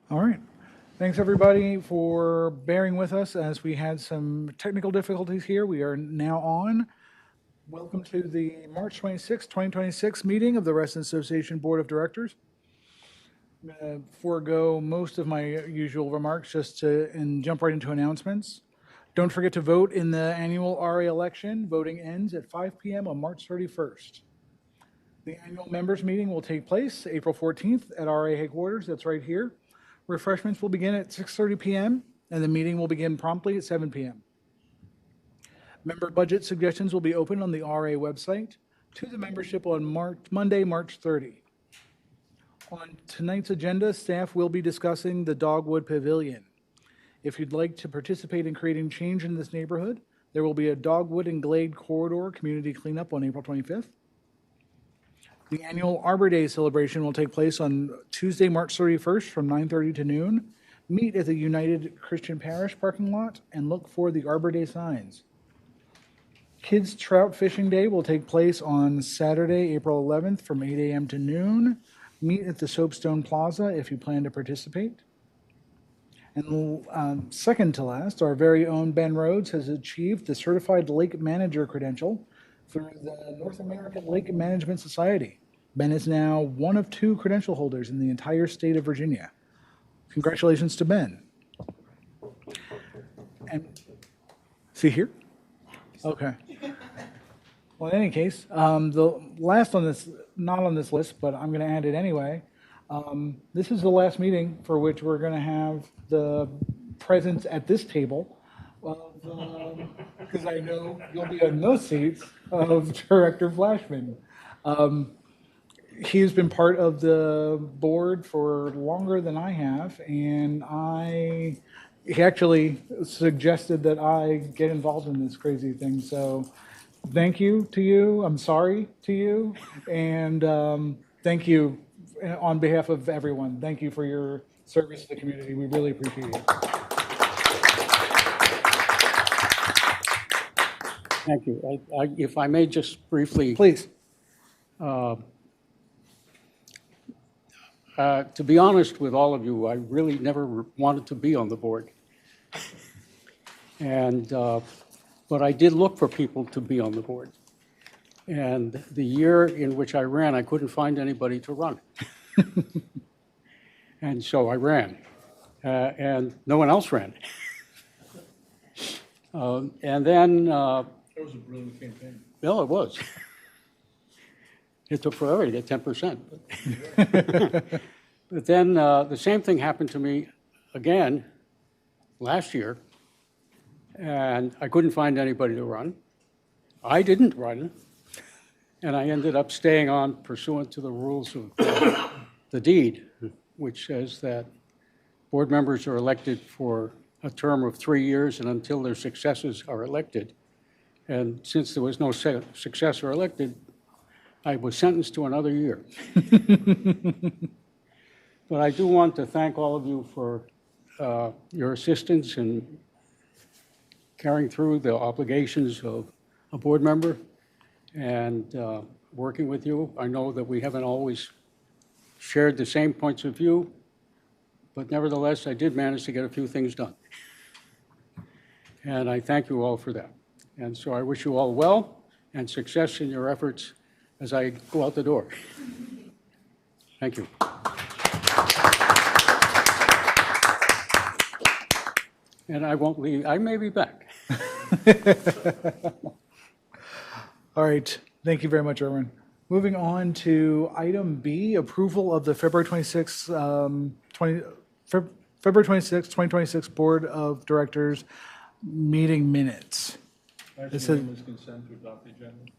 All right. Thanks, everybody, for bearing with us as we had some technical difficulties here. We are now on. Welcome to the March 26, 2026 meeting of the Residents Association Board of Directors. I'm going to forego most of my usual remarks and jump right into announcements. Don't forget to vote in the annual RA election. Voting ends at 5 p.m. on March 31st. The annual members meeting will take place April 14th at RA headquarters. That's right here. Refreshments will begin at 6:30 p.m. and the meeting will begin promptly at 7 p.m. Member budget suggestions will be open on the RA website to the membership on Monday, March 30. On tonight's agenda, staff will be discussing the Dogwood Pavilion. If you'd like to participate in creating change in this neighborhood, there will be a Dogwood and Glade Corridor community cleanup on April 25th. The annual Arbor Day celebration will take place on Tuesday, March 31st from 9:30 to noon. Meet at the United Christian Parish parking lot and look for the Arbor Day signs. Kids Trout Fishing Day will take place on Saturday, April 11th from 8 a.m. to noon. Meet at the Soapstone Plaza if you plan to participate. And second to last, our very own Ben Rhodes has achieved the Certified Lake Manager credential through the North American Lake Management Society. Ben is now one of 2 credential holders in the entire state of Virginia. Congratulations to Ben. And see here? Okay. Well, in any case, the last on this, not on this list, but I'm going to add it anyway. This is the last meeting for which we're going to have the presence at this table because I know you'll be in those seats of Director Flashman. He has been part of the board for longer than I have, and he actually suggested that I get involved in this crazy thing. So thank you to you. I'm sorry to you. And thank you on behalf of everyone. Thank you for your service to the community. We really appreciate it. Thank you. If I may just briefly. Please. To be honest with all of you, I really never wanted to be on the board. But I did look for people to be on the board. And the year in which I ran, I couldn't find anybody to run. And so I ran. And no one else ran. And then... That was a brilliant campaign. Well, it was. It took forever to get 10%. But then the same thing happened to me again last year, and I couldn't find anybody to run. I didn't run, and I ended up staying on pursuant to the rules of the deed, which says that board members are elected for a term of 3 years and until their successors are elected. And since there was no successor elected, I was sentenced to another year. But I do want to thank all of you for your assistance in carrying through the obligations of a board member and working with you. I know that we haven't always shared the same points of view, but nevertheless, I did manage to get a few things done. And I thank you all for that. And so I wish you all well and success in your efforts as I go out the door. Thank you. And I won't leave. I may be back. All right. Thank you very much, Erwin. Moving on to item B, approval of the February 26, 2026 Board of Directors meeting minutes. This is consent to adopt the agenda.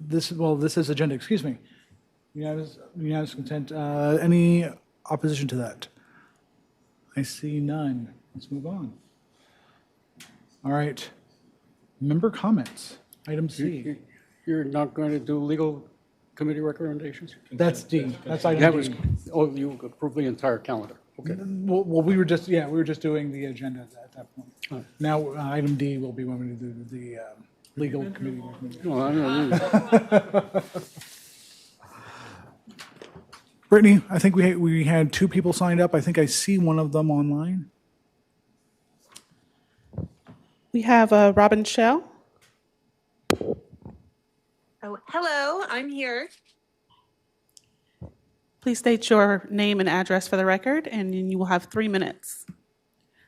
This is agenda, excuse me. Unanimous consent. Any opposition to that? I see none. Let's move on. All right. Member comments. Item C. You're not going to do legal committee recommendations? That's D. That's item D. Oh, you approve the entire calendar. Okay. Well, we were just doing the agenda at that point. Right. Now, item D will be when we do the legal committee recommendation. No, I don't know. Brittany, I think we had two people signed up. I think I see one of them online. We have Robin Shell. Oh, hello, I'm here. Please state your name and address for the record, and then you will have 3 minutes.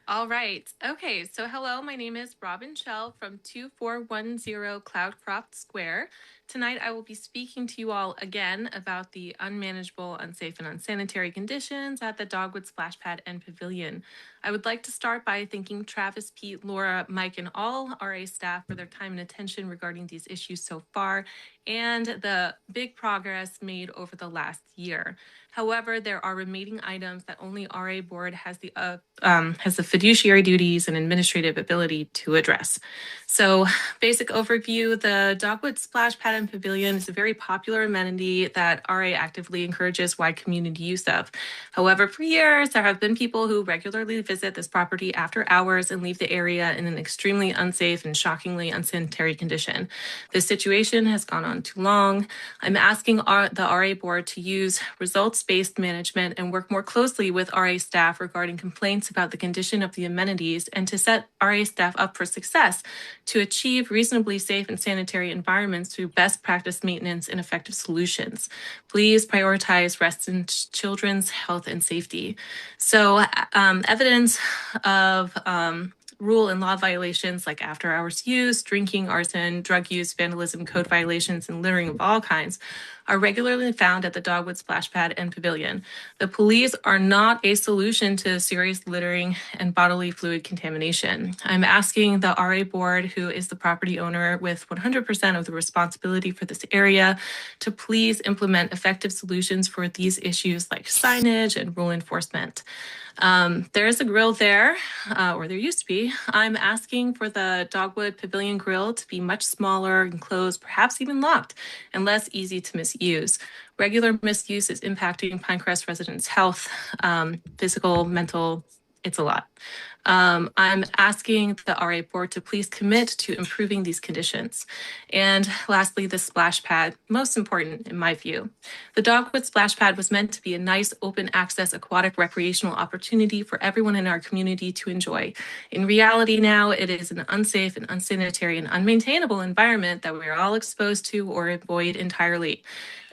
All right. Okay. So hello, my name is Robin Shell from 2410 Cloudcroft Square. Tonight I will be speaking to you all again about the unmanageable, unsafe, and unsanitary conditions at the Dogwood Splash Pad and Pavilion. I would like to start by thanking Travis, Pete, Laura, Mike, and all RA staff for their time and attention regarding these issues so far and the big progress made over the last year. However, there are remaining items that only RA board has the fiduciary duties and administrative ability to address. So, basic overview: the Dogwood Splash Pad and Pavilion is a very popular amenity that RA actively encourages wide community use of. However, for years, there have been people who regularly visit this property after hours and leave the area in an extremely unsafe and shockingly unsanitary condition. This situation has gone on too long. I'm asking the RA board to use results-based management and work more closely with RA staff regarding complaints about the condition of the amenities, and to set RA staff up for success to achieve reasonably safe and sanitary environments through best practice maintenance and effective solutions. Please prioritize resident children's health and safety. So evidence of rule and law violations like after hours use, drinking, arson, drug use, vandalism, code violations, and littering of all kinds are regularly found at the Dogwood Splash Pad and Pavilion. The police are not a solution to serious littering and bodily fluid contamination. I'm asking the RA board, who is the property owner with 100% of the responsibility for this area, to please implement effective solutions for these issues like signage and rule enforcement. There is a grill there, or there used to be. I'm asking for the Dogwood Pavilion grill to be much smaller, enclosed, perhaps even locked, and less easy to misuse. Regular misuse is impacting Pinecrest residents' health, physical, mental. It's a lot. I'm asking the RA board to please commit to improving these conditions. And lastly, the splash pad, most important in my view. The Dogwood Splash Pad was meant to be a nice open access aquatic recreational opportunity for everyone in our community to enjoy. In reality now, it is an unsafe and unsanitary and unmaintainable environment that we are all exposed to or avoid entirely.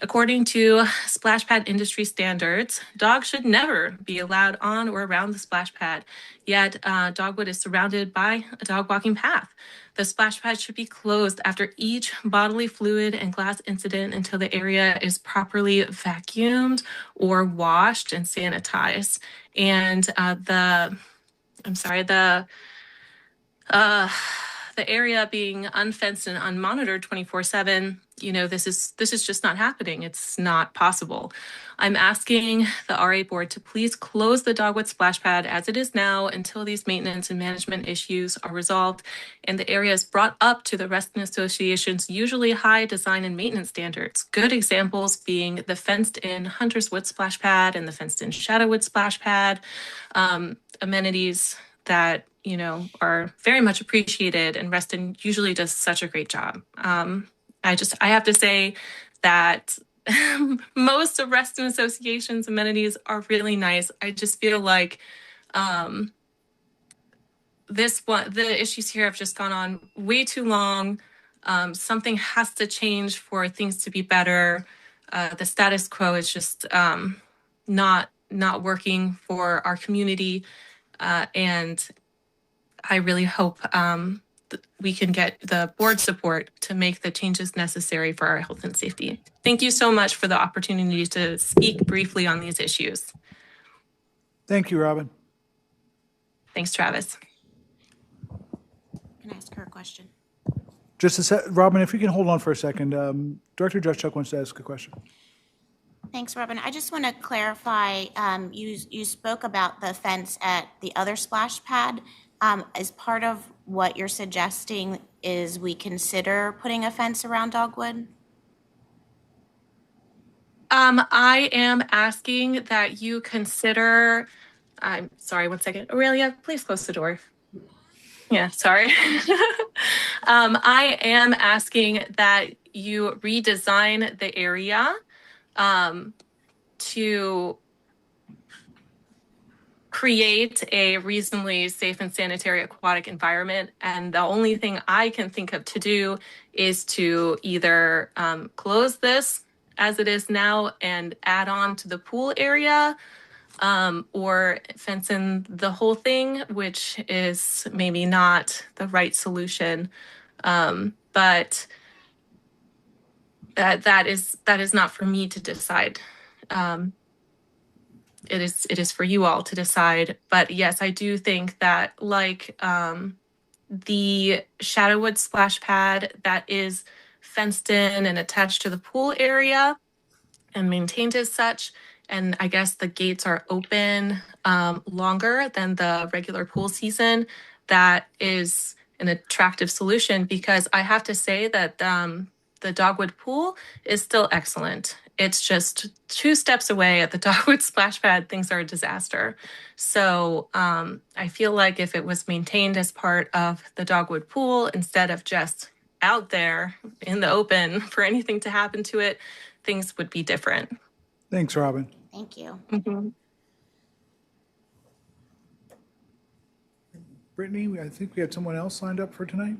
According to splash pad industry standards, dogs should never be allowed on or around the splash pad. Yet, Dogwood is surrounded by a dog walking path. The splash pad should be closed after each bodily fluid and glass incident until the area is properly vacuumed or washed and sanitized. And the area being unfenced and unmonitored 24/7, this is just not happening. It's not possible. I'm asking the RA board to please close the Dogwood Splash Pad as it is now until these maintenance and management issues are resolved and the area is brought up to the Resident Association's usually high design and maintenance standards. Good examples being the fenced-in Hunter's Wood Splash Pad and the fenced-in Shadowwood Splash Pad, amenities that are very much appreciated, and Reston usually does such a great job. I have to say that most of Reston Association's amenities are really nice. I just feel like the issues here have just gone on way too long. Something has to change for things to be better. The status quo is just not working for our community, and I really hope we can get the board support to make the changes necessary for our health and safety. Thank you so much for the opportunity to speak briefly on these issues. Thank you, Robin. Thanks, Travis. Can I ask her a question? Just a sec, Robin, if you can hold on for a second. Director Josh Chuck wants to ask a question. Thanks, Robin. I just want to clarify, you spoke about the fence at the other splash pad. As part of what you're suggesting is we consider putting a fence around Dogwood? I am asking that you consider, I'm sorry, one second. Aurelia, please close the door. Yeah, sorry. I am asking that you redesign the area to create a reasonably safe and sanitary aquatic environment. And the only thing I can think of to do is to either close this as it is now and add on to the pool area, or fence in the whole thing, which is maybe not the right solution. But that is not for me to decide. It is for you all to decide. But yes, I do think that like the Shadowwood splash pad that is fenced in and attached to the pool area and maintained as such. And I guess the gates are open longer than the regular pool season. That is an attractive solution because I have to say that the Dogwood pool is still excellent. It's just 2 steps away at the Dogwood splash pad. Things are a disaster. So I feel like if it was maintained as part of the Dogwood pool instead of just out there in the open for anything to happen to it, things would be different. Thanks, Robin. Thank you. Brittany, I think we had someone else signed up for tonight.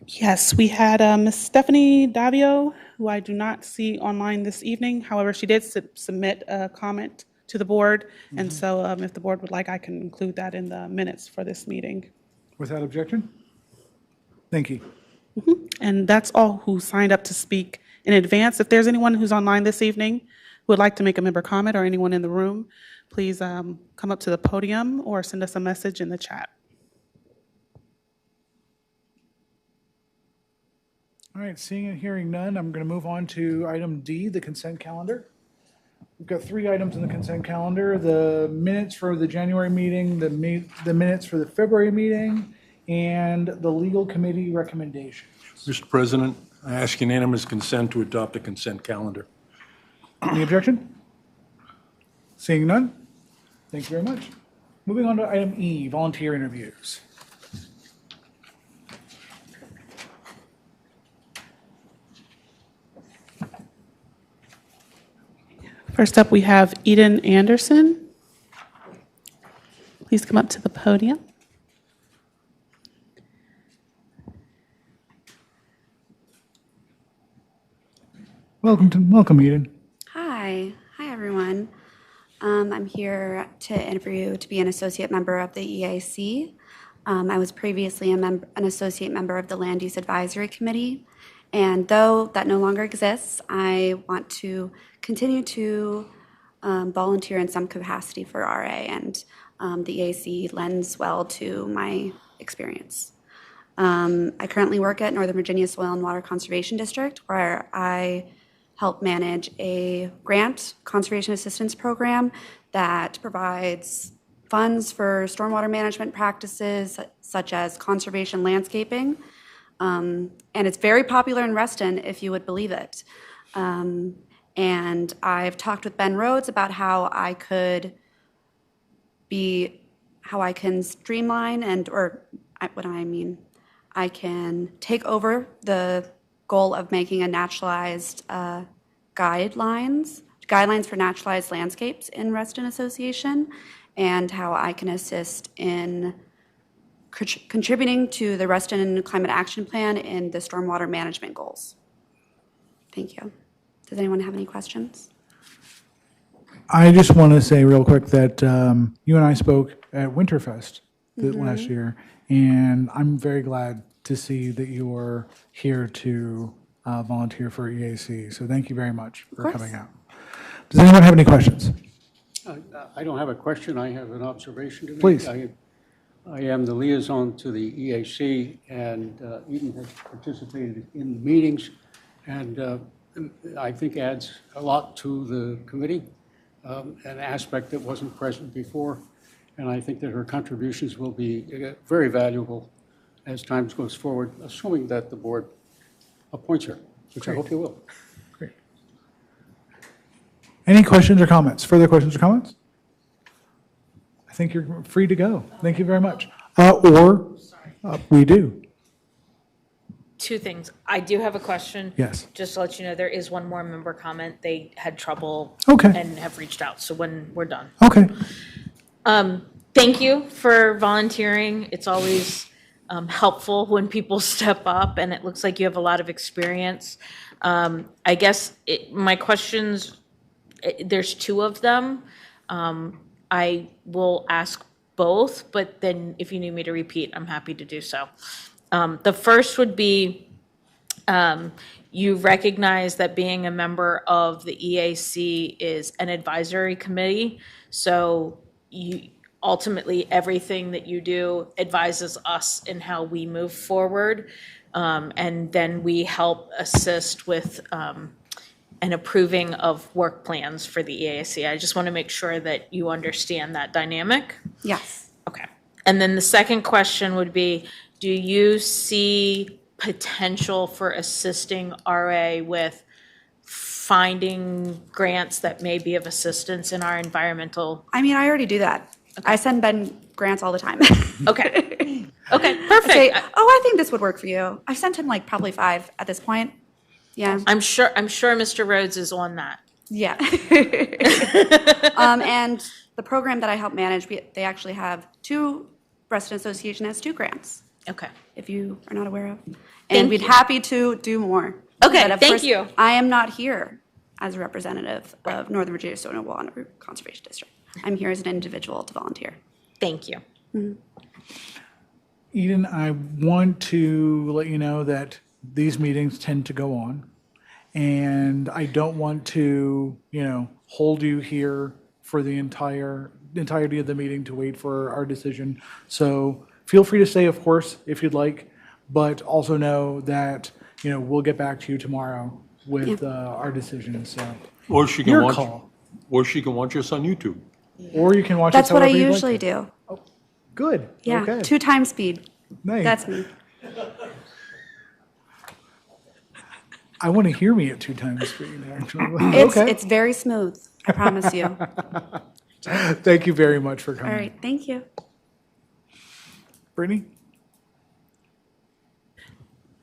Yes, we had Ms. Stephanie Davio, who I do not see online this evening. However, she did submit a comment to the board. And so if the board would like, I can include that in the minutes for this meeting. Without objection? Thank you. And that's all who signed up to speak in advance. If there's anyone who's online this evening who would like to make a member comment, or anyone in the room, please come up to the podium or send us a message in the chat. All right, seeing and hearing none, I'm going to move on to item D, the consent calendar. We've got 3 items in the consent calendar: the minutes for the January meeting, the minutes for the February meeting, and the legal committee recommendations. Mr. President, I ask unanimous consent to adopt a consent calendar. Any objection? Seeing none? Thank you very much. Moving on to item E, volunteer interviews. First up, we have Eden Anderson. Please come up to the podium. Welcome, Eden. Hi everyone. I'm here to interview to be an associate member of the EAC. I was previously an associate member of the Land Use Advisory Committee, and though that no longer exists, I want to continue to volunteer in some capacity for RA, and the EAC lends well to my experience. I currently work at Northern Virginia Soil and Water Conservation District, where I help manage a grant conservation assistance program that provides funds for stormwater management practices such as conservation landscaping. And it's very popular in Reston, if you would believe it. And I've talked with Ben Rhodes about how I can streamline I can take over the goal of making a naturalized guidelines for naturalized landscapes in Reston Association, and how I can assist in contributing to the Reston Climate Action Plan and the stormwater management goals. Thank you. Does anyone have any questions? I just want to say real quick that you and I spoke at Winterfest last year, and I'm very glad to see that you're here to volunteer for EAC. So thank you very much for coming out. Does anyone have any questions? I don't have a question. I have an observation to make. Please. I am the liaison to the EAC, and Eden has participated in the meetings, and I think adds a lot to the committee, an aspect that wasn't present before, and I think that her contributions will be very valuable as time goes forward, assuming that the board appoints her, which I hope you will. Great. Any questions or comments? Further questions or comments? I think you're free to go. Thank you very much. We do. Two things. I do have a question. Yes. Just to let you know, there is one more member comment. They had trouble. Okay. And have reached out. So when we're done. Okay. Thank you for volunteering. It's always helpful when people step up, and it looks like you have a lot of experience. I guess my questions, there's two of them. I will ask both, but then if you need me to repeat, I'm happy to do so. The first would be, you recognize that being a member of the EAC is an advisory committee, so you ultimately everything that you do advises us in how we move forward, and then we help assist with an approving of work plans for the EAC. I just want to make sure that you understand that dynamic. Yes. Okay. And then the second question would be, do you see potential for assisting RA with finding grants that may be of assistance in our environmental? I mean, I already do that. I send Ben grants all the time. Okay. Okay, perfect. Say, I think this would work for you. I've sent him like probably 5 at this point. Yeah. I'm sure Mr. Rhodes is on that. Yeah. And the program that I help manage, they actually have 2, Resident Association has 2 grants, Okay. if you are not aware of. And Thank we'd you. happy to do more. Okay, But of thank course, you. I am not here as a representative of Northern Virginia Stonewall Water Conservation District. I'm here as an individual to volunteer. Thank you. Eden, I want to let you know that these meetings tend to go on, and I don't want to, hold you here for the entirety of the meeting to wait for our decision. So feel free to stay, of course, if you'd like, but also know that, we'll get back to you tomorrow with our decision. So, Or she can your watch, call. or she can watch us on YouTube. Or you can watch That's it what I however you'd like usually to. do. Good. Yeah, Okay. 2 times speed. Nice. That's me. I want to hear me at 2 times speed, actually. It's very smooth, I promise you. Thank you very much for coming. All right, thank you. Brittany?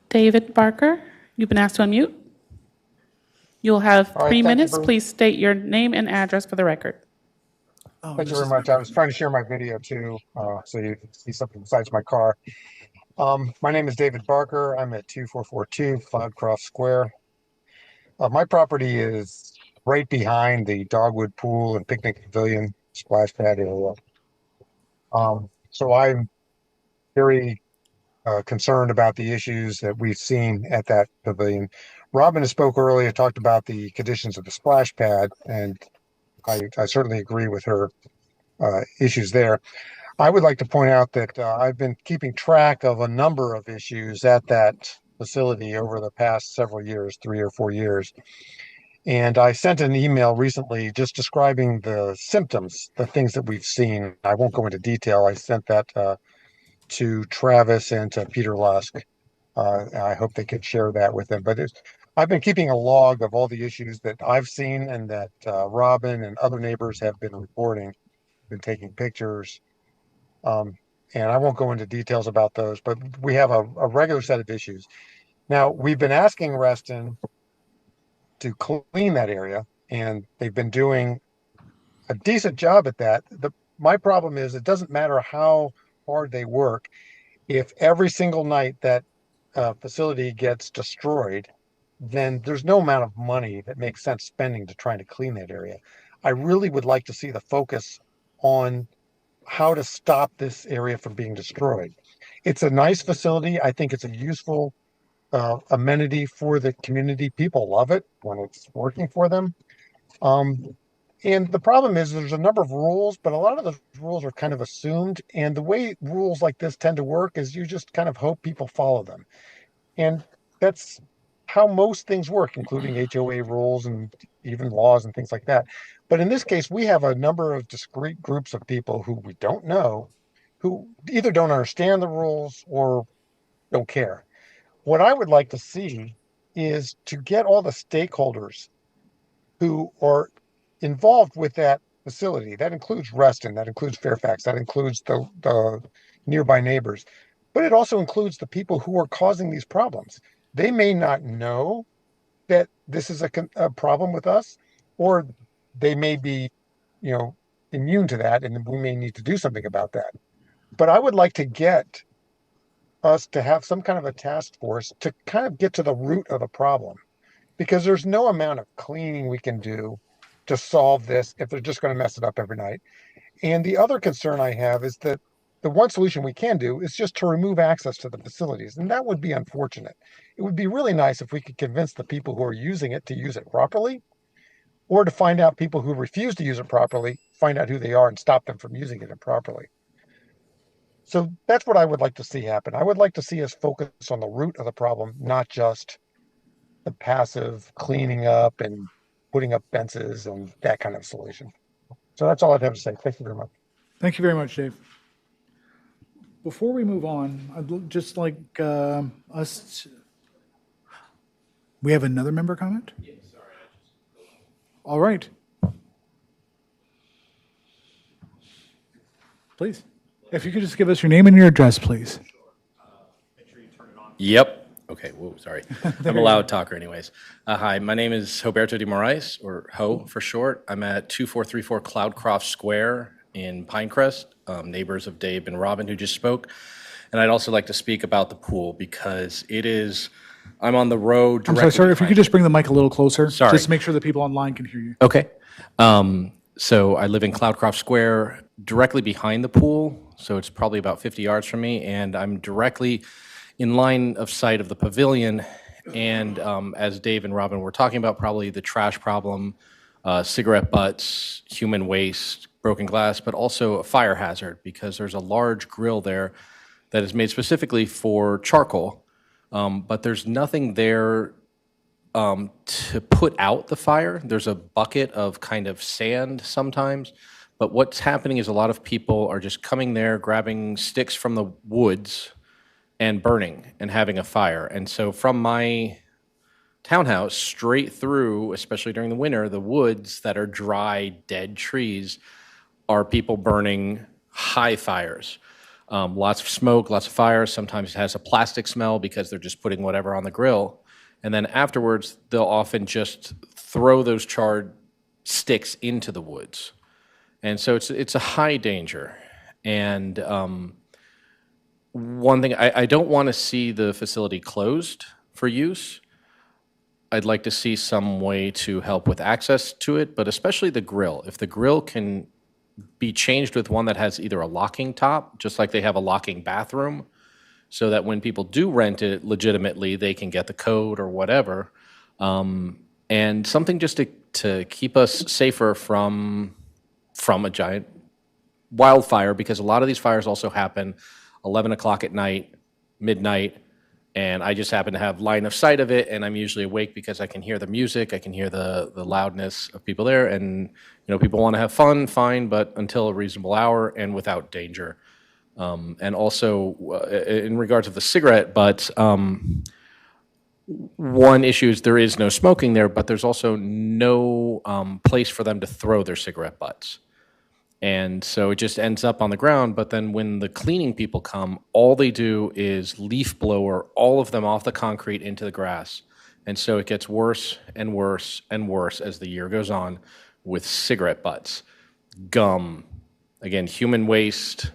David Barker, you've been asked to unmute. You'll have right, 3 thank you minutes. very- Please state your name and address for the record. Oh, Thank you this very is- much. I was trying to share my video too, so you can see something besides my car. My name is David Barker. I'm at 2442 Cloudcroft Square. My property is right behind the Dogwood Pool and Picnic Pavilion splash pad area. So I'm very concerned about the issues that we've seen at that pavilion. Robin spoke earlier, talked about the conditions of the splash pad, and I certainly agree with her issues there. I would like to point out that I've been keeping track of a number of issues at that facility over the past several years, 3 or 4 years. And I sent an email recently just describing the symptoms, the things that we've seen. I won't go into detail. I sent that to Travis and to Peter Lusk. I hope they could share that with them. But I've been keeping a log of all the issues that I've seen and that Robin and other neighbors have been reporting, been taking pictures. And I won't go into details about those, but we have a regular set of issues. Now, we've been asking Reston to clean that area, and they've been doing a decent job at that. My problem is it doesn't matter how hard they work. If every single night that facility gets destroyed, then there's no amount of money that makes sense spending to try to clean that area. I really would like to see the focus on how to stop this area from being destroyed. It's a nice facility. I think it's a useful amenity for the community. People love it when it's working for them. And the problem is there's a number of rules, but a lot of those rules are kind of assumed. And the way rules like this tend to work is you just kind of hope people follow them. And that's how most things work, including HOA rules and even laws and things like that. But in this case, we have a number of discrete groups of people who we don't know, who either don't understand the rules or don't care. What I would like to see is to get all the stakeholders who are involved with that facility. That includes Reston, that includes Fairfax, that includes the nearby neighbors, but it also includes the people who are causing these problems. They may not know that this is a problem with us, or they may be, you know, immune to that, and we may need to do something about that. But I would like to get us to have some kind of a task force to kind of get to the root of the problem, because there's no amount of cleaning we can do to solve this if they're just going to mess it up every night. And the other concern I have is that the one solution we can do is just to remove access to the facilities, and that would be unfortunate. It would be really nice if we could convince the people who are using it to use it properly, or to find out people who refuse to use it properly, find out who they are and stop them from using it improperly. So that's what I would like to see happen. I would like to see us focus on the root of the problem, not just the passive cleaning up and putting up fences and that kind of solution. So that's all I'd have to say. Thank you very much. Thank you very much, Dave. Before we move on, just like us. We have another member comment? Yes, sorry. All right. Please. If you could just give us your name and your address, please. Yep. Okay. Whoa, sorry. I'm a loud talker anyways. Hi, my name is Roberto de Moraes, or Ho for short. I'm at 2434 Cloudcroft Square in Pinecrest, neighbors of Dave and Robin who just spoke. And I'd also like to speak about the pool because I'm on the road. I'm sorry, if you could just bring the mic a little closer. Sorry. Just to make sure that people online can hear you. Okay. So I live in Cloudcroft Square, directly behind the pool. So it's probably about 50 yards from me. And I'm directly in line of sight of the pavilion. And as Dave and Robin were talking about, probably the trash problem, cigarette butts, human waste, broken glass, but also a fire hazard because there's a large grill there that is made specifically for charcoal. But there's nothing there to put out the fire. There's a bucket of kind of sand sometimes. But what's happening is a lot of people are just coming there, grabbing sticks from the woods and burning and having a fire. And so from my townhouse straight through, especially during the winter, the woods that are dry, dead trees are people burning high fires. Lots of smoke, lots of fire. Sometimes it has a plastic smell because they're just putting whatever on the grill. And then afterwards, they'll often just throw those charred sticks into the woods. And so it's a high danger. And one thing, I don't want to see the facility closed for use. I'd like to see some way to help with access to it, but especially the grill. If the grill can be changed with one that has either a locking top, just like they have a locking bathroom, so that when people do rent it legitimately, they can get the code or whatever. And something just to keep us safer from a giant wildfire, because a lot of these fires also happen 11 o'clock at night, midnight, and I just happen to have line of sight of it, and I'm usually awake because I can hear the music, I can hear the loudness of people there, and people want to have fun, fine, but until a reasonable hour and without danger. And also, in regards to the cigarette butts, one issue is there is no smoking there, but there's also no place for them to throw their cigarette butts. And so it just ends up on the ground, but then when the cleaning people come, all they do is leaf blower all of them off the concrete into the grass. And so it gets worse and worse and worse as the year goes on with cigarette butts, gum, again, human waste,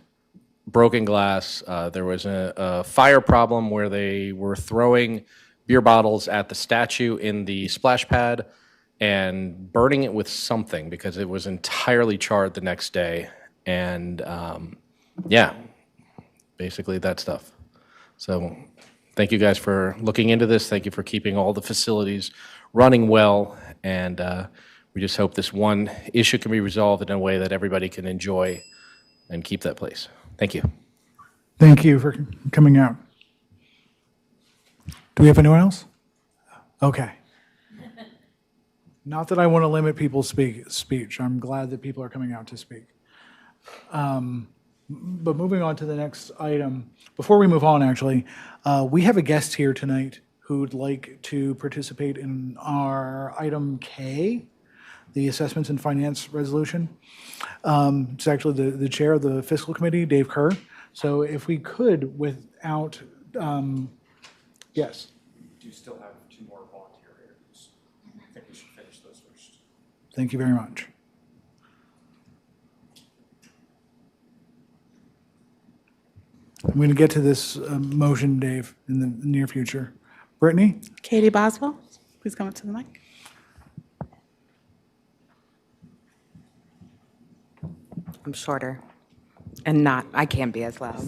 broken glass. There was a fire problem where they were throwing beer bottles at the statue in the splash pad and burning it with something because it was entirely charred the next day. And yeah, basically that stuff. So thank you guys for looking into this. Thank you for keeping all the facilities running well. And we just hope this one issue can be resolved in a way that everybody can enjoy and keep that place. Thank you. Thank you for coming out. Do we have anyone else? Okay. Not that I want to limit people's speech. I'm glad that people are coming out to speak. But moving on to the next item, before we move on, actually, we have a guest here tonight who'd like to participate in our item K, the Assessments and Finance Resolution. It's actually the chair of the Fiscal Committee, Dave Kerr. So if we could, out. Yes. Do you still have 2 more volunteer interviews? I think we should finish those first. Thank you very much. I'm going to get to this motion, Dave, in the near future. Brittany? Katie Boswell, please come up to the mic. I'm shorter and I can't be as loud.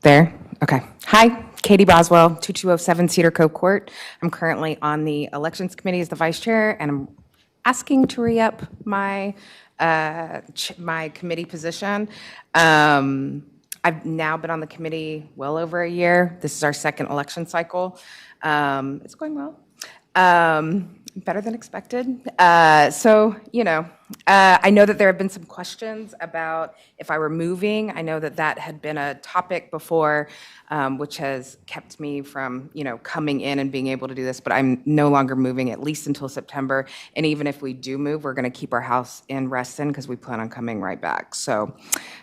There? Okay. Hi, Katie Boswell, 2207 Cedar Cove Court. I'm currently on the Elections Committee as the vice chair, and I'm asking to re-up my, my committee position. I've now been on the committee well over a year. This is our second election cycle. It's going well. Better than expected. So, I know that there have been some questions about if I were moving. I know that that had been a topic before, which has kept me from, coming in and being able to do this, but I'm no longer moving at least until September. And even if we do move, we're going to keep our house in Reston because we plan on coming right back. So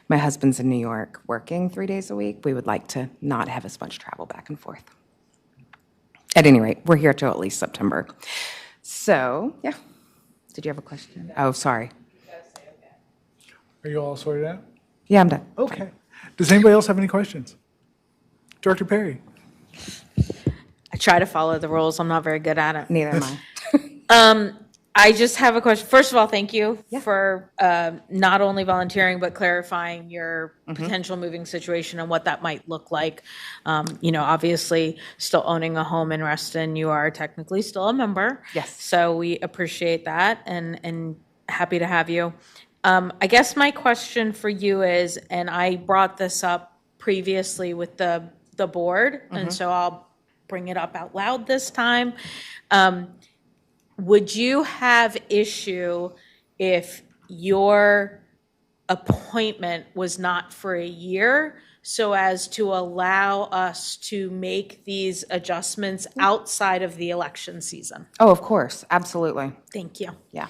my husband's in New York working 3 days a week. We would like to not have as much travel back and forth. At any rate, we're here till at least September. So, yeah. Did you have a question? Oh, sorry. Are you all sorted out? Yeah, I'm done. Okay. Does anybody else have any questions? Director Perry? I try to follow the rules. I'm not very good at it. Neither am I. I just have a question. First of all, thank you for not only volunteering, but clarifying your potential moving situation and what that might look like. Obviously, still owning a home in Reston, you are technically still a member. Yes. So we appreciate that and happy to have you. I guess my question for you is, and I brought this up previously with the board, and so I'll bring it up out loud this time. Would you have issue if your appointment was not for a year so as to allow us to make these adjustments outside of the election season? Oh, of course. Absolutely. Thank you. Yeah.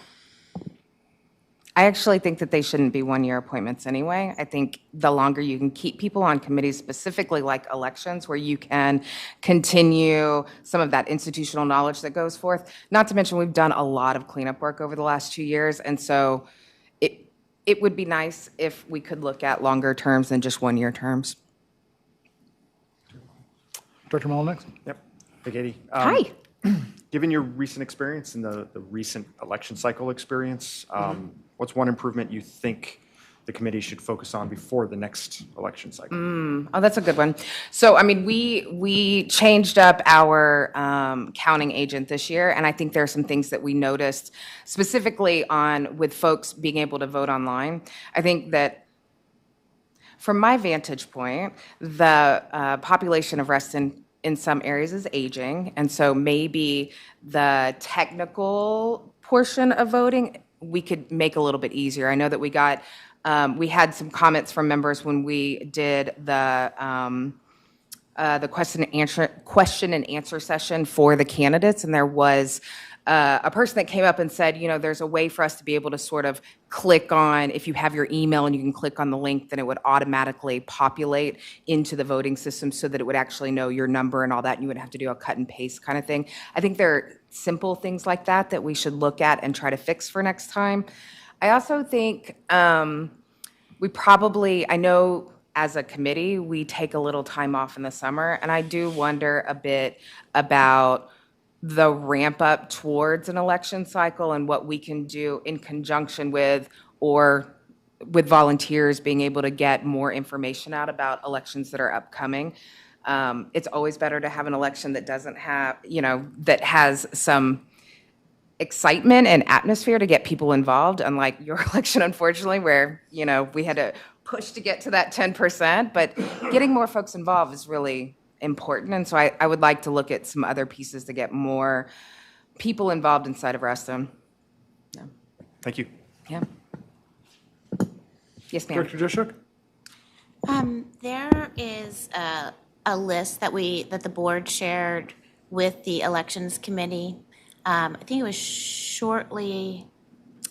I actually think that they shouldn't be one-year appointments anyway. I think the longer you can keep people on committees, specifically like elections, where you can continue some of that institutional knowledge that goes forth. Not to mention, we've done a lot of cleanup work over the last 2 years, and so it would be nice if we could look at longer terms than just one-year terms. Director Mullenix? Yep. Hey, Katie. Hi. Given your recent experience and the recent election cycle experience, what's one improvement you think the committee should focus on before the next election cycle? Oh, that's a good one. So, I mean, we changed up our counting agent this year, and I think there are some things that we noticed specifically with folks being able to vote online. I think that from my vantage point, the population of Reston in some areas is aging, and so maybe the technical portion of voting we could make a little bit easier. I know that we had some comments from members when we did the question and answer session for the candidates, and there was a person that came up and said, there's a way for us to be able to sort of click on, if you have your email and you can click on the link, then it would automatically populate into the voting system so that it would actually know your number and all that, and you wouldn't have to do a cut and paste kind of thing. I think there are simple things like that we should look at and try to fix for next time. I also think I know as a committee, we take a little time off in the summer, and I do wonder a bit about the ramp up towards an election cycle and what we can do in conjunction with volunteers being able to get more information out about elections that are upcoming. It's always better to have an election that doesn't have, that has some excitement and atmosphere to get people involved, unlike your election, unfortunately, where, we had to push to get to that 10%, but getting more folks involved is really important. And so I would like to look at some other pieces to get more people involved inside of Reston. Yeah. Thank you. Yeah. Yes, ma'am. Director Dushuk? There is a list that the board shared with the elections committee. I think it was shortly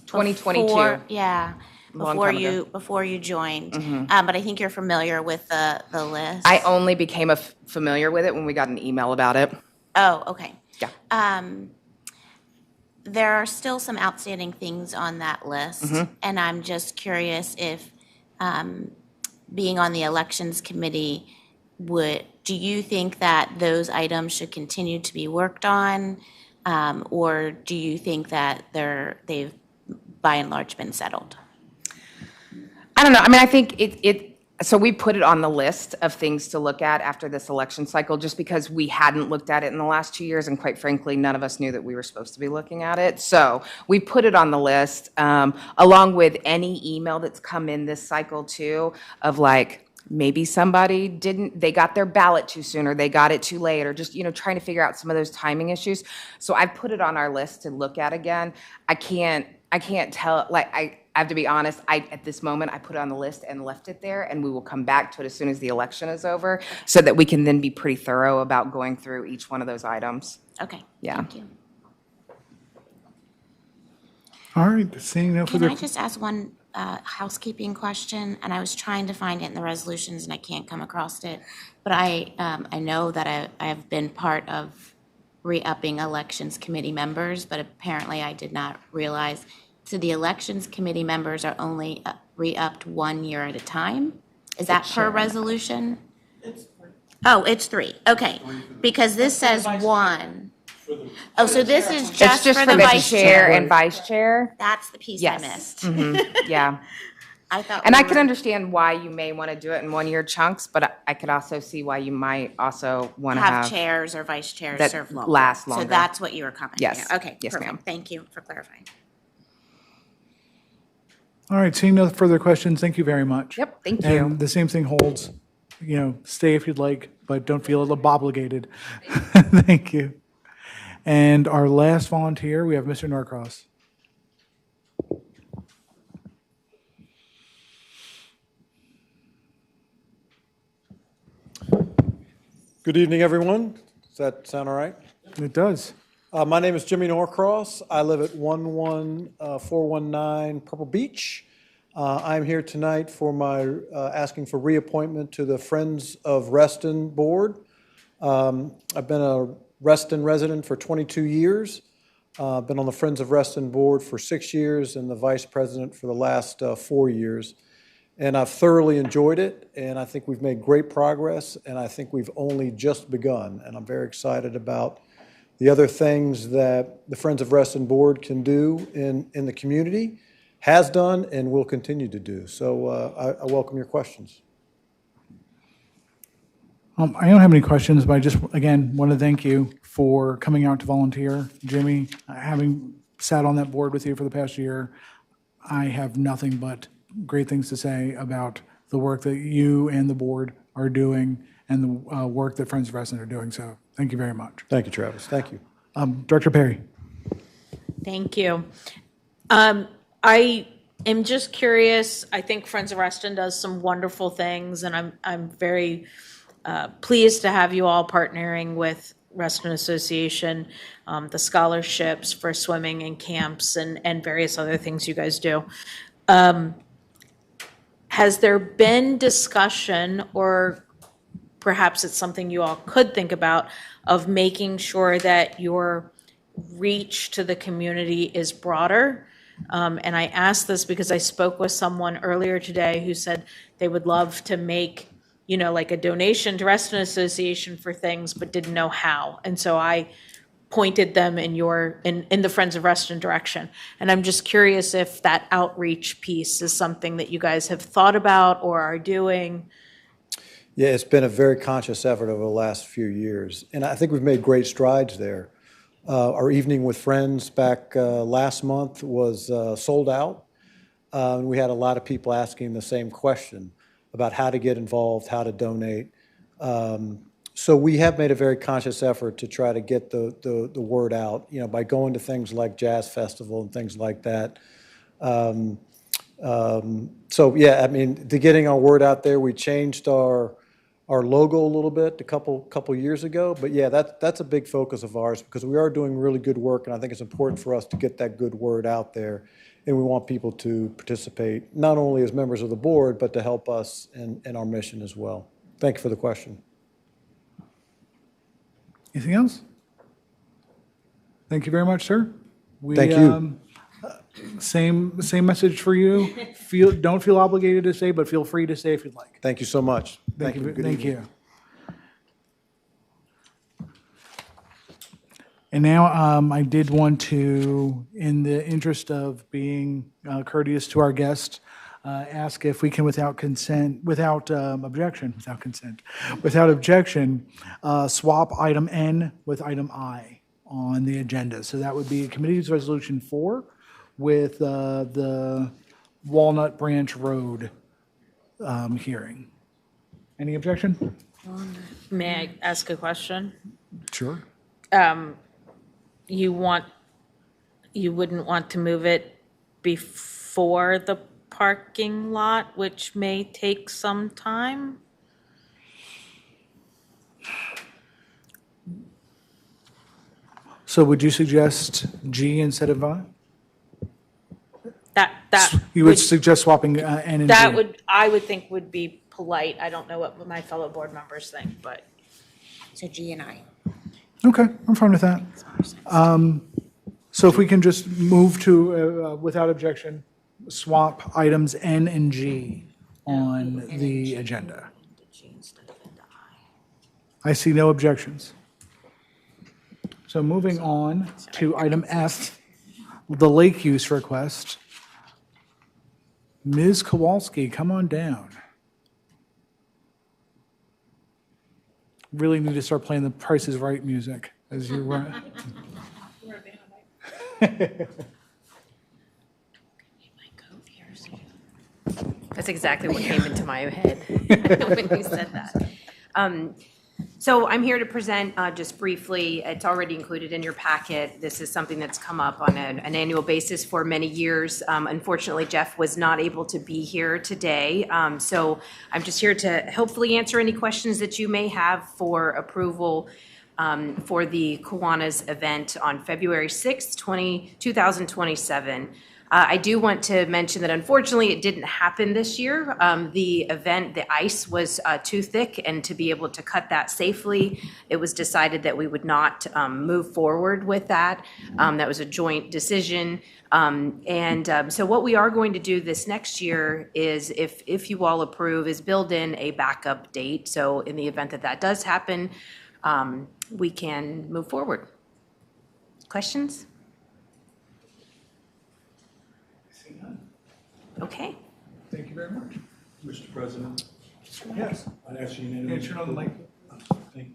2022. before, yeah. Long before time ago. before you joined. But I think you're familiar with the list. I only became familiar with it when we got an email about it. Oh, okay. Yeah. There are still some outstanding things on that list, and I'm just curious if, being on the elections committee, do you think that those items should continue to be worked on? Or do you think that they've by and large been settled? I don't know. I mean, I think so we put it on the list of things to look at after this election cycle, just because we hadn't looked at it in the last 2 years, and quite frankly, none of us knew that we were supposed to be looking at it. So we put it on the list, along with any email that's come in this cycle too, of like, maybe somebody they got their ballot too soon, or they got it too late, or just, trying to figure out some of those timing issues. So I put it on our list to look at again. I can't tell, like, I have to be honest, at this moment, I put it on the list and left it there, and we will come back to it as soon as the election is over, so that we can then be pretty thorough about going through each one of those items. Okay. Yeah. Thank you. All right, seeing no Can further. I just ask one housekeeping question? And I was trying to find it in the resolutions and I can't come across it. But I know that I have been part of re-upping elections committee members, but apparently I did not realize. So the elections committee members are only re-upped 1 year at a time? Is that per resolution? Oh, it's 3. Okay. Because this says 1. Oh, so this is It's just just for the vice chair? and vice chair. That's the piece I missed. Yeah. I thought. And we I can were- understand why you may want to do it in 1 year chunks, but I could also see why you might also want to have chairs or vice chairs that serve longer. last So longer. that's what you were commenting. Yes. on. Okay, Yes, perfect. ma'am. Thank you for clarifying. All right, seeing no further questions, thank you very much. Yep, thank you. And the same thing holds, stay if you'd like, but don't feel obligated. Thank you. And our last volunteer, we have Mr. Norcross. Good evening, everyone. Does that sound all right? It does. My name is Jimmy Norcross. I live at 11419 Purple Beach. I'm here tonight for my asking for reappointment to the Friends of Reston Board. I've been a Reston resident for 22 years. Been on the Friends of Reston Board for 6 years and the vice president for the last 4 years. And I've thoroughly enjoyed it, and I think we've made great progress, and I think we've only just begun. And I'm very excited about the other things that the Friends of Reston Board can do in the community, has done, and will continue to do. So I welcome your questions. I don't have any questions, but I just, again, want to thank you for coming out to volunteer. Jimmy, having sat on that board with you for the past year, I have nothing but great things to say about the work that you and the board are doing and the work that Friends of Reston are doing. So thank you very much. Thank you, Travis. Thank you. Director Perry. Thank you. I am just curious. I think Friends of Reston does some wonderful things, and I'm very pleased to have you all partnering with Reston Association, the scholarships for swimming and camps and various other things you guys do. Has there been discussion, or perhaps it's something you all could think about, of making sure that your reach to the community is broader? And I ask this because I spoke with someone earlier today who said they would love to make, like a donation to Reston Association for things, but didn't know how. And so I pointed them in the Friends of Reston direction. And I'm just curious if that outreach piece is something that you guys have thought about or are doing. Yeah, it's been a very conscious effort over the last few years, and I think we've made great strides there. Our evening with friends back last month was sold out. We had a lot of people asking the same question about how to get involved, how to donate. So we have made a very conscious effort to try to get the word out, by going to things like Jazz Festival and things like that. So yeah, I mean, to getting our word out there, we changed our logo a little bit a couple years ago. But yeah, that's a big focus of ours because we are doing really good work, and I think it's important for us to get that good word out there and we want people to participate, not only as members of the board, but to help us in our mission as well. Thank you for the question. Anything else? Thank you very much, sir. Thank you. Same message for you. Don't feel obligated to stay, but feel free to stay if you'd like. Thank you so much. Thank you. Good Thank evening. you. And now I did want to, in the interest of being courteous to our guest, ask if we can, without objection, swap item N with item I on the agenda. So that would be Committee's Resolution 4 with the Walnut Branch Road hearing. Any objection? May I ask a question? Sure. You wouldn't want to move it before the parking lot, which may take some time? So would you suggest G instead of I? That You would suggest swapping N and G? That I would think would be polite. I don't know what my fellow board members think, but. So G and I. Okay, I'm fine with that. So if we can just move to, without objection, swap items N and G on the agenda. I see no objections. So moving on to item F, the lake use request. Ms. Kowalski, come on down. Really need to start playing the Price is Right music as you run. That's exactly what came into my head when you said that. So I'm here to present just briefly. It's already included in your packet. This is something that's come up on an annual basis for many years. Unfortunately, Jeff was not able to be here today. So I'm just here to hopefully answer any questions that you may have for approval for the Kiwanis event on February 6th, 2027. I do want to mention that unfortunately it didn't happen this year. The event, the ice was too thick, and to be able to cut that safely, it was decided that we would not move forward with that. That was a joint decision. So what we are going to do this next year is, if you all approve, is build in a backup date. So in the event that that does happen, we can move forward. Questions? Okay. Thank you very much. Mr. President, Yes. I'd ask Yeah, unanimous turn on the approval. mic.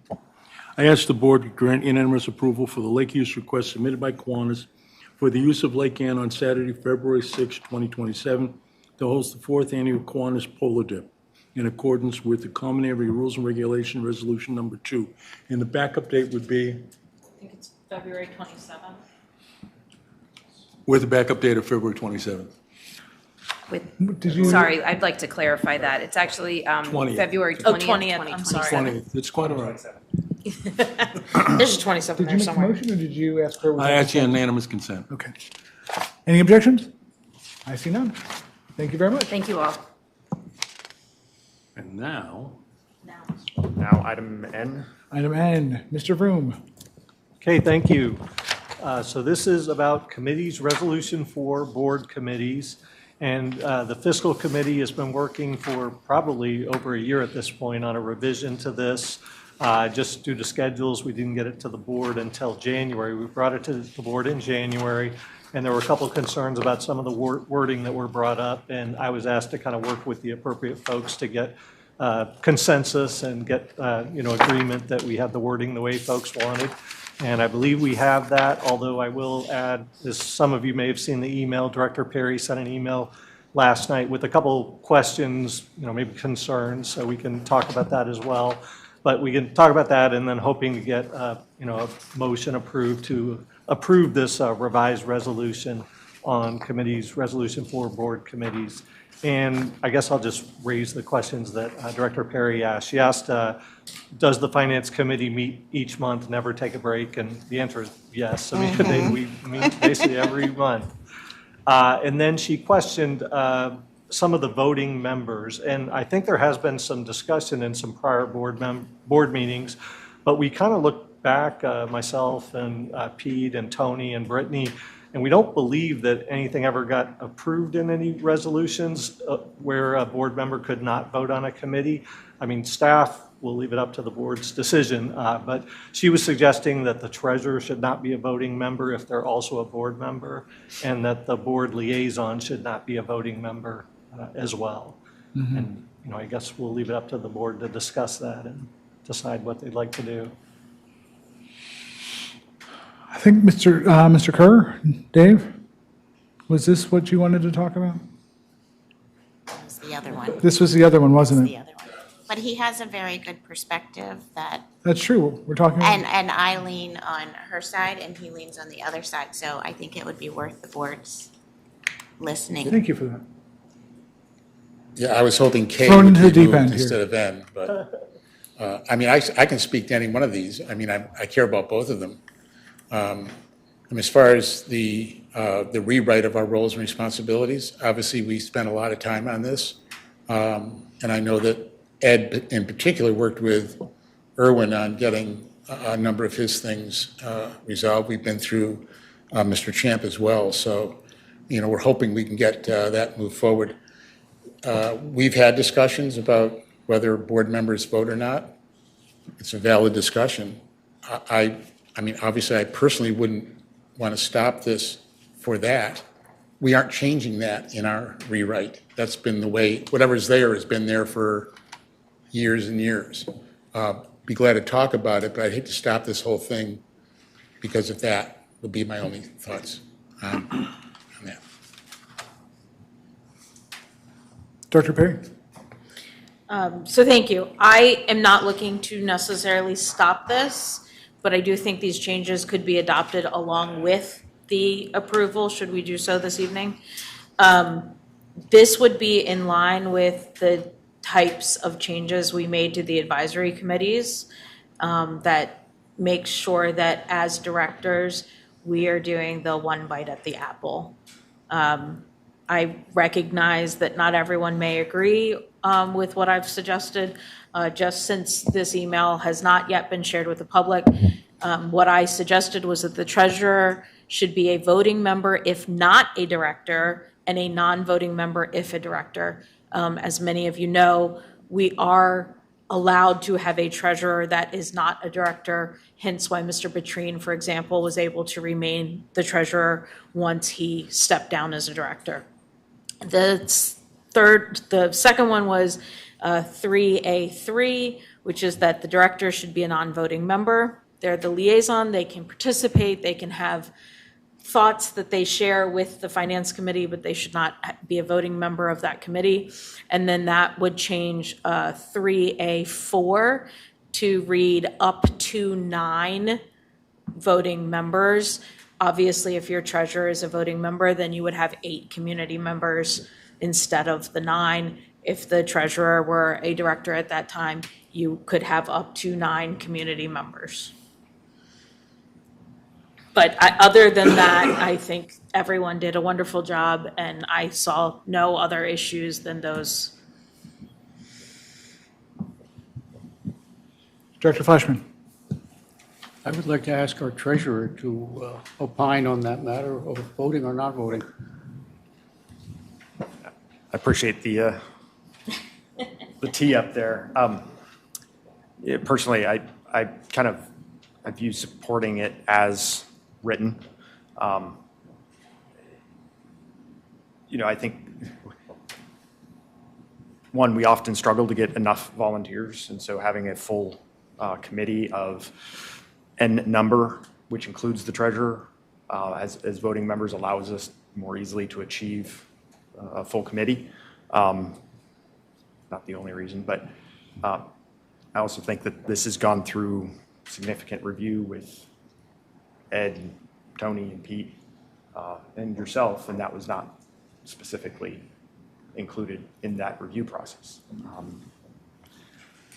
I ask the board to grant unanimous approval for the lake use request submitted by Kiwanis for the use of Lake Ann on Saturday, February 6, 2027, to host the fourth annual Kiwanis Polar Dip in accordance with the Common Area Rules and Regulation Resolution Number 2. And the backup date would be, I think it's February 27th. with the backup date of February 27th. Sorry, I'd like to clarify that. It's actually 20th. February 20th, Oh, 20th, I'm sorry. 2027. It's quite all right. There's a 27 Did there you make a somewhere. motion or did you ask for? I ask unanimous consent. Okay. Any objections? I see none. Thank you very much. Thank you all. And now, Now, item N. Item N, Mr. Vroom. Okay, thank you. So this is about committees, resolution for board committees. And the fiscal committee has been working for probably over a year at this point on a revision to this. Just due to schedules, we didn't get it to the board until January. We brought it to the board in January, and there were a couple of concerns about some of the wording that were brought up. And I was asked to kind of work with the appropriate folks to get consensus and get agreement that we have the wording the way folks wanted. And I believe we have that, although I will add, as some of you may have seen the email, Director Perry sent an email last night with a couple questions, maybe concerns, so we can talk about that as well. But we can talk about that and then hoping to get, a motion approved to approve this revised resolution on committees, resolution for board committees. And I guess I'll just raise the questions that Director Perry asked. She asked, does the Finance Committee meet each month, never take a break? And the answer is yes. I mean, we meet basically every month. And then she questioned some of the voting members. And I think there has been some discussion in some prior board meetings, but we kind of looked back, myself and Pete and Tony and Brittany, and we don't believe that anything ever got approved in any resolutions where a board member could not vote on a committee. I mean, staff will leave it up to the board's decision, but she was suggesting that the treasurer should not be a voting member if they're also a board member, and that the board liaison should not be a voting member as well. And, you know, I guess we'll leave it up to the board to discuss that and decide what they'd like to do. I think Mr. Kerr, Dave, was this what you wanted to talk about? That was the other one. This was the other one, wasn't The it? other one. But he has a very good perspective that, That's true. We're talking. and I lean on her side and he leans on the other side. So I think it would be worth the board's listening. Thank you for that. Yeah, I was hoping K Thrown would into the be deep moved end here. instead of N, but, I mean, I can speak to any one of these. I mean, I care about both of them. And as far as the rewrite of our roles and responsibilities, obviously, we spent a lot of time on this. And I know that Ed in particular worked with Irwin on getting a number of his things resolved. We've been through Mr. Champ as well. So, you know, we're hoping we can get that moved forward. We've had discussions about whether board members vote or not. It's a valid discussion. I mean, obviously, I personally wouldn't want to stop this for that. We aren't changing that in our rewrite. That's been the way, whatever's there has been there for years and years. Be glad to talk about it, but I'd hate to stop this whole thing because of that, would be my only thoughts on that. Dr. Perry? So thank you. I am not looking to necessarily stop this, but I do think these changes could be adopted along with the approval, should we do so this evening. This would be in line with the types of changes we made to the advisory committees that make sure that as directors, we are doing the one bite at the apple. I recognize that not everyone may agree with what I've suggested. Just since this email has not yet been shared with the public, what I suggested was that the treasurer should be a voting member if not a director, and a non-voting member if a director. As many of you know, we are allowed to have a treasurer that is not a director, hence why Mr. Petrine, for example, was able to remain the treasurer once he stepped down as a director. The second one was 3A3, which is that the director should be a non-voting member. They're the liaison, they can participate, they can have thoughts that they share with the finance committee, but they should not be a voting member of that committee. And then that would change 3A4 to read up to 9 voting members. Obviously, if your treasurer is a voting member, then you would have 8 community members instead of the 9. If the treasurer were a director at that time, you could have up to 9 community members. But other than that, I think everyone did a wonderful job, and I saw no other issues than those. Director Fleshman? I would like to ask our treasurer to opine on that matter of voting or not voting. I appreciate the tee up there. Yeah, personally, I view supporting it as written. You know, I think, one, we often struggle to get enough volunteers, and so having a full committee of N number, which includes the treasurer, as voting members, allows us more easily to achieve a full committee. Not the only reason, but I also think that this has gone through significant review with Ed, and Tony, and Pete, and yourself, and that was not specifically included in that review process.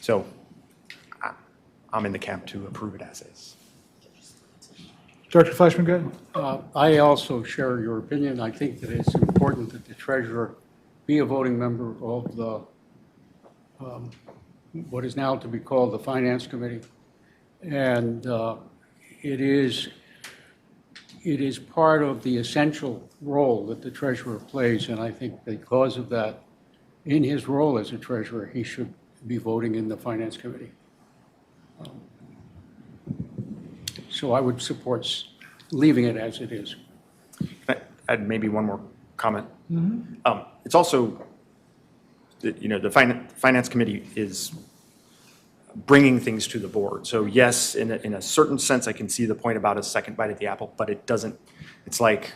So I'm in the camp to approve it as is. Director Flashman, go ahead. I also share your opinion. I think that it's important that the treasurer be a voting member of the, what is now to be called the Finance Committee. And it is part of the essential role that the treasurer plays. And I think because of that, in his role as a treasurer, he should be voting in the Finance Committee. So I would support leaving it as it is. Can I add maybe one more comment? It's also, the Finance Committee is bringing things to the board. So yes, in a certain sense, I can see the point about a second bite at the apple, but it doesn't, it's like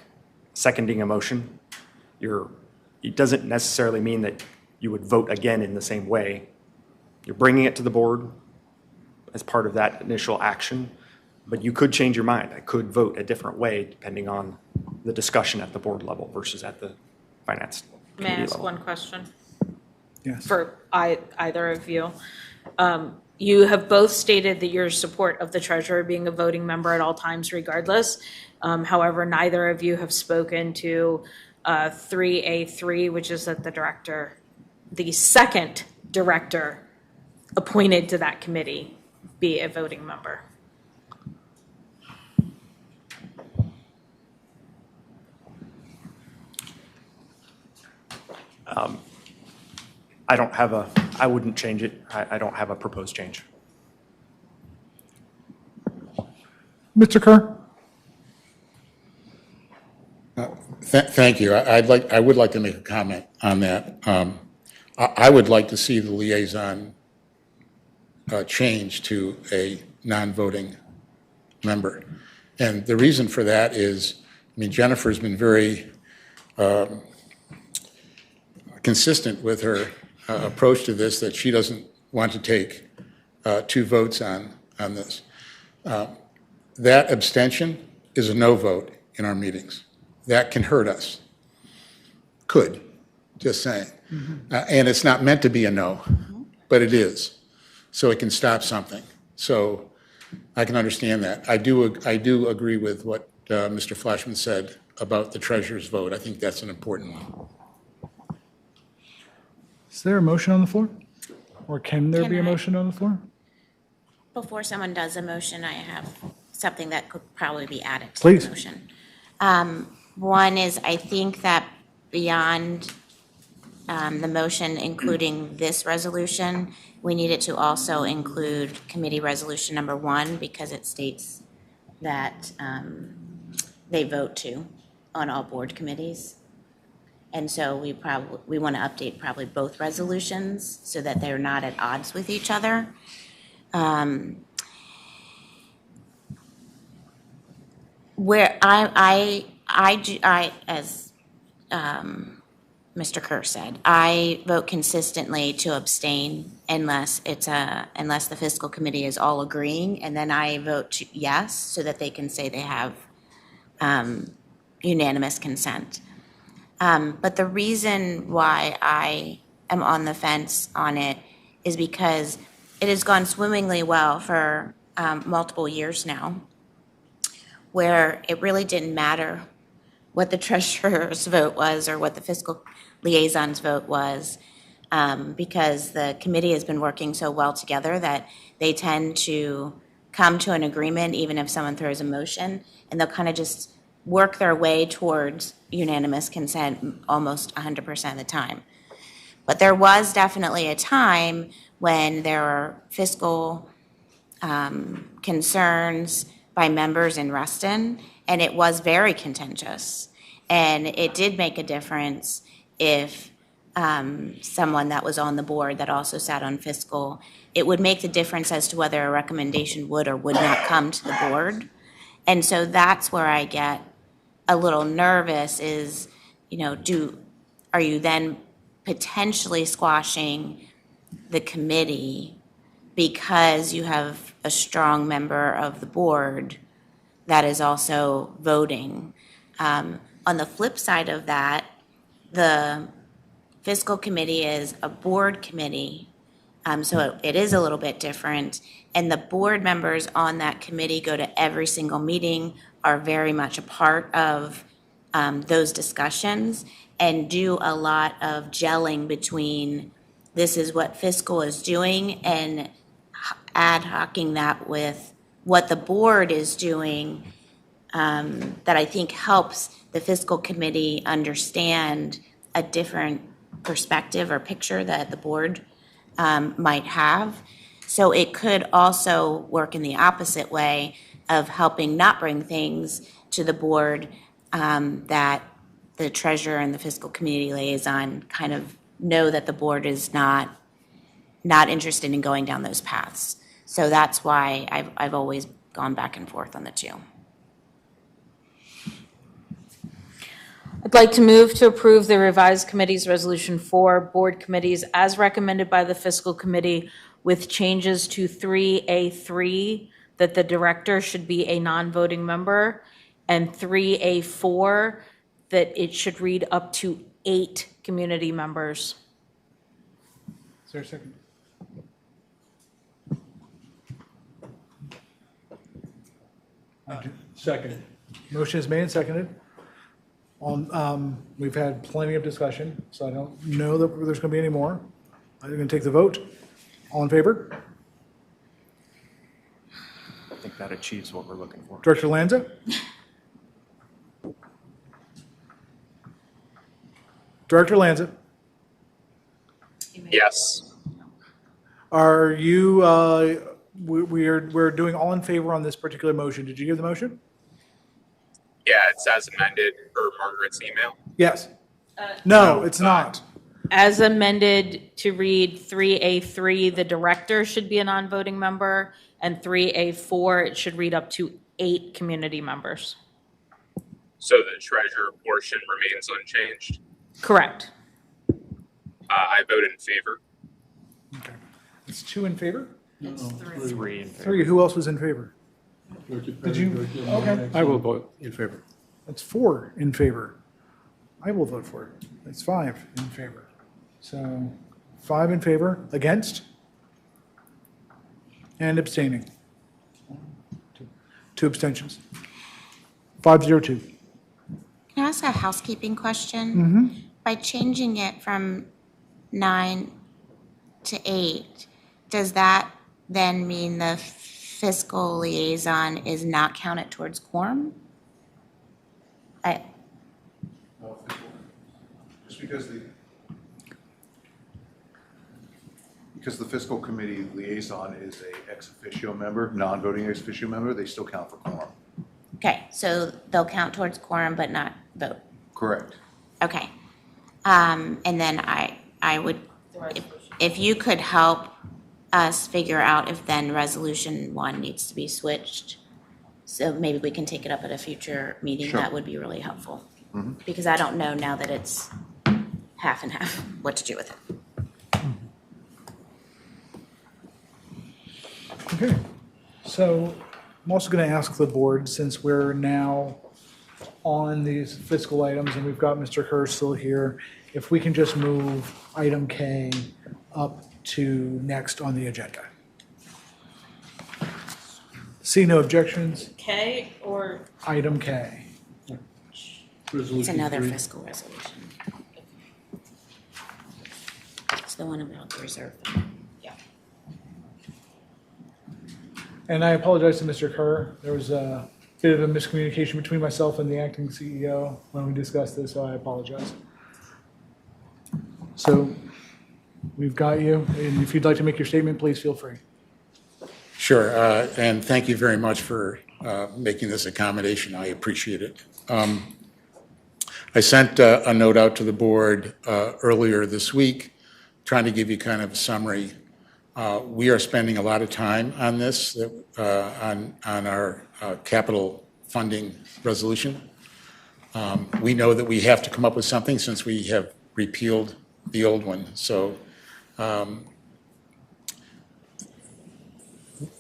seconding a motion. It doesn't necessarily mean that you would vote again in the same way. You're bringing it to the board as part of that initial action, but you could change your mind. I could vote a different way depending on the discussion at the board level versus at the finance May I committee ask level. one question? Yes. For either of you. You have both stated that your support of the treasurer being a voting member at all times regardless. However, neither of you have spoken to 3A3, which is that the second director appointed to that committee be a voting member. I wouldn't change it. I don't have a proposed change. Mr. Kerr? Thank you. I would like to make a comment on that. I would like to see the liaison change to a non-voting member. And the reason for that is, Jennifer's been very consistent with her approach to this, that she doesn't want to take 2 votes on this. That abstention is a no vote in our meetings. That can hurt us. Could, just saying. And it's not meant to be a no, but it is. So it can stop something. So I can understand that. I do agree with what Mr. Flashman said about the treasurer's vote. I think that's an important one. Is there a motion on the floor? Or can there be a motion on the floor? Before someone does a motion, I have something that could probably be added to Please. the motion. One is, I think that beyond the motion including this resolution, we need it to also include committee resolution number 1, because it states that they vote to on all board committees. And so we want to update probably both resolutions so that they're not at odds with each other. Where I as Mr. Kerr said, I vote consistently to abstain unless the fiscal committee is all agreeing, and then I vote yes so that they can say they have unanimous consent. But the reason why I am on the fence on it is because it has gone swimmingly well for multiple years now, where it really didn't matter what the treasurer's vote was or what the fiscal liaison's vote was, because the committee has been working so well together that they tend to come to an agreement even if someone throws a motion, and they'll kind of just work their way towards unanimous consent almost 100% of the time. But there was definitely a time when there were fiscal concerns by members in Reston, and it was very contentious. And it did make a difference if someone that was on the board that also sat on fiscal, it would make the difference as to whether a recommendation would or would not come to the board. And so that's where I get a little nervous is, are you then potentially squashing the committee because you have a strong member of the board that is also voting? On the flip side of that, the fiscal committee is a board committee, So it is a little bit different. And the board members on that committee go to every single meeting, are very much a part of those discussions, and do a lot of gelling between this is what fiscal is doing and ad hocing that with what the board is doing, that I think helps the fiscal committee understand a different perspective or picture that the board might have. So it could also work in the opposite way of helping not bring things to the board that the treasurer and the fiscal committee liaison kind of know that the board is not interested in going down those paths. So that's why I've always gone back and forth on the two. I'd like to move to approve the revised committee's resolution for board committees as recommended by the fiscal committee with changes to 3A3, that the director should be a non-voting member, and 3A4, that it should read up to 8 community members. Is there a second? Second. Motion is made and seconded. We've had plenty of discussion, so I don't know that there's going to be any more. I'm going to take the vote. All in favor? I think that achieves what we're looking for. Director Lanza? Director Lanza? Yes. Are you, we're doing all in favor on this particular motion. Did you give the motion? Yeah, it's as amended per Margaret's email. Yes. No, it's not. As amended to read 3A3, the director should be a non-voting member, and 3A4, it should read up to 8 community members. So the treasurer portion remains unchanged. Correct. I vote in favor. Okay. It's 2 in favor? It's 3 in favor. 3. Who else was in favor? Did you? Okay. I will vote in favor. That's 4 in favor. I will vote for it. That's 5 in favor. So 5 in favor, against, and abstaining. 2 abstentions. 502. Can I ask a housekeeping question? Mm-hmm. By changing it from 9 to 8, does that then mean the fiscal liaison is not counted towards quorum? Just because the fiscal committee liaison is a ex officio member, non-voting ex officio member, they still count for quorum. Okay, so they'll count towards quorum but not vote. Correct. Okay. And then I would, if you could help us figure out if then resolution 1 needs to be switched, so maybe we can take it up at a future meeting. Sure. That would be really helpful. Mm-hmm. Because I don't know now that it's half and half, what to do with it. Okay. So I'm also going to ask the board, since we're now on these fiscal items and we've got Mr. Kerr still here, if we can just move item K up to next on the agenda. See no objections, K or? item K. It's another fiscal resolution. It's the one about the reserve. Yeah. And I apologize to Mr. Kerr. There was a bit of a miscommunication between myself and the acting CEO when we discussed this, so I apologize. So we've got you, and if you'd like to make your statement, please feel free. Sure, and thank you very much for making this accommodation. I appreciate it. I sent a note out to the board earlier this week, trying to give you kind of a summary. We are spending a lot of time on this, on our capital funding resolution. We know that we have to come up with something since we have repealed the old one. So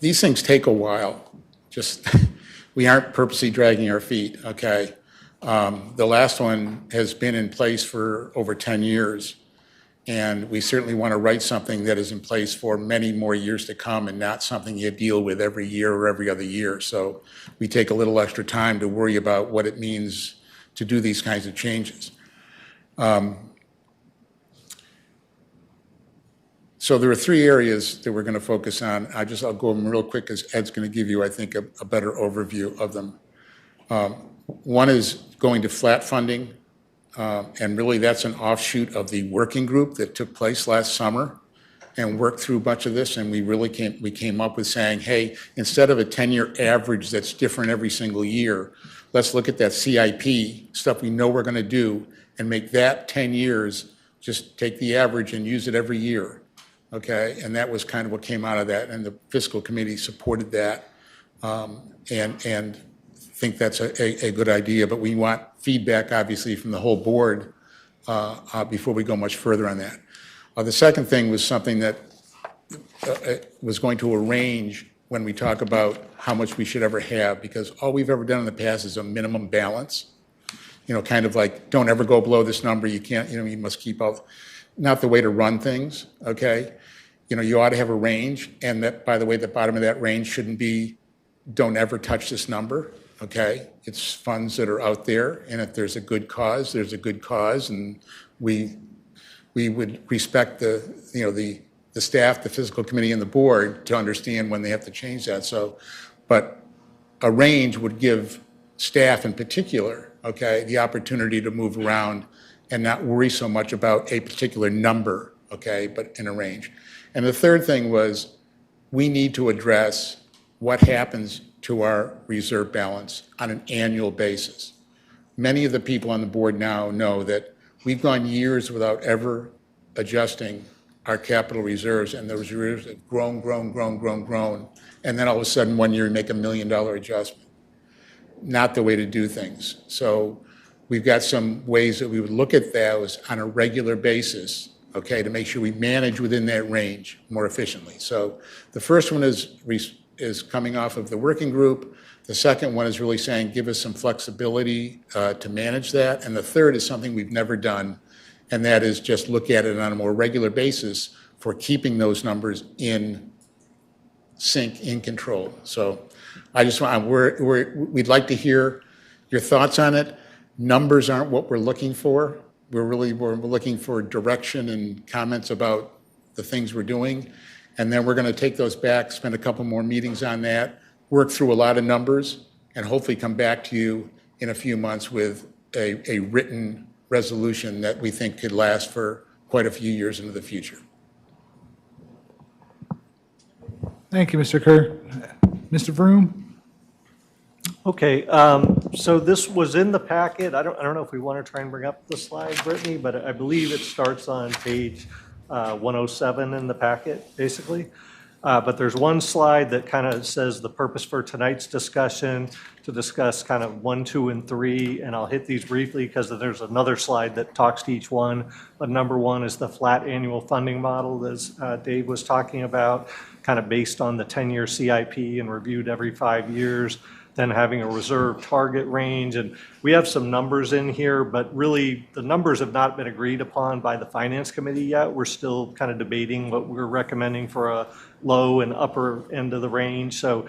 these things take a while. Just we aren't purposely dragging our feet, okay? The last one has been in place for over 10 years, And we certainly want to write something that is in place for many more years to come and not something you deal with every year or every other year. So we take a little extra time to worry about what it means to do these kinds of changes. So there are three areas that we're going to focus on. I'll go over them real quick because Ed's going to give you, I think, a better overview of them. One is going to flat funding, and really that's an offshoot of the working group that took place last summer and worked through a bunch of this, and we came up with saying, hey, instead of a 10-year average that's different every single year, let's look at that CIP, stuff we know we're going to do, and make that 10 years, just take the average and use it every year. Okay, and that was kind of what came out of that, and the fiscal committee supported that, and think that's a good idea. But we want feedback, obviously, from the whole board before we go much further on that. The second thing was something that was going to arrange when we talk about how much we should ever have, because all we've ever done in the past is a minimum balance. You know, kind of like, don't ever go below this number. You can't, you know, you must keep all. Not the way to run things, okay? You know, you ought to have a range, and that, by the way, the bottom of that range shouldn't be, don't ever touch this number, okay? It's funds that are out there, and if there's a good cause, there's a good cause, and we would respect the staff, the fiscal committee, and the board to understand when they have to change that. So, but a range would give staff in particular, okay, the opportunity to move around and not worry so much about a particular number, okay, but in a range. And the third thing was, we need to address what happens to our reserve balance on an annual basis. Many of the people on the board now know that we've gone years without ever adjusting our capital reserves, and those reserves have grown, and then all of a sudden one year we make $1 million adjustment. Not the way to do things. So we've got some ways that we would look at those on a regular basis, okay, to make sure we manage within that range more efficiently. So the first one is coming off of the working group. The second one is really saying, give us some flexibility to manage that. And the third is something we've never done, and that is just look at it on a more regular basis for keeping those numbers in sync, in control. So I just want, we'd like to hear your thoughts on it. Numbers aren't what we're looking for. We're looking for direction and comments about the things we're doing. And then we're going to take those back, spend a couple more meetings on that, work through a lot of numbers, and hopefully come back to you in a few months with a written resolution that we think could last for quite a few years into the future. Thank you, Mr. Kerr. Mr. Vroom? Okay, so this was in the packet. I don't know if we want to try and bring up the slide, Brittany, but I believe it starts on page 107 in the packet, basically. But there's one slide that kind of says the purpose for tonight's discussion, to discuss kind of 1, 2, and 3, and I'll hit these briefly because there's another slide that talks to each one. But number 1 is the flat annual funding model, as Dave was talking about, kind of based on the 10-year CIP and reviewed every 5 years. Then having a reserve target range. And we have some numbers in here, but really the numbers have not been agreed upon by the Finance Committee yet. We're still kind of debating what we're recommending for a low and upper end of the range. So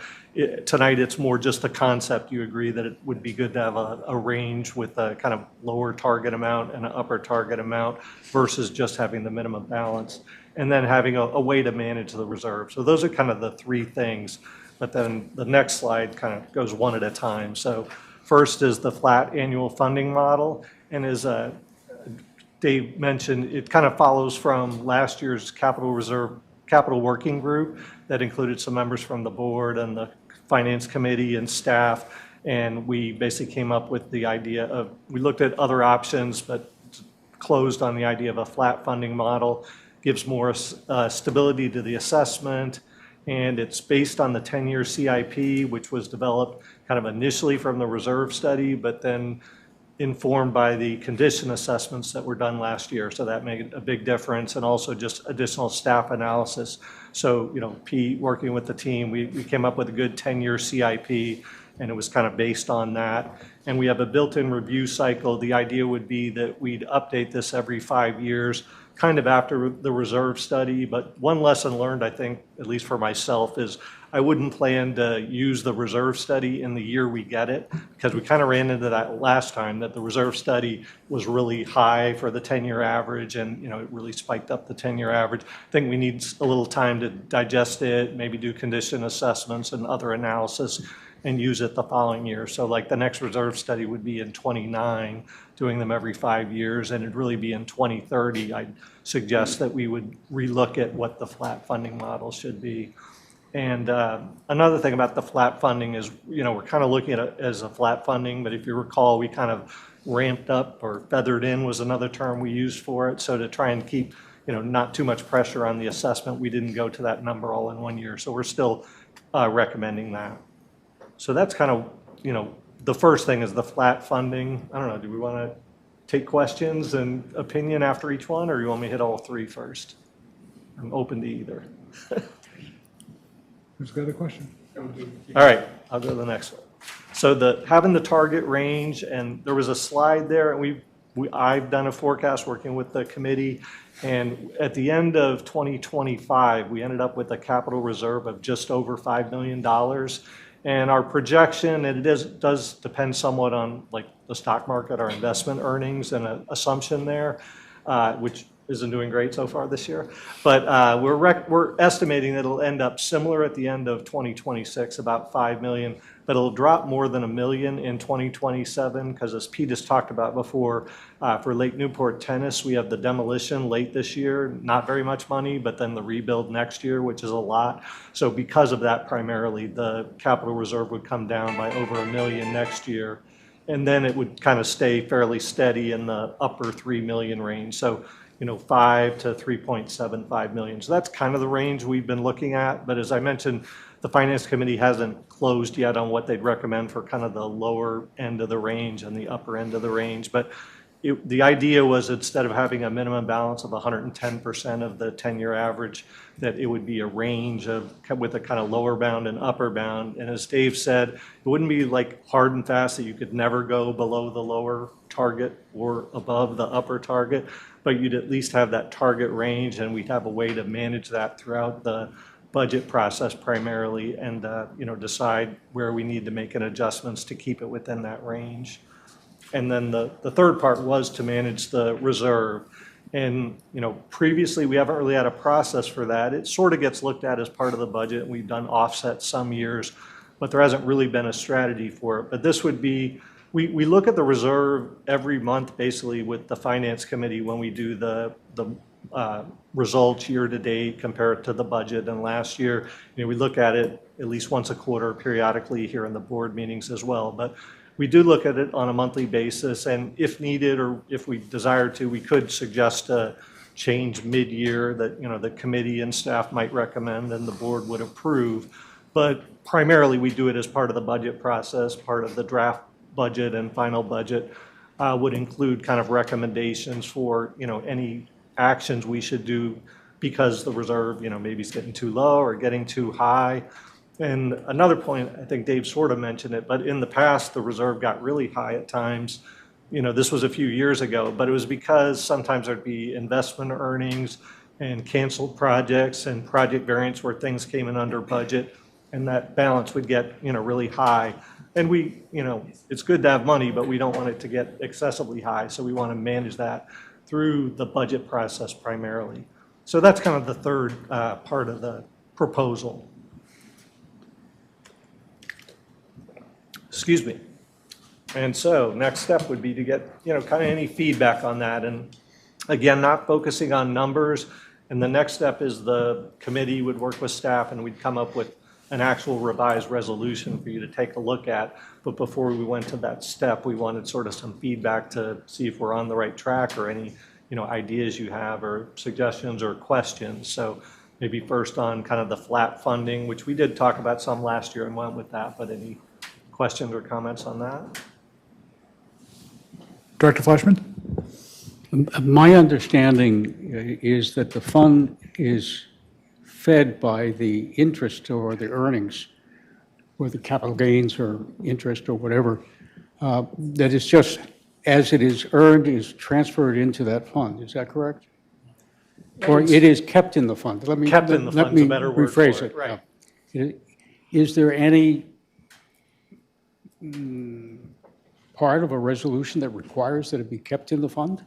tonight it's more just the concept. You agree that it would be good to have a range with a kind of lower target amount and an upper target amount versus just having the minimum balance. And then having a way to manage the reserve. So those are kind of the three things. But then the next slide kind of goes one at a time. So first is the flat annual funding model. And as Dave mentioned, it kind of follows from last year's capital working group that included some members from the board and the finance committee and staff. And we basically came up with the idea of, we looked at other options, but closed on the idea of a flat funding model, gives more stability to the assessment. And it's based on the 10-year CIP, which was developed kind of initially from the reserve study, but then informed by the condition assessments that were done last year. So that made a big difference, and also just additional staff analysis. So, you know, Pete, working with the team, we came up with a good 10-year CIP, and it was kind of based on that. And we have a built-in review cycle. The idea would be that we'd update this every 5 years kind of after the reserve study. But one lesson learned, I think, at least for myself, is I wouldn't plan to use the reserve study in the year we get it, because we kind of ran into that last time, that the reserve study was really high for the 10-year average, and it really spiked up the 10-year average. I think we need a little time to digest it, maybe do condition assessments and other analysis, and use it the following year. So like the next reserve study would be in 29, doing them every 5 years, and it'd really be in 2030. I'd suggest that we would relook at what the flat funding model should be. And another thing about the flat funding is, we're kind of looking at it as a flat funding, but if you recall, we kind of ramped up, or feathered in was another term we used for it. So to try and keep, not too much pressure on the assessment, we didn't go to that number all in 1 year. So we're still recommending that. So that's kind of, the first thing is the flat funding. I don't know, do we want to take questions and opinion after each one, or you want me to hit all three first? I'm open to either. Who's got a question? All right, I'll go to the next one. So having the target range, and there was a slide there, and I've done a forecast working with the committee, and at the end of 2025, we ended up with a capital reserve of just over $5 million. And our projection, and it does depend somewhat on like the stock market, our investment earnings, and an assumption there, which isn't doing great so far this year. But we're estimating that it'll end up similar at the end of 2026, about 5 million, but it'll drop more than $1 million in 2027, because as Pete has talked about before, for Lake Newport Tennis, we have the demolition late this year, not very much money, but then the rebuild next year, which is a lot. So because of that, primarily, the capital reserve would come down by over $1 million next year. And then it would kind of stay fairly steady in the upper 3 million range. So 5 to 3.75 million. So that's kind of the range we've been looking at. But as I mentioned, the Finance Committee hasn't closed yet on what they'd recommend for kind of the lower end of the range and the upper end of the range. But the idea was, instead of having a minimum balance of 110% of the 10-year average, that it would be a range with a kind of lower bound and upper bound. And as Dave said, it wouldn't be like hard and fast that you could never go below the lower target or above the upper target, but you'd at least have that target range, and we'd have a way to manage that throughout the budget process primarily, and decide where we need to make an adjustments to keep it within that range. And then the third part was to manage the reserve. And previously we haven't really had a process for that. It sort of gets looked at as part of the budget. We've done offsets some years, but there hasn't really been a strategy for it. But this would be, we look at the reserve every month basically with the Finance Committee when we do the results year to date, compare it to the budget. And last year, we look at it at least once a quarter periodically here in the board meetings as well. But we do look at it on a monthly basis, and if needed, or if we desire to, we could suggest a change mid-year that the committee and staff might recommend and the board would approve. But primarily, we do it as part of the budget process. Part of the draft budget and final budget would include kind of recommendations for any actions we should do because the reserve maybe is getting too low or getting too high. And another point, I think Dave sort of mentioned it, but in the past, the reserve got really high at times. This was a few years ago, but it was because sometimes there'd be investment earnings and canceled projects and project variance where things came in under budget, and that balance would get, really high. And it's good to have money, but we don't want it to get excessively high, so we want to manage that through the budget process primarily. So that's kind of the third part of the proposal. Excuse me. And so next step would be to get, kind of any feedback on that. And again, not focusing on numbers. And the next step is the committee would work with staff and we'd come up with an actual revised resolution for you to take a look at. But before we went to that step, we wanted sort of some feedback to see if we're on the right track or any, ideas you have or suggestions or questions. So maybe first on kind of the flat funding, which we did talk about some last year and went with that, but any questions or comments on that? Director Fleshman? My understanding is that the fund is fed by the interest or the earnings, or the capital gains or interest or whatever, that is just as it is earned is transferred into that fund. Is that correct? Or it is kept in the fund. Kept in the fund's a better word for rephrase it, right. Is there any part of a resolution that requires that it be kept in the fund?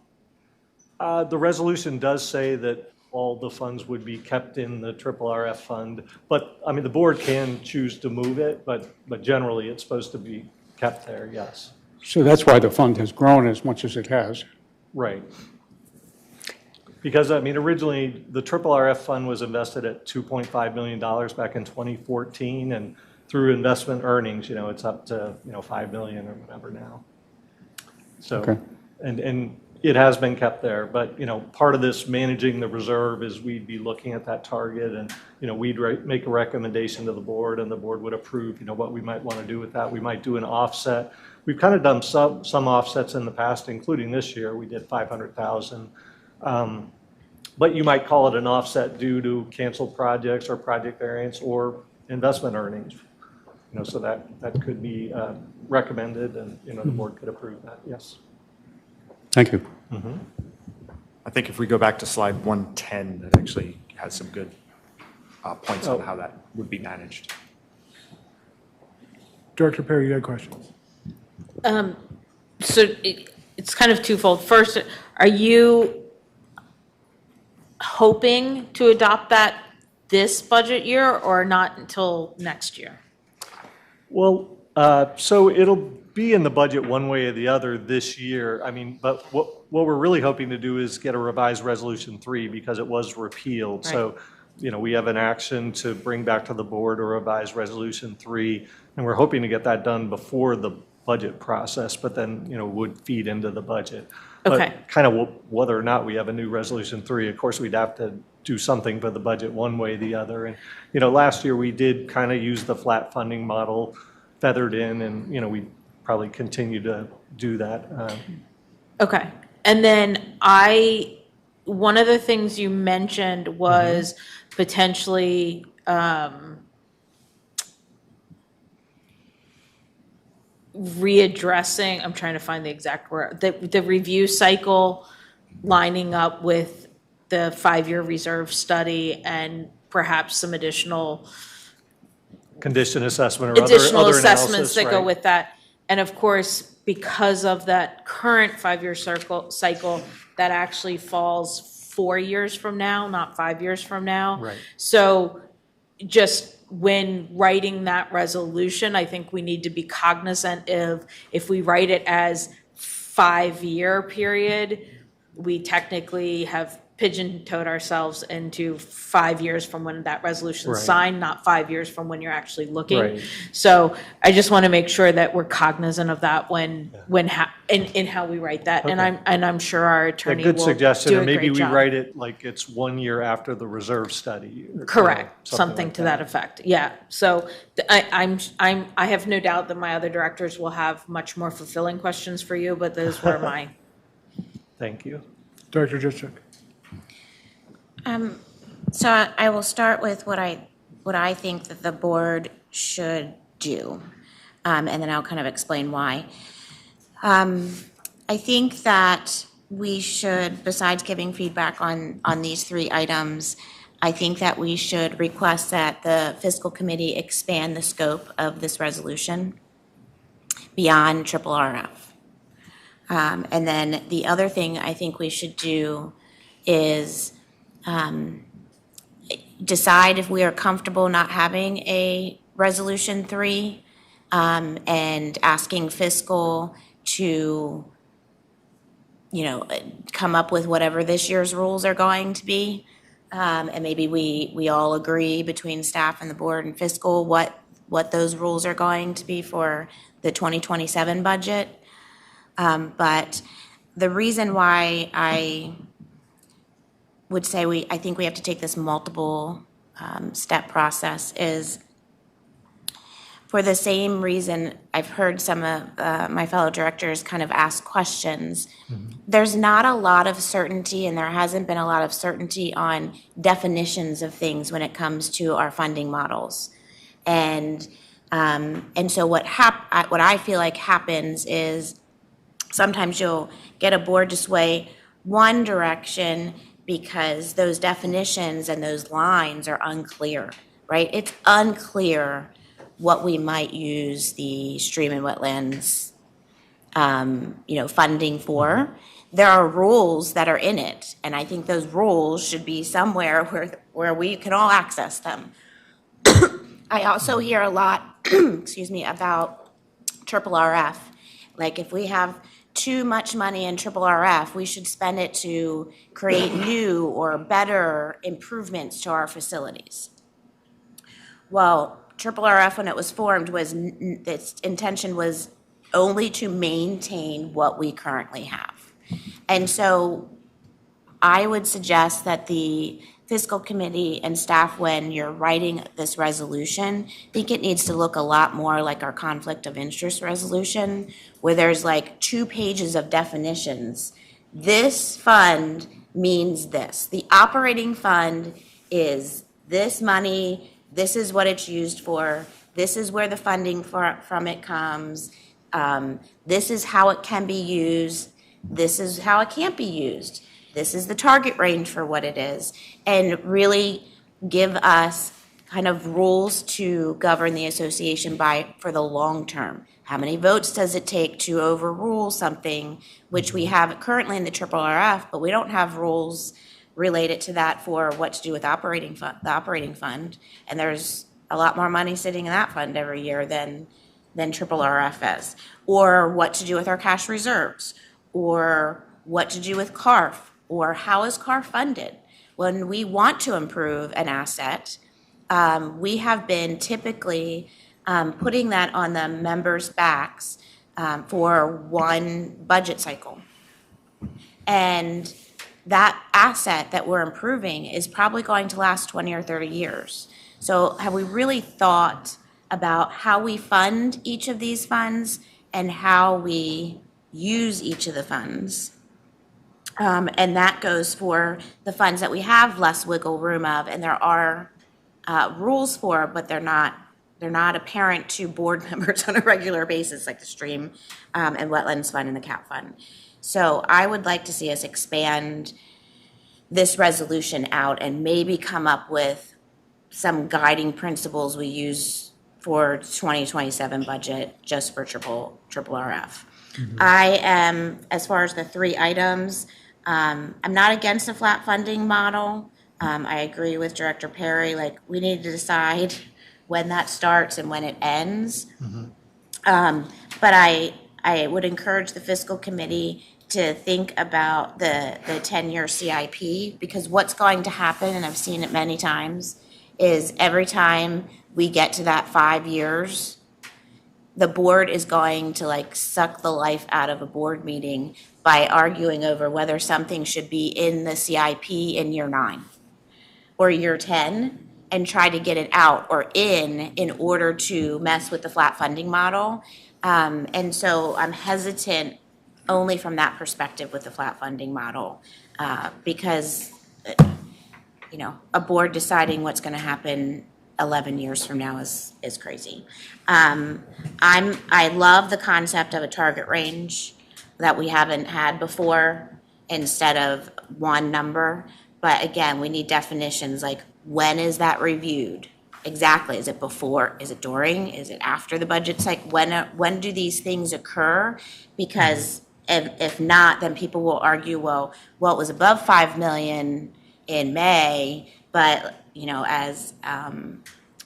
The resolution does say that all the funds would be kept in the RRF fund, but, I mean, the board can choose to move it, but generally, it's supposed to be kept there, yes. So that's why the fund has grown as much as it has. Right. Because, I mean, originally, the RRF fund was invested at $2.5 million back in 2014, and through investment earnings, it's up to, 5 million or whatever now. So, Okay. and it has been kept there, but, part of this managing the reserve is we'd be looking at that target and, we'd make a recommendation to the board and the board would approve, what we might want to do with that. We might do an offset. We've kind of done some offsets in the past, including this year. We did 500,000. But you might call it an offset due to canceled projects or project variance or investment earnings. So that could be recommended and, the board could approve that, yes. Thank you. I think if we go back to slide 110, that actually has some good points on how that would be managed. Director Perry, you had questions? So it's kind of twofold. First, are you hoping to adopt that this budget year or not until next year? Well, so it'll be in the budget one way or the other this year. I mean, but what we're really hoping to do is get a revised Resolution 3 because it was repealed. Right. So, we have an action to bring back to the board a revised Resolution 3, and we're hoping to get that done before the budget process, but then, would feed into the budget. Okay. But kind of whether or not we have a new Resolution 3, of course, we'd have to do something for the budget one way or the other. And, last year we did kind of use the flat funding model feathered in, and, we probably continue to do that. Okay. And then one of the things you mentioned was potentially readdressing, I'm trying to find the exact word, the review cycle lining up with the 5-year reserve study and perhaps some additional condition assessment or additional other assessments analysis, that right? go with that. And of course, because of that current 5-year cycle, that actually falls 4 years from now, not 5 years from now. Right. So just when writing that resolution, I think we need to be cognizant of if we write it as 5-year period, we technically have pigeon-toed ourselves into 5 years from when that resolution is Right. signed, not 5 years from when you're actually looking. Right. So I just want to make sure that we're cognizant of that in how we write that. Okay. And I'm sure our A attorney good will suggestion, do a and maybe great we job. write it like it's 1 year after the reserve study. Or, Correct, something like to that effect, yeah. So I have no doubt that my other directors will have much more fulfilling questions for you, but those were my. Thank you. Director Jishuk. So I will start with what I think that the board should do, and then I'll kind of explain why. I think that we should, besides giving feedback on these 3 items, I think that we should request that the fiscal committee expand the scope of this resolution beyond RRF. And then the other thing I think we should do is decide if we are comfortable not having a Resolution 3 and asking fiscal to, come up with whatever this year's rules are going to be. And maybe we all agree between staff and the board and fiscal what those rules are going to be for the 2027 budget. But the reason why I would say I think we have to take this multiple step process is for the same reason I've heard some of my fellow directors kind of ask questions. There's not a lot of certainty, and there hasn't been a lot of certainty on definitions of things when it comes to our funding models. And so what I feel like happens is sometimes you'll get a board to sway one direction because those definitions and those lines are unclear, right? It's unclear what we might use the stream and wetlands, funding for. There are rules that are in it, and I think those rules should be somewhere where we can all access them. I also hear a lot, excuse me, about triple RF. Like if we have too much money in triple RF, we should spend it to create new or better improvements to our facilities. Well, triple RF, when it was formed, its intention was only to maintain what we currently have. And so I would suggest that the fiscal committee and staff, when you're writing this resolution, I think it needs to look a lot more like our conflict of interest resolution, where there's like 2 pages of definitions. This fund means this. The operating fund is this money, this is what it's used for, this is where the funding from it comes, this is how it can be used, this is how it can't be used. This is the target range for what it is, and really give us kind of rules to govern the association by for the long term. How many votes does it take to overrule something, which we have currently in the triple RF, but we don't have rules related to that for what to do with the operating fund, and there's a lot more money sitting in that fund every year than triple RF is, or what to do with our cash reserves, or what to do with CARF, or how is CARF funded? When we want to improve an asset, we have been typically putting that on the members' backs for one budget cycle. And that asset that we're improving is probably going to last 20 or 30 years. So have we really thought about how we fund each of these funds and how we use each of the funds? And that goes for the funds that we have less wiggle room of, and there are rules for, but they're not apparent to board members on a regular basis, like the stream and wetlands fund and the CAP fund. So I would like to see us expand this resolution out and maybe come up with some guiding principles we use for 2027 budget just for triple RF. I am, as far as the 3 items, I'm not against a flat funding model. I agree with Director Perry, like we need to decide when that starts and when it ends. But I would encourage the fiscal committee to think about the 10-year CIP, because what's going to happen, and I've seen it many times, is every time we get to that 5 years, the board is going to like suck the life out of a board meeting by arguing over whether something should be in the CIP in year 9 or year 10 and try to get it out or in order to mess with the flat funding model. And so I'm hesitant only from that perspective with the flat funding model because, a board deciding what's going to happen 11 years from now is crazy. I love the concept of a target range that we haven't had before instead of one number. But again, we need definitions like when is that reviewed? Exactly. Is it before? Is it during? Is it after the budget cycle? When do these things occur? Because if not, then people will argue, well, it was above 5 million in May, but as our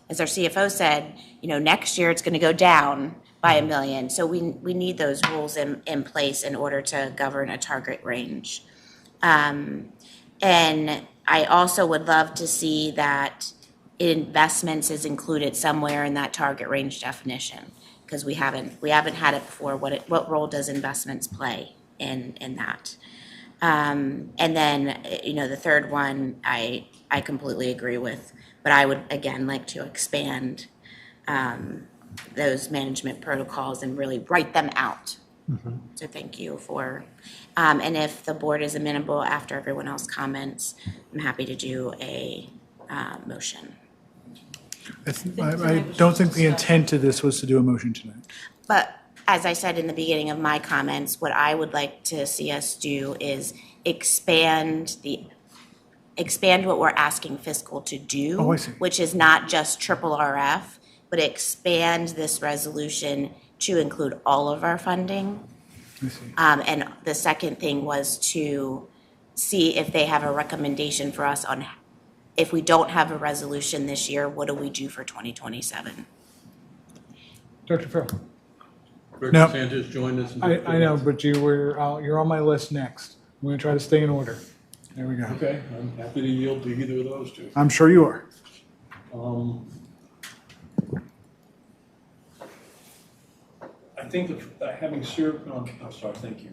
CFO said, next year it's going to go down by $1 million. So we need those rules in place in order to govern a target range. And I also would love to see that investments is included somewhere in that target range definition, because we haven't had it before. What role does investments play in that? And then the third one I completely agree with, but I would again like to expand those management protocols and really write them out. So thank you for, and if the board is amenable after everyone else comments, I'm happy to do a motion. I don't think the intent of this was to do a motion tonight. But as I said in the beginning of my comments, what I would like to see us do is expand expand what we're asking fiscal to do. Oh, I see. Which is not just triple RF, but expand this resolution to include all of our funding. I see. And the second thing was to see if they have a recommendation for us on, if we don't have a resolution this year, what do we do for 2027? Dr. Farrell? Rick No. DeSantis joined us. I know, but you're on my list next. I'm going to try to stay in order. There we go. Okay, I'm happy to yield to either of those two. I'm sure you are. I think that having served on, I'm sorry, thank you.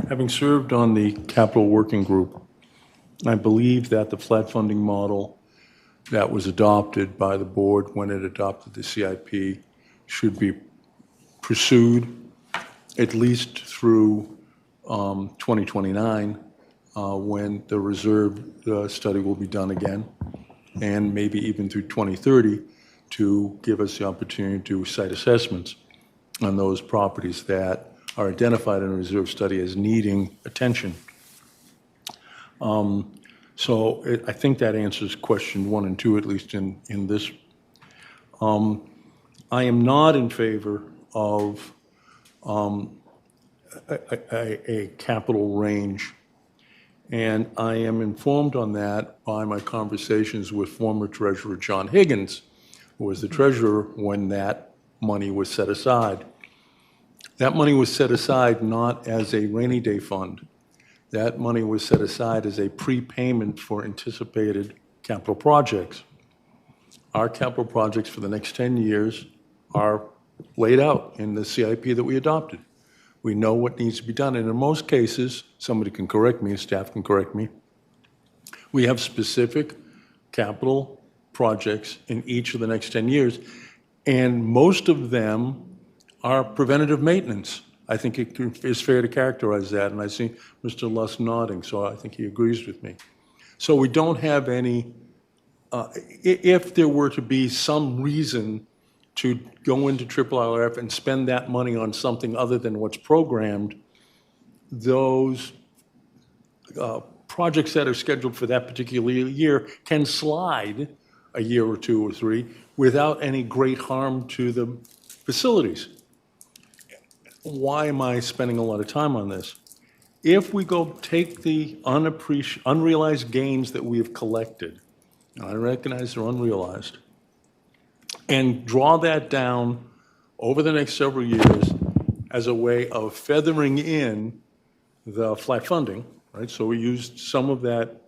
Having served on the capital working group, I believe that the flat funding model that was adopted by the board when it adopted the CIP should be pursued at least through 2029, when the reserve study will be done again, and maybe even through 2030 to give us the opportunity to do site assessments on those properties that are identified in a reserve study as needing attention. I think that answers question 1 and 2, at least in this. I am not in favor of a capital range, and I am informed on that by my conversations with former Treasurer John Higgins, who was the treasurer when that money was set aside. That money was set aside not as a rainy day fund. That money was set aside as a prepayment for anticipated capital projects. Our capital projects for the next 10 years are laid out in the CIP that we adopted. We know what needs to be done, and in most cases, somebody can correct me, staff can correct me, we have specific capital projects in each of the next 10 years, and most of them are preventative maintenance. I think it is fair to characterize that, and I see Mr. Luss nodding, so I think he agrees with me. So we don't have any, if there were to be some reason to go into triple RF and spend that money on something other than what's programmed, those projects that are scheduled for that particular year can slide a year or 2 or 3 without any great harm to the facilities. Why am I spending a lot of time on this? If we go take the unrealized gains that we have collected, and I recognize they're unrealized, and draw that down over the next several years as a way of feathering in the flat funding, right? So we used some of that,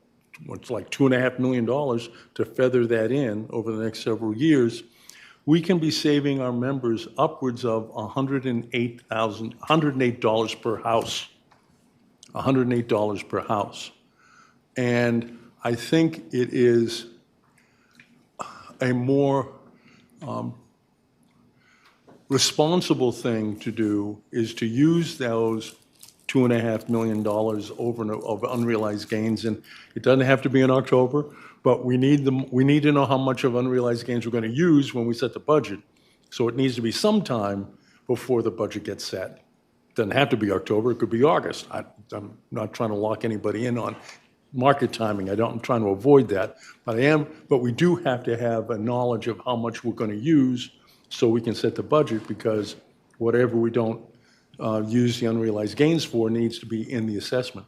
what's like $2.5 million to feather that in over the next several years. We can be saving our members upwards of $108 per house. $108 per house. And I think it is a more responsible thing to do is to use those $2.5 million of unrealized gains, and it doesn't have to be in October, but we need to know how much of unrealized gains we're going to use when we set the budget. So it needs to be sometime before the budget gets set. Doesn't have to be October, it could be August. I'm not trying to lock anybody in on market timing. I'm trying to avoid that, but we do have to have a knowledge of how much we're going to use so we can set the budget, because whatever we don't use the unrealized gains for needs to be in the assessment.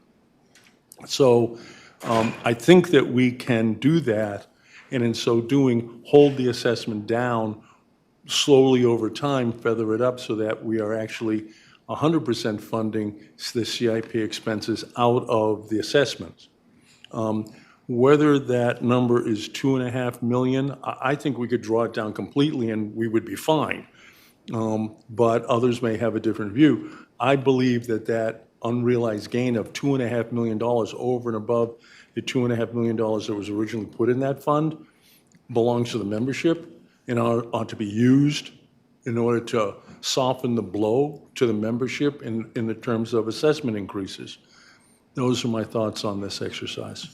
So I think that we can do that, and in so doing, hold the assessment down slowly over time, feather it up so that we are actually 100% funding the CIP expenses out of the assessments. Whether that number is $2.5 million, I think we could draw it down completely and we would be fine. But others may have a different view. I believe that unrealized gain of $2.5 million over and above the $2.5 million that was originally put in that fund belongs to the membership and ought to be used in order to soften the blow to the membership in the terms of assessment increases. Those are my thoughts on this exercise.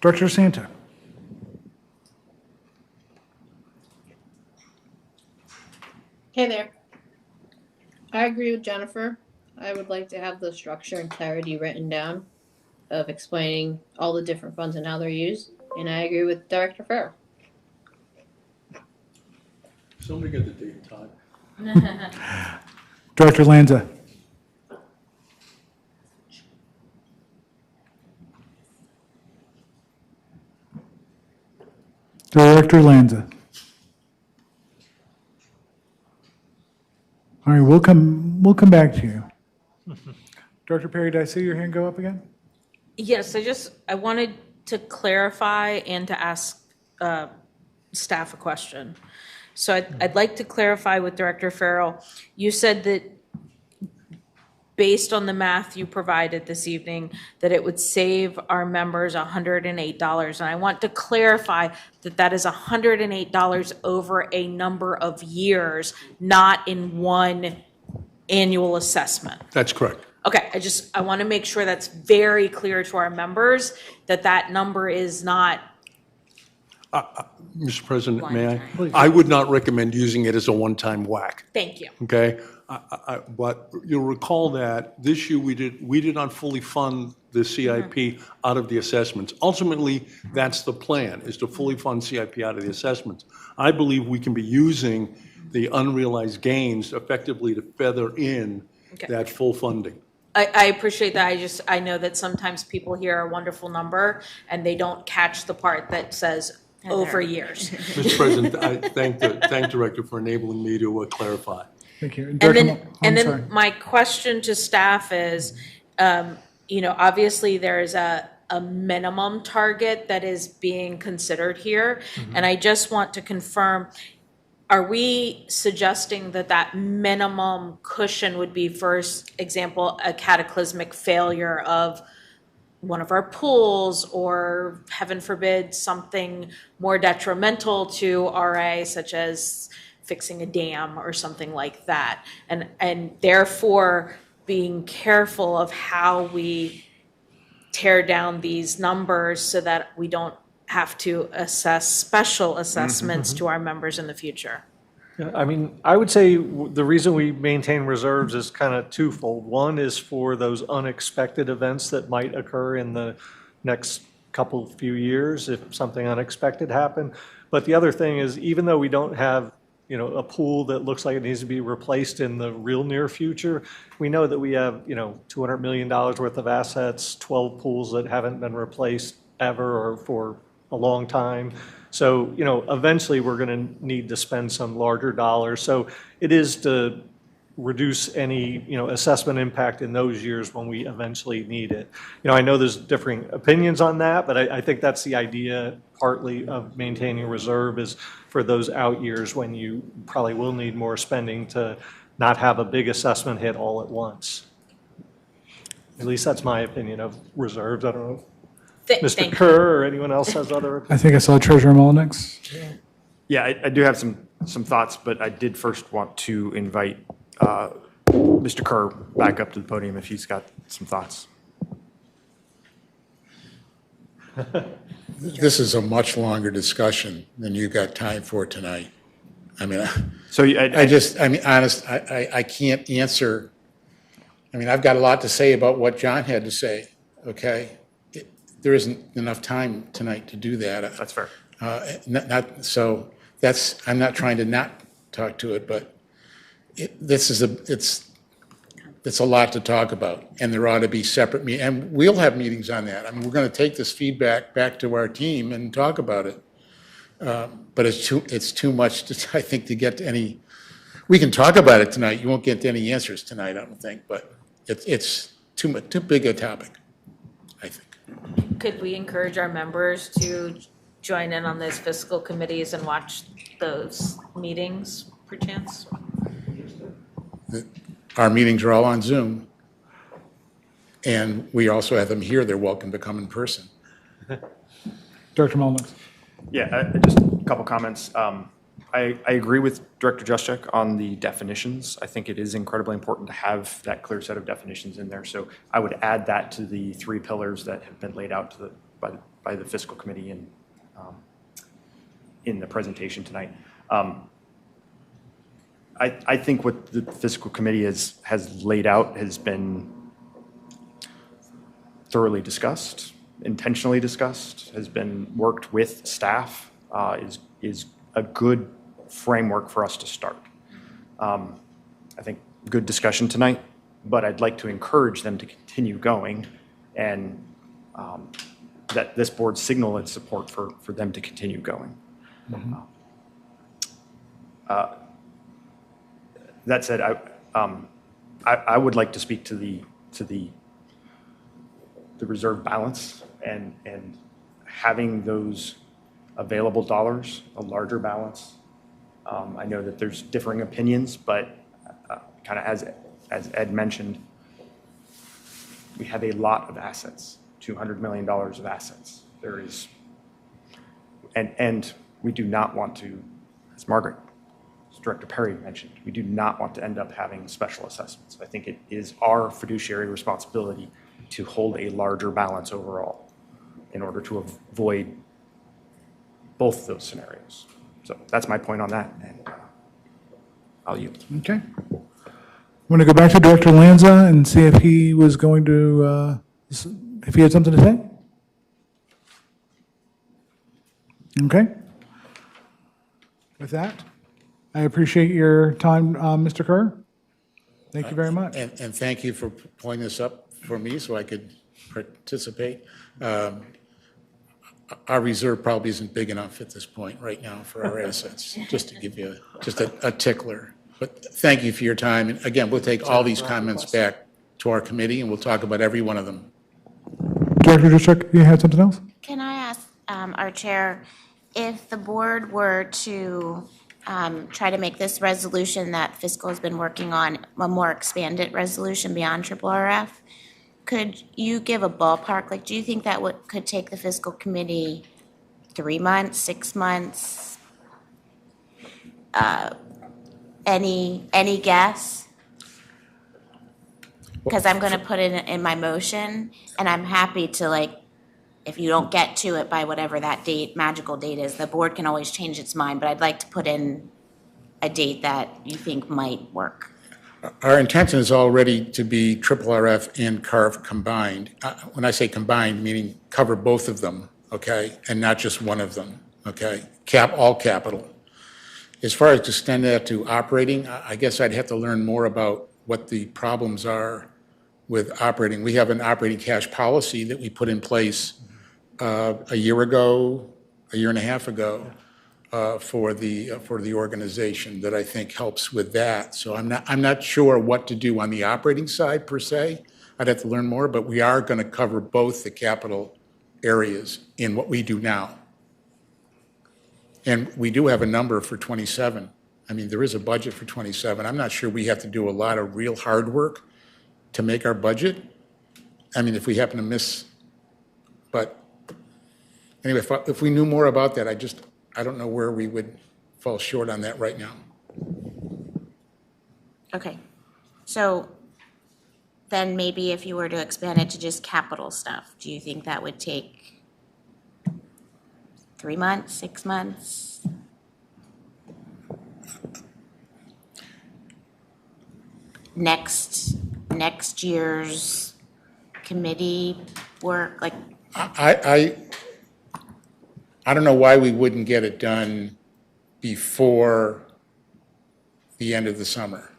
Director Santa. Hey there. I agree with Jennifer. I would like to have the structure and clarity written down of explaining all the different funds and how they're used. And I agree with Director Farrell. Somebody get the date and time. Director Lanza. Director Lanza. All right, we'll come back to you. Director Perry, did I see your hand go up again? Yes, I wanted to clarify and to ask staff a question. So I'd like to clarify with Director Farrell. You said that based on the math you provided this evening, that it would save our members $108. And I want to clarify that that is $108 over a number of years, not in one annual assessment. That's correct. Okay, I want to make sure that's very clear to our members, that that number is not. Mr. President, may I? I would not recommend using it as a one-time whack. Thank you. Okay? But you'll recall that this year we did not fully fund the CIP out of the assessments. Ultimately, that's the plan, is to fully fund CIP out of the assessments. I believe we can be using the unrealized gains effectively to feather in that full funding. I appreciate that. I know that sometimes people hear a wonderful number and they don't catch the part that says over years. Mr. President, I thank Director for enabling me to clarify. Thank you. And then my question to staff is, obviously there is a minimum target that is being considered here. And I just want to confirm, are we suggesting that that minimum cushion would be, for example, a cataclysmic failure of one of our pools, or heaven forbid, something more detrimental to RA, such as fixing a dam or something like that? And therefore being careful of how we tear down these numbers so that we don't have to assess special assessments to our members in the future. Yeah, I mean, I would say the reason we maintain reserves is kind of twofold. One is for those unexpected events that might occur in the next few years if something unexpected happened. But the other thing is, even though we don't have a pool that looks like it needs to be replaced in the real near future, we know that we have, $200 million worth of assets, 12 pools that haven't been replaced ever or for a long time. So, eventually we're going to need to spend some larger dollars. So it is to reduce any, assessment impact in those years when we eventually need it. I know there's differing opinions on that, but I think that's the idea partly of maintaining reserve, is for those out years when you probably will need more spending to not have a big assessment hit all at once. At least that's my opinion of reserves. I don't know. Mr. Kerr or anyone else has other opinions? I think I saw Treasurer Mullenix. Yeah, I do have some thoughts, but I did first want to invite Mr. Kerr back up to the podium if he's got some thoughts. This is a much longer discussion than you got time for tonight. I mean, I can't answer. I mean, I've got a lot to say about what John had to say, okay? There isn't enough time tonight to do that. That's fair. I'm not trying to not talk to it, but it's a lot to talk about, and there ought to be separate meetings, and we'll have meetings on that. I mean, we're going to take this feedback back to our team and talk about it. But it's too much I think, to get to any. We can talk about it tonight. You won't get to any answers tonight, I don't think, but it's too big a topic, I think. Could we encourage our members to join in on those fiscal committees and watch those meetings, perchance? Our meetings are all on Zoom, and we also have them here. They're welcome to come in person. Director Mullenix. Yeah, just a couple comments. I agree with Director Juszczyk on the definitions. I think it is incredibly important to have that clear set of definitions in there. So I would add that to the three pillars that have been laid out by the fiscal committee in the presentation tonight. I think what the fiscal committee has laid out has been thoroughly discussed, intentionally discussed, has been worked with staff, is a good framework for us to start. I think good discussion tonight, but I'd like to encourage them to continue going and that this board signal its support for them to continue going. That said, I would like to speak to the reserve balance and having those available dollars, a larger balance. I know that there's differing opinions, but kind of as Ed mentioned, we have a lot of assets, $200 million of assets. There is, and we do not want to, as Margaret, as Director Perry mentioned, we do not want to end up having special assessments. I think it is our fiduciary responsibility to hold a larger balance overall in order to avoid both of those scenarios. So that's my point on that, and I'll yield. Okay. I'm going to go back to Director Lanza and see if he was going to, if he had something to say. Okay. With that, I appreciate your time, Mr. Kerr. Thank you very much. And thank you for pulling this up for me so I could participate. Our reserve probably isn't big enough at this point right now for our assets, just to give you just a tickler. But thank you for your time. And again, we'll take all these comments back to our committee and we'll talk about every one of them. Director Dushek, you had something else? Can I ask our chair, if the board were to try to make this resolution that fiscal has been working on a more expanded resolution beyond RRF, could you give a ballpark? Like, do you think that could take the fiscal committee 3 months, 6 months? Any guess? Because I'm going to put it in my motion, and I'm happy to, like, if you don't get to it by whatever that date, magical date is, the board can always change its mind, but I'd like to put in a date that you think might work. Our intention is already to be RRF and CARF combined. When I say combined, meaning cover both of them, okay, and not just one of them, okay? All capital. As far as extend that to operating, I guess I'd have to learn more about what the problems are with operating. We have an operating cash policy that we put in place a year and a half ago, for the organization that I think helps with that. So I'm not sure what to do on the operating side per se. I'd have to learn more, but we are going to cover both the capital areas in what we do now. And we do have a number for 27. I mean, there is a budget for 27. I'm not sure we have to do a lot of real hard work to make our budget. I mean, if we happen to miss, but anyway, if we knew more about that, I don't know where we would fall short on that right now. Okay, so then maybe if you were to expand it to just capital stuff, do you think that would take 3 months, 6 months? Next year's committee work, like? I don't know why we wouldn't get it done before the end of the summer.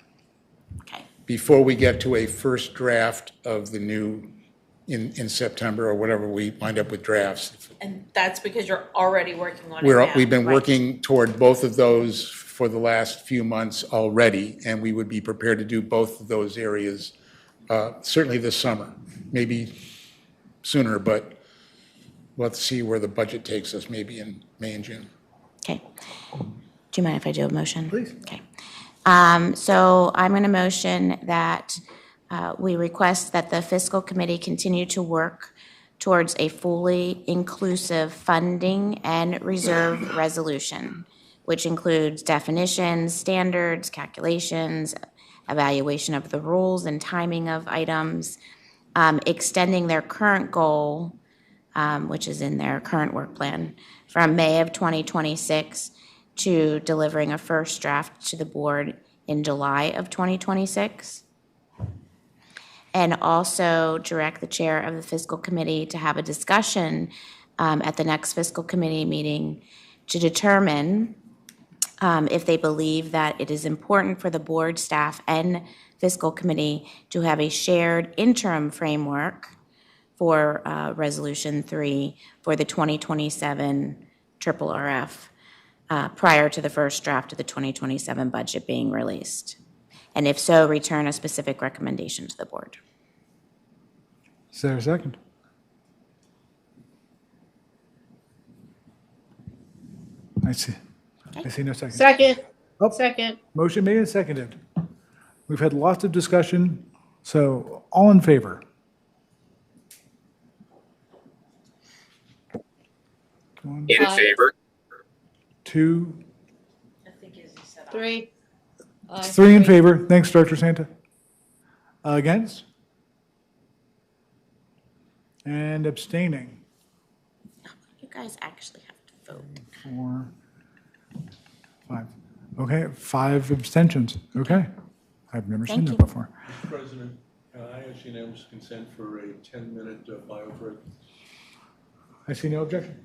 Okay. Before we get to a first draft of the new in September or whatever we wind up with drafts. And that's because you're already working on it now. We've been working toward both of those for the last few months already, and we would be prepared to do both of those areas certainly this summer, maybe sooner, but we'll have to see where the budget takes us, maybe in May and June. Okay. Do you mind if I do a motion? Please. Okay. So I'm going to motion that we request that the fiscal committee continue to work towards a fully inclusive funding and reserve resolution, which includes definitions, standards, calculations, evaluation of the rules and timing of items, extending their current goal, which is in their current work plan, from May of 2026 to delivering a first draft to the board in July of 2026. and also direct the chair of the fiscal committee to have a discussion at the next fiscal committee meeting to determine if they believe that it is important for the board, staff, and fiscal committee to have a shared interim framework for Resolution 3 for the 2027 triple RF prior to the first draft of the 2027 budget being released. And if so, return a specific recommendation to the board. Is there a second? I see no second. Second. Oh. Second. Motion made and seconded. We've had lots of discussion, so all in favor? One, In favor? two, Three. three in favor. Thanks, Director Santa. Against? And abstaining. You guys actually have to vote. 4, 5. Okay, 5 abstentions. Okay. I've never seen Thank that you. before. Mr. President, I ask unanimous consent for a 10-minute bio break. I see no objection.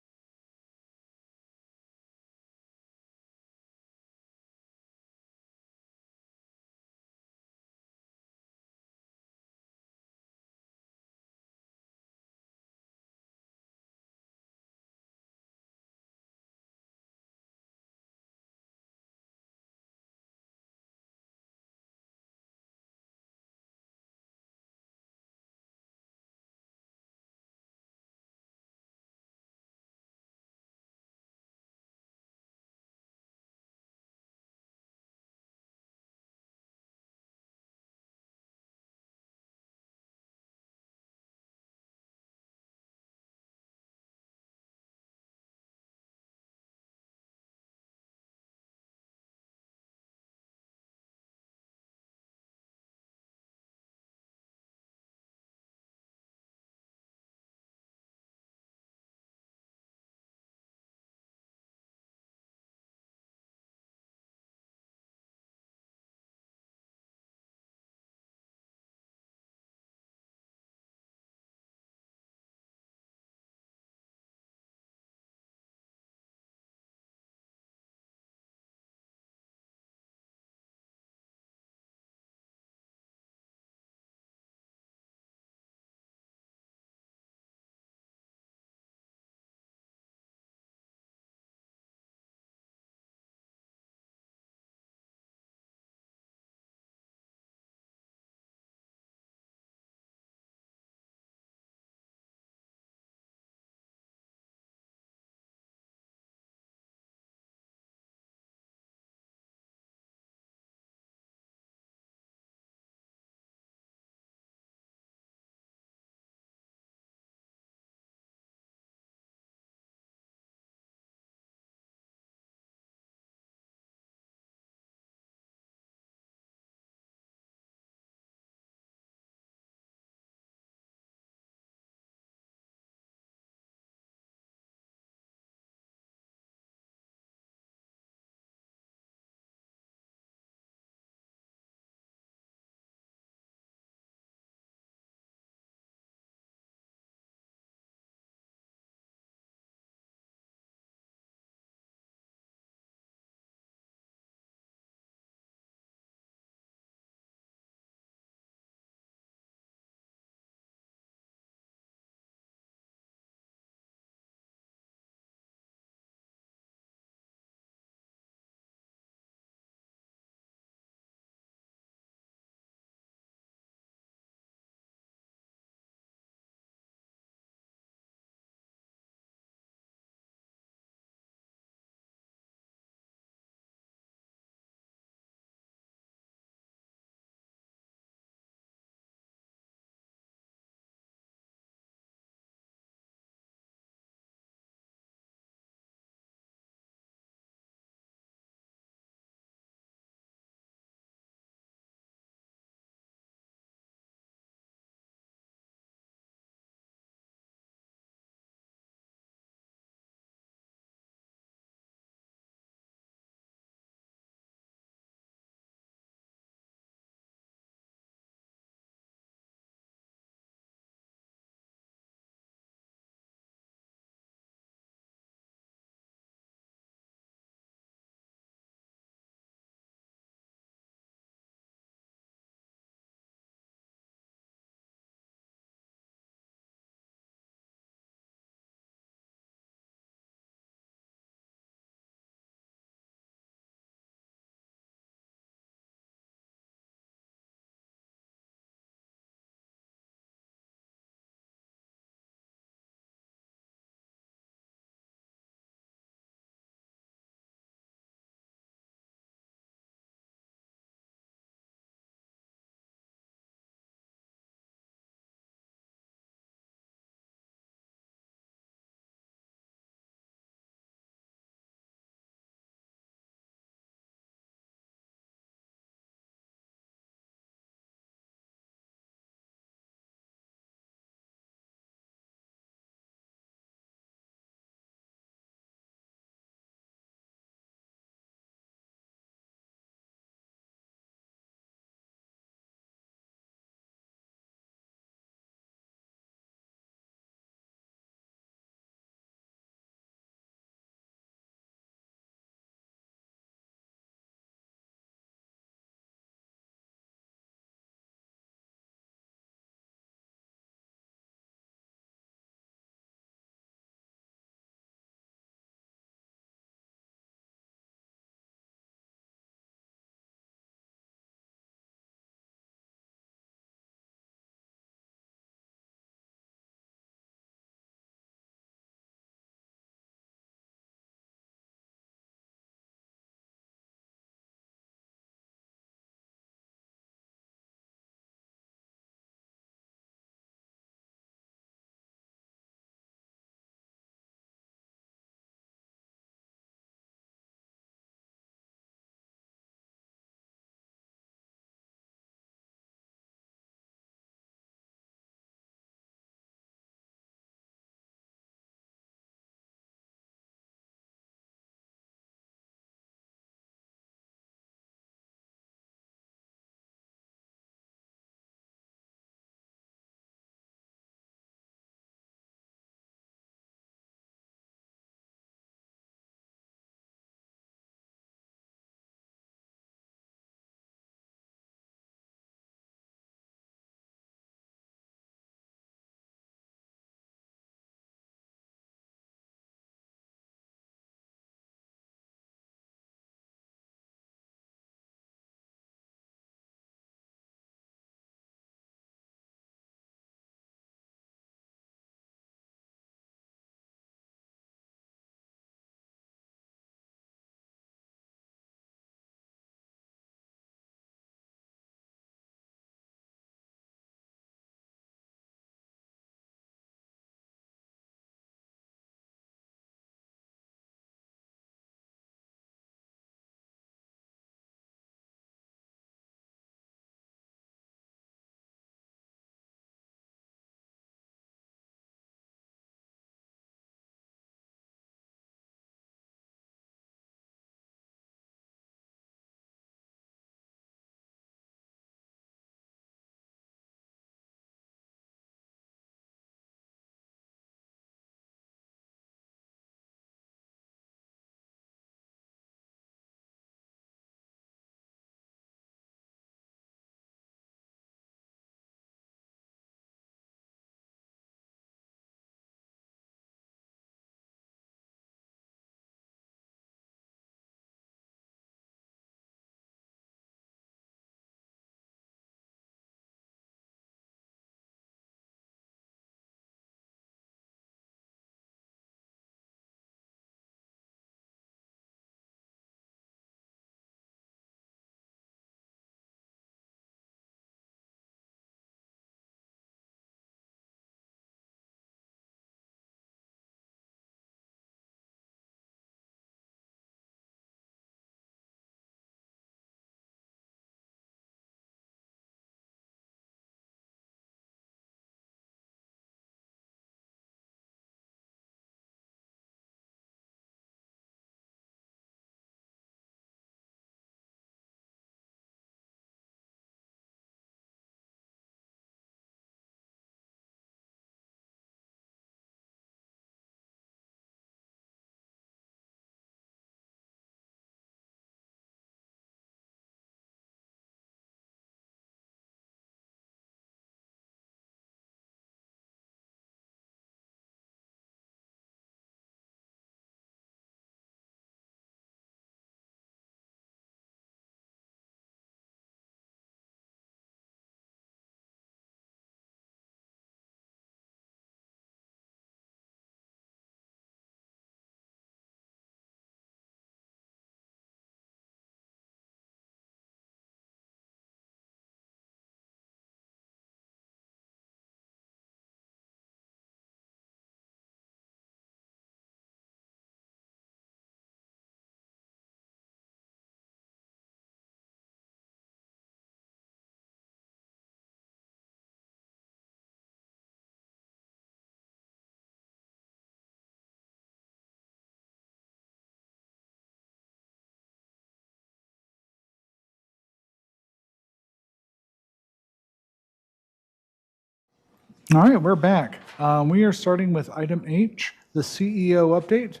All right, we're back. We are starting with item H, the CEO update.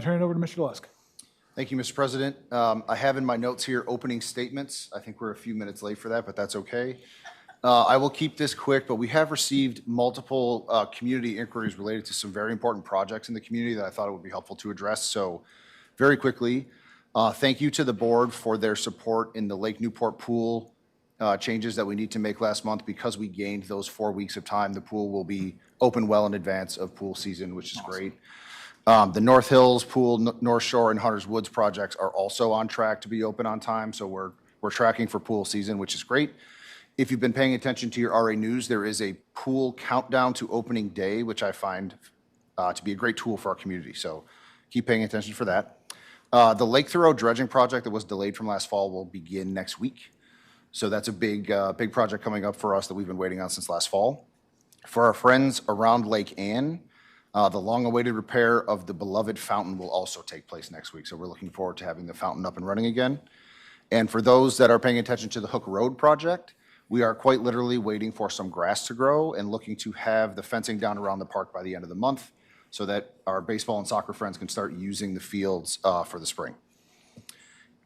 Turn it over to Mr. Lusk. Thank you, Mr. President. I have in my notes here opening statements. I think we're a few minutes late for that, but that's okay. I will keep this quick, but we have received multiple community inquiries related to some very important projects in the community that I thought it would be helpful to address. So very quickly, thank you to the board for their support in the Lake Newport pool changes that we need to make last month. Because we gained those 4 weeks of time, the pool will be open well in advance of pool season, which is great. The North Hills Pool, North Shore, and Hunters Woods projects are also on track to be open on time, so we're tracking for pool season, which is great. If you've been paying attention to your RA News, there is a pool countdown to opening day, which I find to be a great tool for our community, so keep paying attention for that. The Lake Thoreau dredging project that was delayed from last fall will begin next week, so that's a big project coming up for us that we've been waiting on since last fall. For our friends around Lake Ann, the long-awaited repair of the beloved fountain will also take place next week, so we're looking forward to having the fountain up and running again. And for those that are paying attention to the Hook Road project, we are quite literally waiting for some grass to grow and looking to have the fencing down around the park by the end of the month so that our baseball and soccer friends can start using the fields for the spring.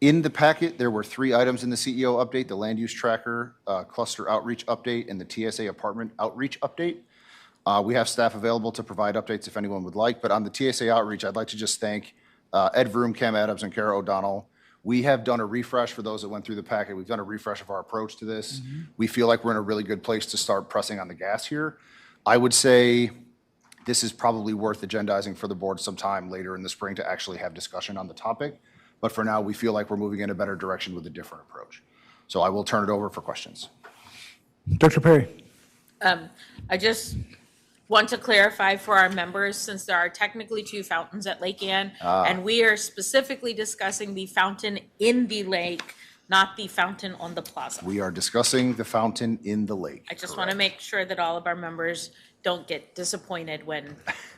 In the packet, there were 3 items in the CEO update: the land use tracker, cluster outreach update, and the TSA apartment outreach update. We have staff available to provide updates if anyone would like, but on the TSA outreach, I'd like to just thank Ed Vroom, Cam Adams, and Kara O'Donnell. We have done a refresh for those that went through the packet. We've done a refresh of our approach to this. We feel like we're in a really good place to start pressing on the gas here. I would say this is probably worth agendizing for the board sometime later in the spring to actually have discussion on the topic. But for now, we feel like we're moving in a better direction with a different approach. So I will turn it over for questions. Dr. Perry. I just want to clarify for our members, since there are technically 2 fountains at Lake Ann, and we are specifically discussing the fountain in the lake, not the fountain on the plaza. We are discussing the fountain in the lake. I just want to make sure that all of our members don't get disappointed when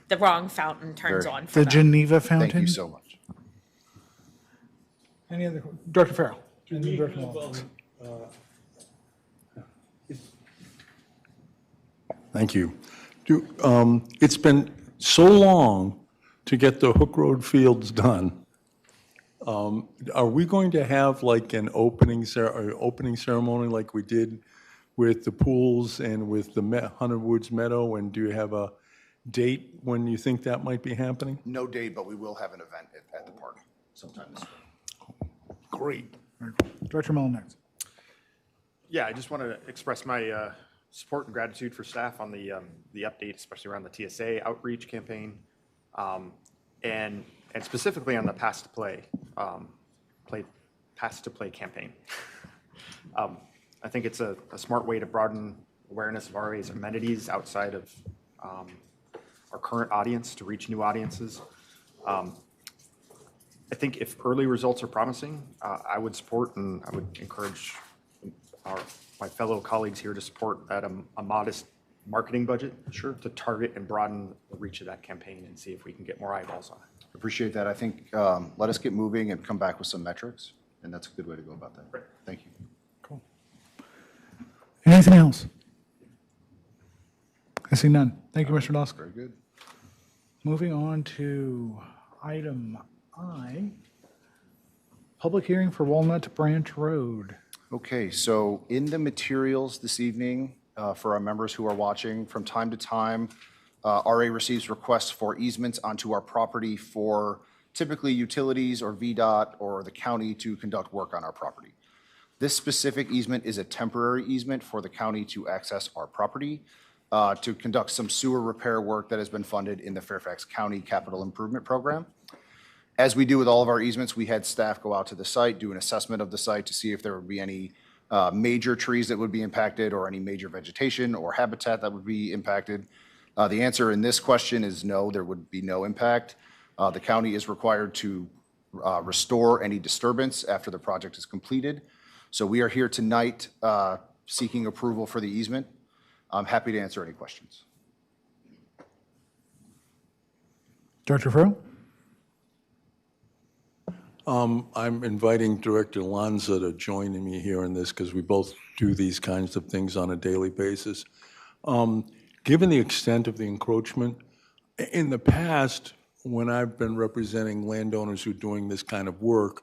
the wrong fountain turns on for The them. Geneva fountain? Thank you so much. Any other, Dr. Farrell? And then Dr. Mullins. Thank you. It's been so long to get the Hook Road fields done. Are we going to have like an opening ceremony like we did with the pools and with the Hunter Woods Meadow? And do you have a date when you think that might be happening? No date, but we will have an event at the park sometime this spring. Great. Dr. Mullins next. Yeah, I just want to express my support and gratitude for staff on the update, especially around the TSA outreach campaign, and specifically on the Pass to Play campaign. I think it's a smart way to broaden awareness of RA's amenities outside of our current audience to reach new audiences. I think if early results are promising, I would support and I would encourage my fellow colleagues here to support at a modest marketing budget, sure, to target and broaden the reach of that campaign and see if we can get more eyeballs on it. Appreciate that. I think let us get moving and come back with some metrics, and that's a good way to go about that. Right. Thank you. Cool. Anything else? I see none. Thank you, Mr. Lusk. Very good. Moving on to item I, public hearing for Walnut Branch Road. Okay, so in the materials this evening, for our members who are watching, from time to time, RA receives requests for easements onto our property for typically utilities or VDOT or the county to conduct work on our property. This specific easement is a temporary easement for the county to access our property to conduct some sewer repair work that has been funded in the Fairfax County Capital Improvement Program. As we do with all of our easements, we had staff go out to the site, do an assessment of the site to see if there would be any major trees that would be impacted or any major vegetation or habitat that would be impacted. The answer in this question is no, there would be no impact. The county is required to restore any disturbance after the project is completed. So we are here tonight seeking approval for the easement. I'm happy to answer any questions. Dr. Farrell? I'm inviting Director Lanza to join me here in this because we both do these kinds of things on a daily basis. Can given the extent of the encroachment, in the past, when I've been representing landowners who are doing this kind of work,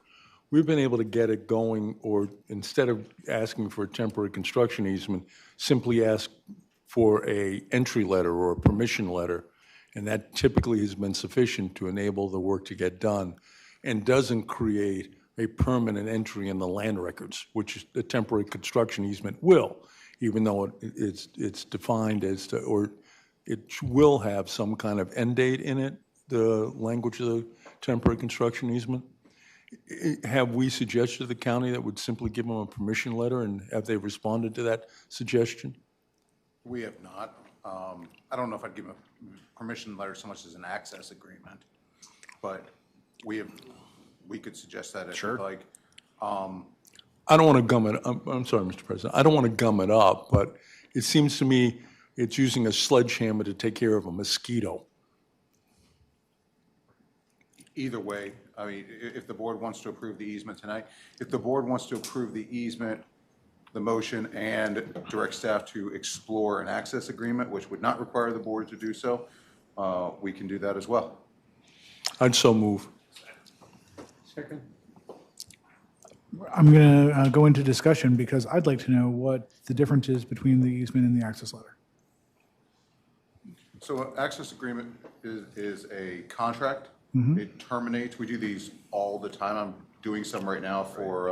we've been able to get it going, or instead of asking for a temporary construction easement, simply ask for a entry letter or a permission letter, and that typically has been sufficient to enable the work to get done, and doesn't create a permanent entry in the land records, which a temporary construction easement will, even though it's defined as to, or it will have some kind of end date in it, the language of the temporary construction easement. Have we suggested to the county that would simply give them a permission letter, and have they responded to that suggestion? We have not. I don't know if I'd give a permission letter so much as an access agreement, but we could suggest that if you'd like. I don't want to gum it up. I'm sorry, Mr. President. I don't want to gum it up, but it seems to me it's using a sledgehammer to take care of a mosquito. Either way, I mean, if the board wants to approve the easement tonight, if the board wants to approve the easement, the motion, and direct staff to explore an access agreement, which would not require the board to do so, we can do that as well. I'd so move. Second. I'm going to go into discussion because I'd like to know what the difference is between the easement and the access letter. So an access agreement is a contract. Mhm. It terminates. We do these all the time. I'm doing some right now for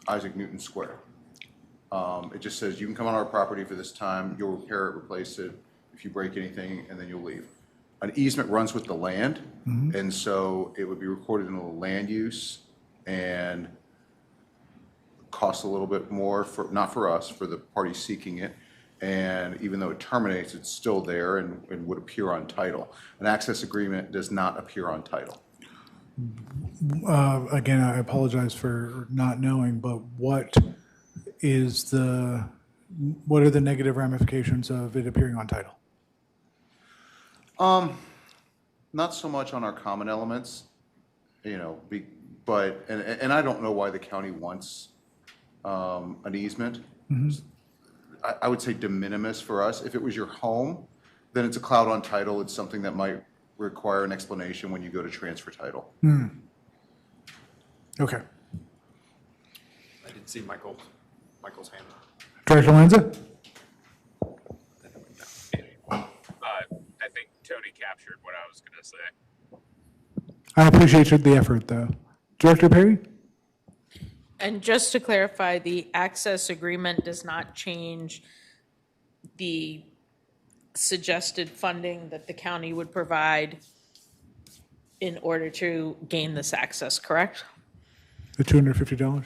Isaac Newton Square. It just says you can come on our property for this time, you'll repair it, replace it, if you break anything, and then you'll leave. An easement runs with the land, and so it would be recorded in the land use and costs a little bit more, for not for us, for the party seeking it. And even though it terminates, it's still there and would appear on title. An access agreement does not appear on title. Again, I apologize for not knowing, but what are the negative ramifications of it appearing on title? Not so much on our common elements, but I don't know why the county wants an easement. I would say de minimis for us. If it was your home, then it's a cloud on title. It's something that might require an explanation when you go to transfer title. Okay. I didn't see Michael's hand. Director Lanza? I think Tony captured what I was going to say. I appreciate the effort, though. Director Perry? And just to clarify, the access agreement does not change the suggested funding that the county would provide in order to gain this access, correct? The $250?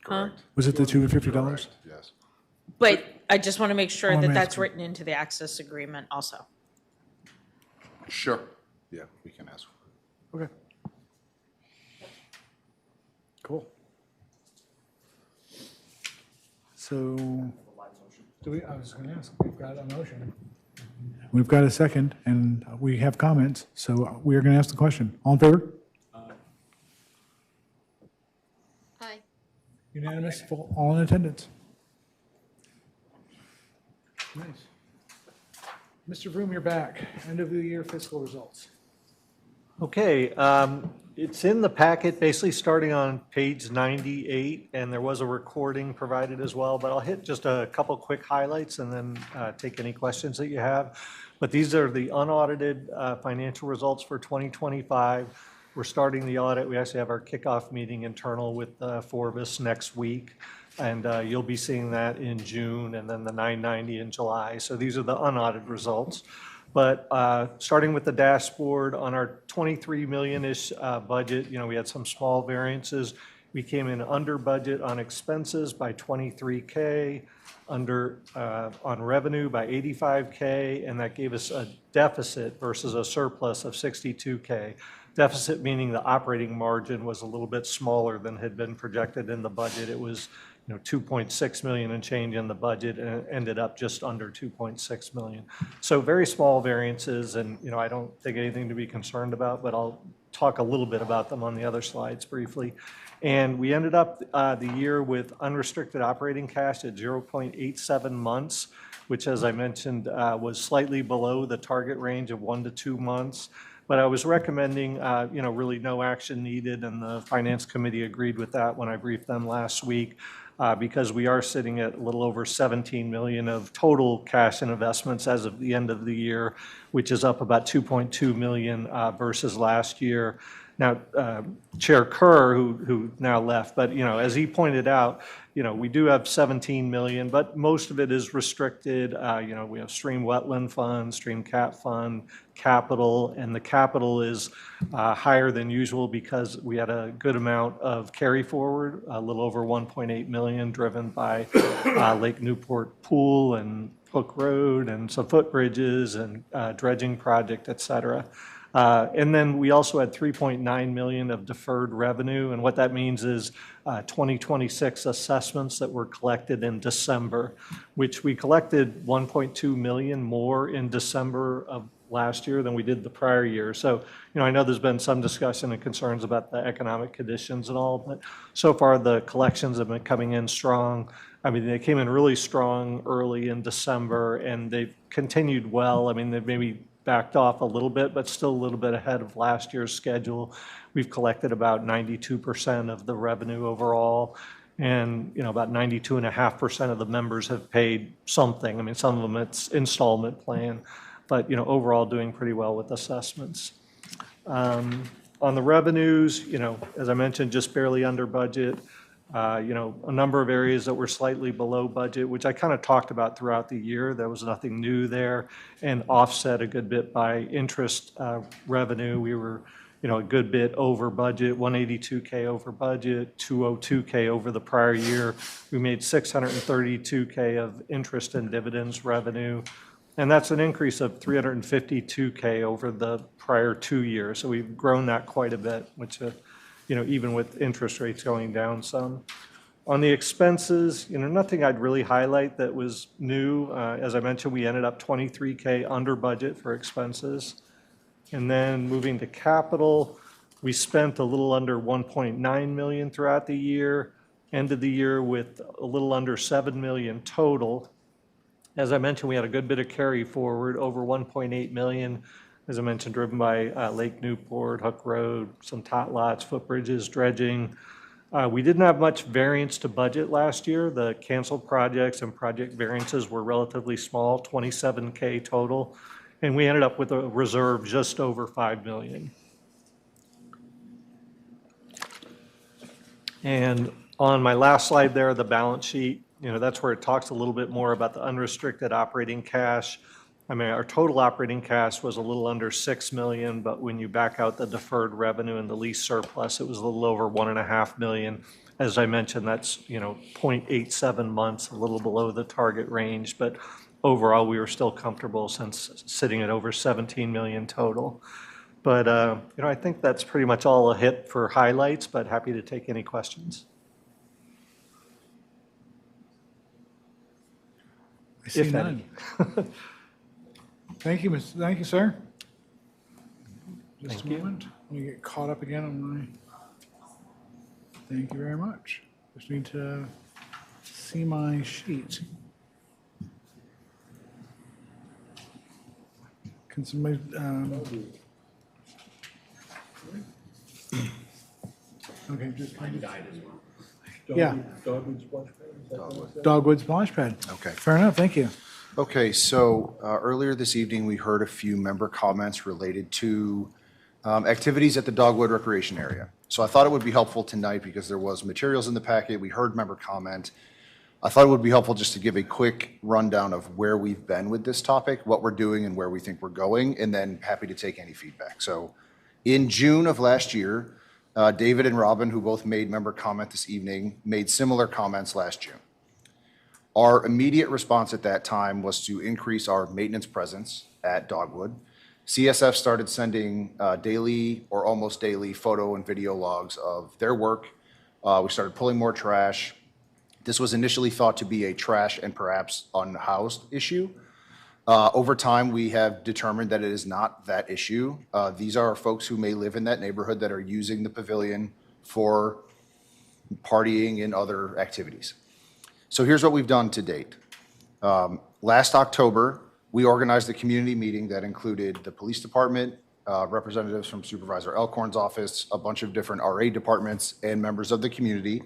Huh? Was it the $250? Yes. But I just want to make sure Oh, I'm that that's asking. written into the access agreement also. Sure. Yeah, we can ask. Okay. Cool. So, I was going to ask, we've got a motion. We've got a second, and we have comments, so we are going to ask the question. All in favor? Aye. Unanimous, all in attendance. Nice. Mr. Vroom, you're back. End of the year fiscal results. Okay, it's in the packet, basically starting on page 98, and there was a recording provided as well, but I'll hit just a couple quick highlights and then take any questions that you have. But these are the unaudited financial results for 2025. We're starting the audit. We actually have our kickoff meeting internal with four of us next week, and you'll be seeing that in June, and then the 990 in July. So these are the unaudited results. But starting with the dashboard on our 23 million-ish budget, we had some small variances. We came in under budget on expenses by 23K, under on revenue by 85K, and that gave us a deficit versus a surplus of 62K. Deficit meaning the operating margin was a little bit smaller than had been projected in the budget. It was 2.6 million and change in the budget, and it ended up just under 2.6 million. So very small variances, and I don't think anything to be concerned about, but I'll talk a little bit about them on the other slides briefly. And we ended up the year with unrestricted operating cash at 0.87 months, which, as I mentioned, was slightly below the target range of 1 to 2 months. But I was recommending, really no action needed, and the Finance Committee agreed with that when I briefed them last week, because we are sitting at a little over 17 million of total cash and investments as of the end of the year, which is up about 2.2 million versus last year. Now, Chair Kerr, who now left, but, as he pointed out, we do have 17 million, but most of it is restricted. We have stream wetland fund, stream cap fund, capital, and the capital is higher than usual because we had a good amount of carry forward, a little over 1.8 million, driven by Lake Newport Pool and Hook Road and some footbridges and dredging project, et cetera. And then we also had 3.9 million of deferred revenue, and what that means is 2026 assessments that were collected in December, which we collected 1.2 million more in December of last year than we did the prior year. So, I know there's been some discussion and concerns about the economic conditions and all, but so far the collections have been coming in strong. I mean, they came in really strong early in December, and they've continued well. I mean, they've maybe backed off a little bit, but still a little bit ahead of last year's schedule. We've collected about 92% of the revenue overall, and about 92.5% of the members have paid something. I mean, some of them it's installment plan, but overall doing pretty well with assessments. On the revenues, as I mentioned, just barely under budget. A number of areas that were slightly below budget, which I kind of talked about throughout the year. There was nothing new there, and offset a good bit by interest revenue. We were, a good bit over budget, 182K over budget, 202K over the prior year. We made 632K of interest and dividends revenue, and that's an increase of 352K over the prior 2 years. So we've grown that quite a bit, which even with interest rates going down some. On the expenses, nothing I'd really highlight that was new. As I mentioned, we ended up 23K under budget for expenses. And then moving to capital, we spent a little under 1.9 million throughout the year, ended the year with a little under 7 million total. As I mentioned, we had a good bit of carry forward, over 1.8 million. As I mentioned, driven by Lake Newport, Hook Road, some tot lots, footbridges, dredging. We didn't have much variance to budget last year. The canceled projects and project variances were relatively small, 27K total, and we ended up with a reserve just over 5 million. And on my last slide there, the balance sheet, that's where it talks a little bit more about the unrestricted operating cash. I mean, our total operating cash was a little under 6 million, but when you back out the deferred revenue and the lease surplus, it was a little over 1.5 million. As I mentioned, that's, 0.87 months, a little below the target range, but overall, we were still comfortable since sitting at over 17 million total. But, I think that's pretty much all a hit for highlights, but happy to take any questions. I see none. Thank you, sir. Just a moment. Let me get caught up again on my. Thank you very much. Just need to see my sheet. Can somebody? Okay. Yeah. Dogwood splash pad. Okay. Fair enough. Thank you. Okay, so earlier this evening, we heard a few member comments related to activities at the Dogwood Recreation Area. So I thought it would be helpful tonight, because there was materials in the packet, we heard member comment. I thought it would be helpful just to give a quick rundown of where we've been with this topic, what we're doing, and where we think we're going, and then happy to take any feedback. So in June of last year, David and Robin, who both made member comment this evening, made similar comments last June. Our immediate response at that time was to increase our maintenance presence at Dogwood. CSF started sending daily or almost daily photo and video logs of their work. We started pulling more trash. This was initially thought to be a trash and perhaps unhoused issue. Over time, we have determined that it is not that issue. These are folks who may live in that neighborhood that are using the pavilion for partying and other activities. So here's what we've done to date. Last October, we organized a community meeting that included the police department, representatives from Supervisor Elkhorn's office, a bunch of different RA departments, and members of the community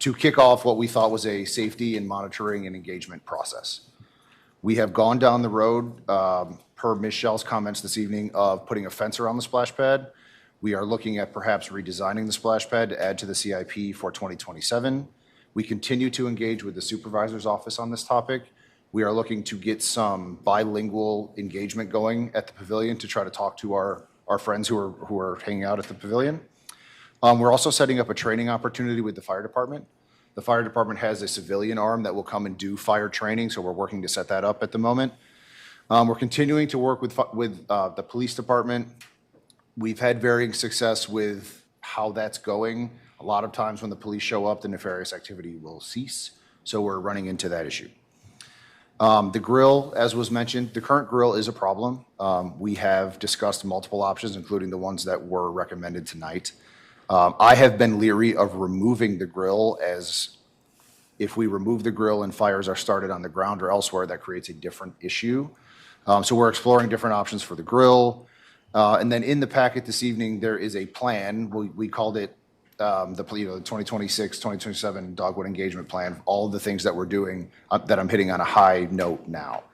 to kick off what we thought was a safety and monitoring and engagement process. We have gone down the road, per Ms. Schell's comments this evening, of putting a fence around the splash pad. We are looking at perhaps redesigning the splash pad to add to the CIP for 2027. We continue to engage with the supervisor's office on this topic. We are looking to get some bilingual engagement going at the pavilion to try to talk to our friends who are hanging out at the pavilion. We're also setting up a training opportunity with the fire department. The fire department has a civilian arm that will come and do fire training, so we're working to set that up at the moment. We're continuing to work with the police department. We've had varying success with how that's going. A lot of times when the police show up, the nefarious activity will cease, so we're running into that issue. The grill, as was mentioned, the current grill is a problem. We have discussed multiple options, including the ones that were recommended tonight. I have been leery of removing the grill, as if we remove the grill and fires are started on the ground or elsewhere, that creates a different issue. So we're exploring different options for the grill. And then in the packet this evening, there is a plan. We called it the 2026, 2027 Dogwood Engagement Plan, all of the things that we're doing that I'm hitting on a high note now.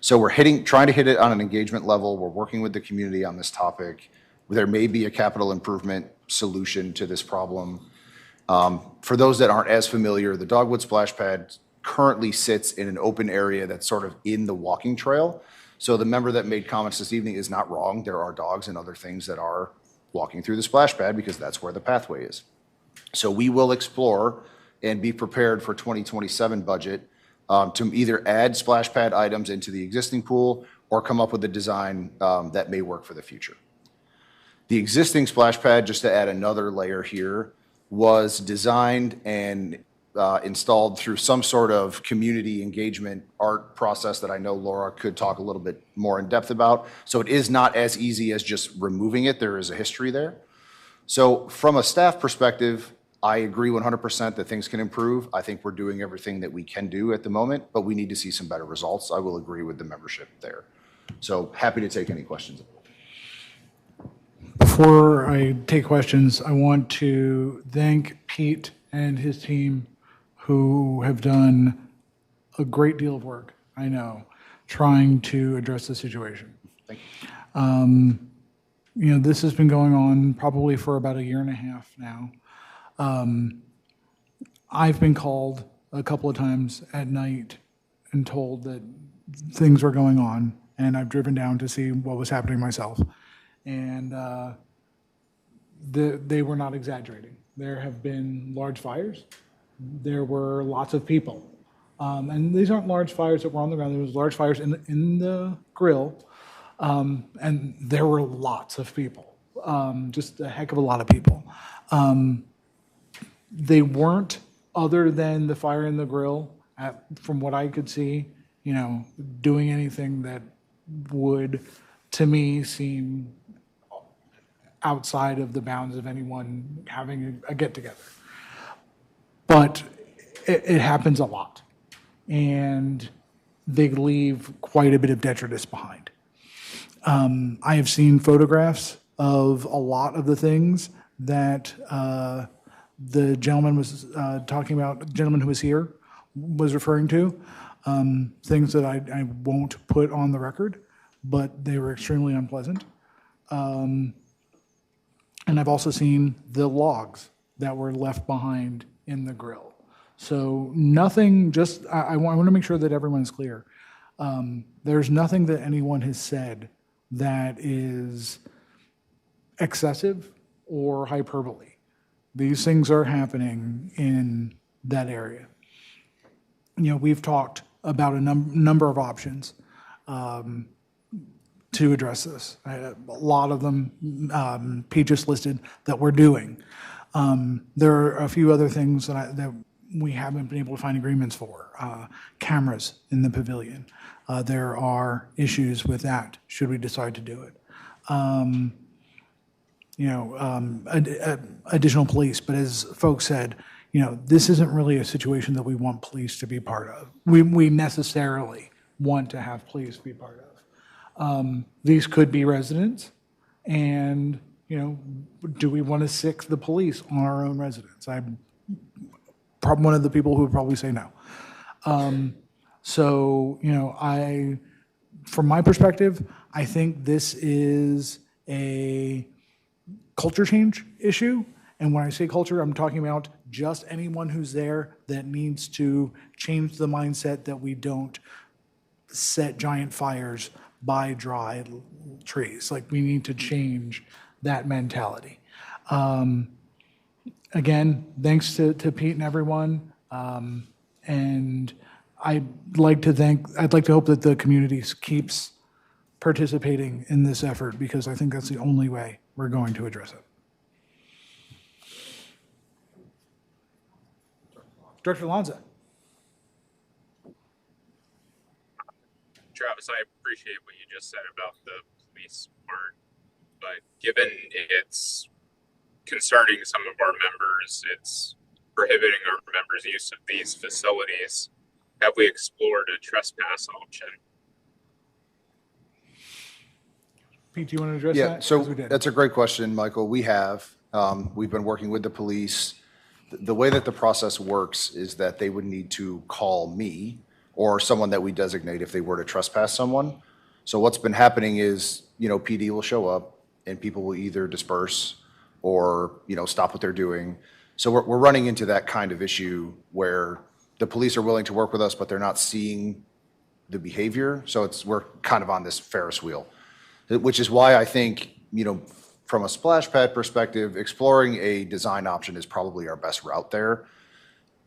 So we're trying to hit it on an engagement level. We're working with the community on this topic. There may be a capital improvement solution to this problem. For those that aren't as familiar, the Dogwood Splash Pad currently sits in an open area that's sort of in the walking trail. So the member that made comments this evening is not wrong. There are dogs and other things that are walking through the splash pad because that's where the pathway is. So we will explore and be prepared for 2027 budget to either add splash pad items into the existing pool or come up with a design that may work for the future. The existing splash pad, just to add another layer here, was designed and installed through some sort of community engagement art process that I know Laura could talk a little bit more in depth about. So it is not as easy as just removing it. There is a history there. So from a staff perspective, I agree 100% that things can improve. I think we're doing everything that we can do at the moment, but we need to see some better results. I will agree with the membership there. So happy to take any questions. Before I take questions, I want to thank Pete and his team who have done a great deal of work, I know, trying to address the situation. Thank you. This has been going on probably for about a year and a half now. I've been called a couple of times at night and told that things were going on, and I've driven down to see what was happening myself. And they were not exaggerating. There have been large fires. There were lots of people. And these aren't large fires that were on the ground. There was large fires in the grill, and there were lots of people, just a heck of a lot of people. They weren't, other than the fire in the grill, from what I could see, doing anything that would, to me, seem outside of the bounds of anyone having a get-together. But it happens a lot, and they leave quite a bit of detritus behind. I have seen photographs of a lot of the things that the gentleman was talking about, the gentleman who was here was referring to, things that I won't put on the record, but they were extremely unpleasant. And I've also seen the logs that were left behind in the grill. So nothing, just, I want to make sure that everyone's clear. There's nothing that anyone has said that is excessive or hyperbole. These things are happening in that area. We've talked about a number of options to address this. A lot of them, Pete just listed, that we're doing. There are a few other things that we haven't been able to find agreements for. Cameras in the pavilion. There are issues with that, should we decide to do it. Additional police, but as folks said, this isn't really a situation that we want police to be part of. We necessarily want to have police be part of. These could be residents, and, do we want to sick the police on our own residents? I'm probably one of the people who would probably say no. So, from my perspective, I think this is a culture change issue. And when I say culture, I'm talking about just anyone who's there that needs to change the mindset that we don't set giant fires by dry trees. Like, we need to change that mentality. Again, thanks to Pete and everyone. And I'd like to hope that the community keeps participating in this effort, because I think that's the only way we're going to address it. Director Lanza. Travis, I appreciate what you just said about the police part, but given it's concerning some of our members, it's prohibiting our members' use of these facilities, have we explored a trespass option? Pete, do you want to address Yeah, that? so As we did. that's a great question, Michael. We have. We've been working with the police. The way that the process works is that they would need to call me or someone that we designate if they were to trespass someone. So what's been happening is, PD will show up and people will either disperse or, stop what they're doing. So we're running into that kind of issue where the police are willing to work with us, but they're not seeing the behavior. So we're kind of on this Ferris wheel, which is why I think, from a splash pad perspective, exploring a design option is probably our best route there.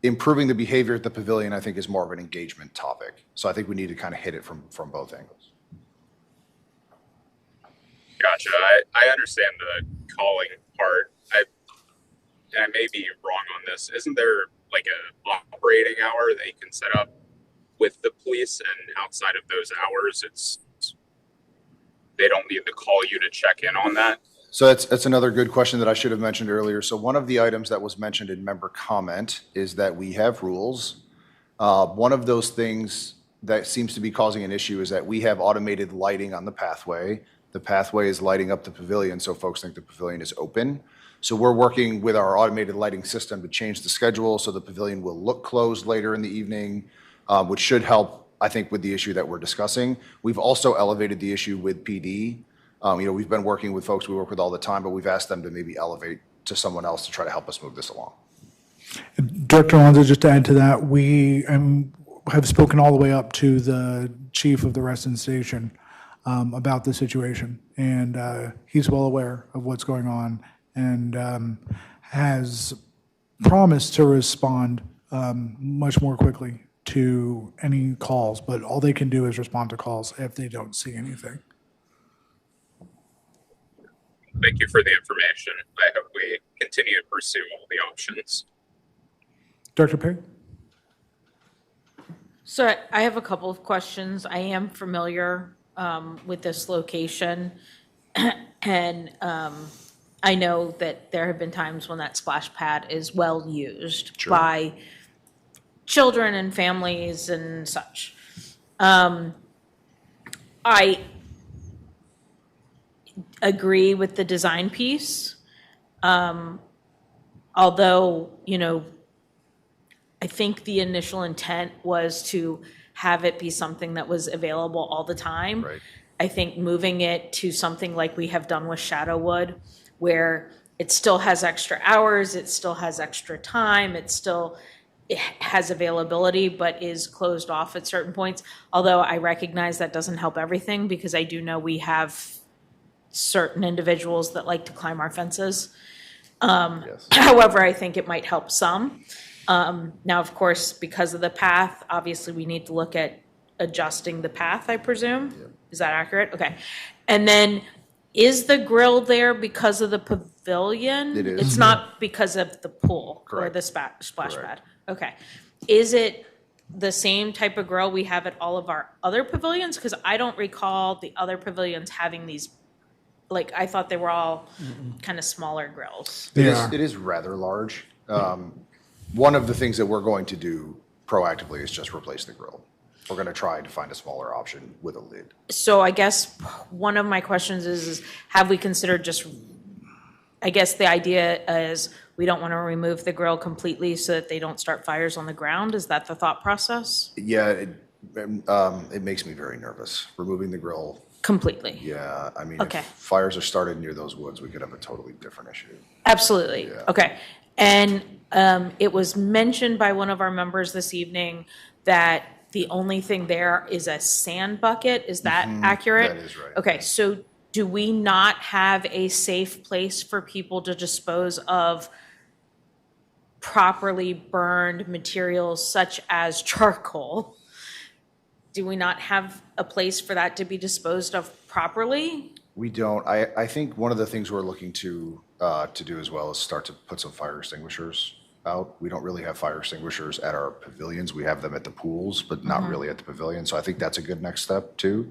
Improving the behavior at the pavilion, I think, is more of an engagement topic. So I think we need to kind of hit it from both angles. Gotcha. I understand the calling part. I may be wrong on this. Isn't there like a operating hour they can set up with the police, and outside of those hours, they don't need to call you to check in on that? So that's another good question that I should have mentioned earlier. So one of the items that was mentioned in member comment is that we have rules. One of those things that seems to be causing an issue is that we have automated lighting on the pathway. The pathway is lighting up the pavilion, so folks think the pavilion is open. So we're working with our automated lighting system to change the schedule so the pavilion will look closed later in the evening, which should help, I think, with the issue that we're discussing. We've also elevated the issue with PD. We've been working with folks we work with all the time, but we've asked them to maybe elevate to someone else to try to help us move this along. Director Alonso, just to add to that, we have spoken all the way up to the chief of the Reston Station about the situation, and he's well aware of what's going on and has promised to respond much more quickly to any calls, but all they can do is respond to calls if they don't see anything. Thank you for the information. I hope we continue to pursue all the options. Director Perry? So I have a couple of questions. I am familiar with this location, and I know that there have been times when that splash pad is well used by children and families and such. I agree with the design piece, although, I think the initial intent was to have it be something that was available all the time. Right. I think moving it to something like we have done with Shadowwood, where it still has extra hours, it still has extra time, it has availability, but is closed off at certain points. Although I recognize that doesn't help everything, because I do know we have certain individuals that like to climb our fences. However, I think it might help some. Now, of course, because of the path, obviously we need to look at adjusting the path, I presume. Yep. Is that accurate? Okay. And then, is the grill there because of the pavilion? It is. It's not because of the pool or Correct. the splash Correct. pad? Okay. Is it the same type of grill we have at all of our other pavilions? Because I don't recall the other pavilions having these, I thought they were all kind of smaller grills. It is rather large. one of the things that we're going to do proactively is just replace the grill. We're going to try to find a smaller option with a lid. So I guess one of my questions is have we considered just, I guess the idea is we don't want to remove the grill completely so that they don't start fires on the ground? Is that the thought process? Yeah, it makes me very nervous. Removing the grill. Completely? Yeah, I mean, Okay. if fires are started near those woods, we could have a totally different issue. Absolutely. Yeah. Okay. And it was mentioned by one of our members this evening that the only thing there is a sand bucket. Is that accurate? That is right. Okay, so do we not have a safe place for people to dispose of properly burned materials such as charcoal? Do we not have a place for that to be disposed of properly? We don't. I think one of the things we're looking to do as well is start to put some fire extinguishers out. We don't really have fire extinguishers at our pavilions. We have them at the pools, but not really at the pavilion. So I think that's a good next step too.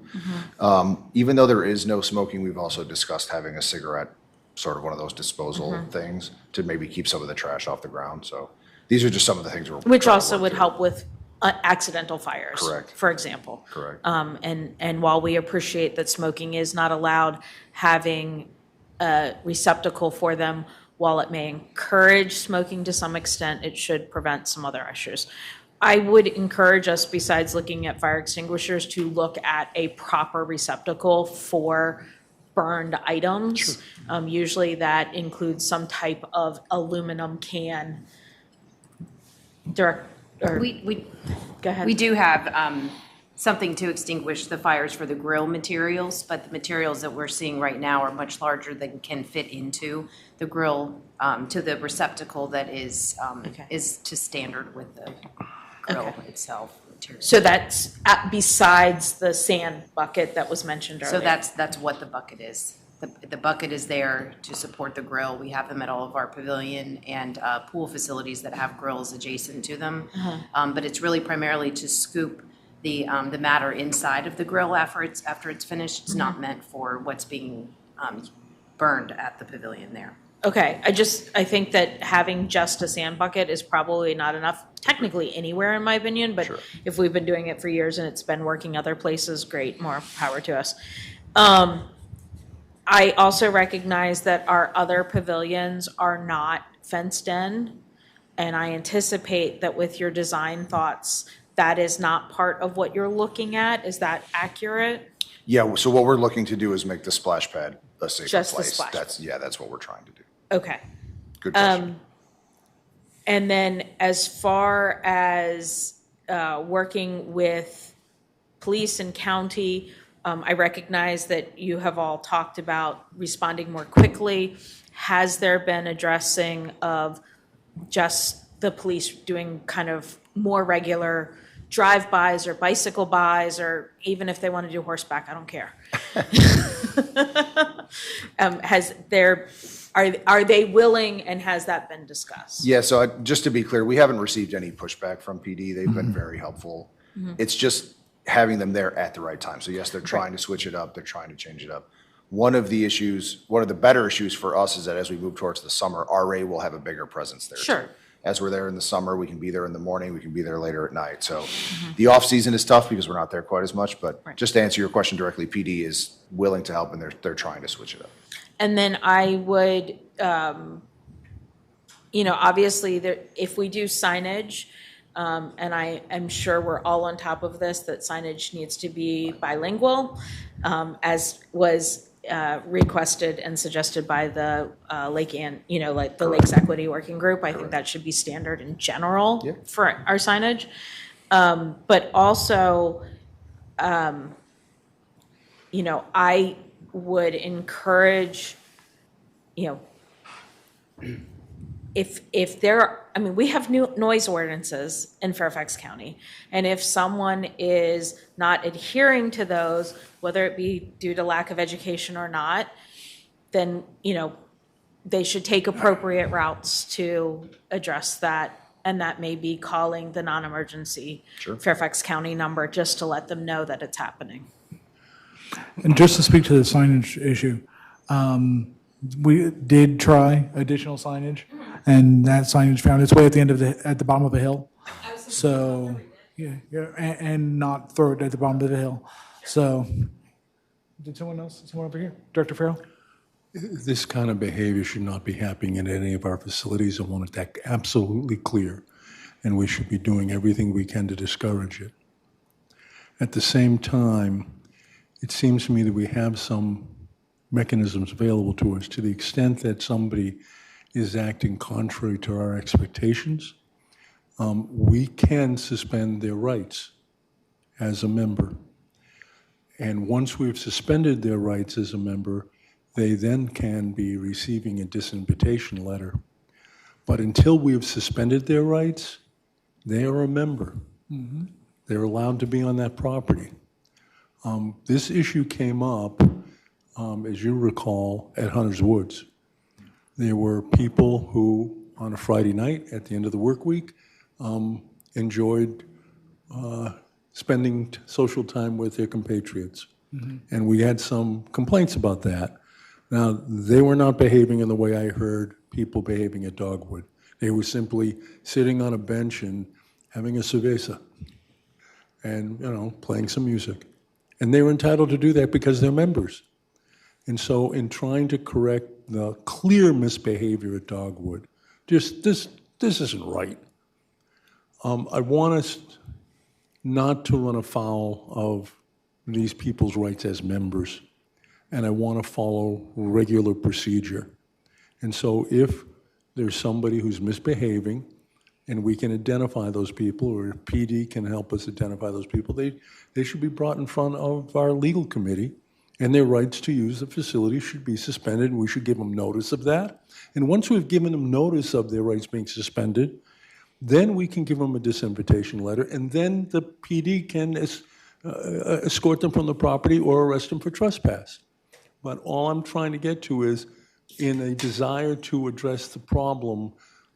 Even though there is no smoking, we've also discussed having a cigarette, sort of one of those disposal things to maybe keep some of the trash off the ground. So these are just some of the things we're Which trying to also work would through. help with accidental fires. Correct. For example. Correct. And while we appreciate that smoking is not allowed, having a receptacle for them, while it may encourage smoking to some extent, it should prevent some other issues. I would encourage us, besides looking at fire extinguishers, to look at a proper receptacle for burned items. Usually that includes some type of aluminum can. Go ahead. We do have something to extinguish the fires for the grill materials, but the materials that we're seeing right now are much larger than can fit into the grill, to the receptacle that is to standard with the grill itself. So that's besides the sand bucket that was mentioned earlier? So that's what the bucket is. The bucket is there to support the grill. We have them at all of our pavilion and pool facilities that have grills adjacent to them. But it's really primarily to scoop the matter inside of the grill after it's finished. It's not meant for what's being burned at the pavilion there. Okay, I think that having just a sand bucket is probably not enough, technically anywhere in my opinion, but if we've been doing it for years and it's been working other places, great, more power to us. I also recognize that our other pavilions are not fenced in, and I anticipate that with your design thoughts, that is not part of what you're looking at. Is that accurate? Yeah, so what we're looking to do is make the splash pad a safer Just the place. splash That's what we're trying to do. Okay. Good question. And then as far as working with police and county, I recognize that you have all talked about responding more quickly. Has there been addressing of just the police doing kind of more regular drive-bys or bicycle buys, or even if they want to do horseback, I don't care. Are they willing, and has that been discussed? Yeah, so just to be clear, we haven't received any pushback from PD. They've been very helpful. It's just having them there at the right time. So yes, they're trying to switch it up. They're trying to change it up. One of the better issues for us is that as we move towards the summer, RA will have a bigger presence there. Sure. Too. As we're there in the summer, we can be there in the morning, we can be there later at night. So the off-season is tough because we're not there quite as much, but just to answer your question directly, PD is willing to help and they're trying to switch it up. And then I would, obviously, if we do signage, and I am sure we're all on top of this, that signage needs to be bilingual, as was requested and suggested by the Lakes Equity Working Group. I think that should be standard in general for our signage. But also, I would encourage, if there, we have new noise ordinances in Fairfax County, and if someone is not adhering to those, whether it be due to lack of education or not, then, they should take appropriate routes to address that, and that may be calling the non-emergency Fairfax County number just to let them know that it's happening. And just to speak to the signage issue, we did try additional signage, and that signage found its way at the end of at the bottom of the hill. So, yeah, and not throw it at the bottom of the hill. So, did someone over here? Director Farrell? This kind of behavior should not be happening in any of our facilities. I want that absolutely clear, and we should be doing everything we can to discourage it. At the same time, it seems to me that we have some mechanisms available to us to the extent that somebody is acting contrary to our expectations. We can suspend their rights as a member. And once we've suspended their rights as a member, they then can be receiving a disinvitation letter. But until we've suspended their rights, they are a member. Mm-hmm. They're allowed to be on that property. This issue came up, as you recall, at Hunter's Woods. There were people who, on a Friday night at the end of the work week, enjoyed spending social time with their compatriots. Mm-hmm. And we had some complaints about that. Now, they were not behaving in the way I heard people behaving at Dogwood. They were simply sitting on a bench and having a cerveza and, playing some music. And they were entitled to do that because they're members. And so in trying to correct the clear misbehavior at Dogwood, this isn't right. I want us not to run afoul of these people's rights as members, and I want to follow regular procedure. And so if there's somebody who's misbehaving, and we can identify those people, or if PD can help us identify those people, they should be brought in front of our legal committee, and their rights to use the facility should be suspended, and we should give them notice of that. And once we've given them notice of their rights being suspended, then we can give them a disinvitation letter, and then the PD can escort them from the property or arrest them for trespass. But all I'm trying to get to is, in a desire to address the problem,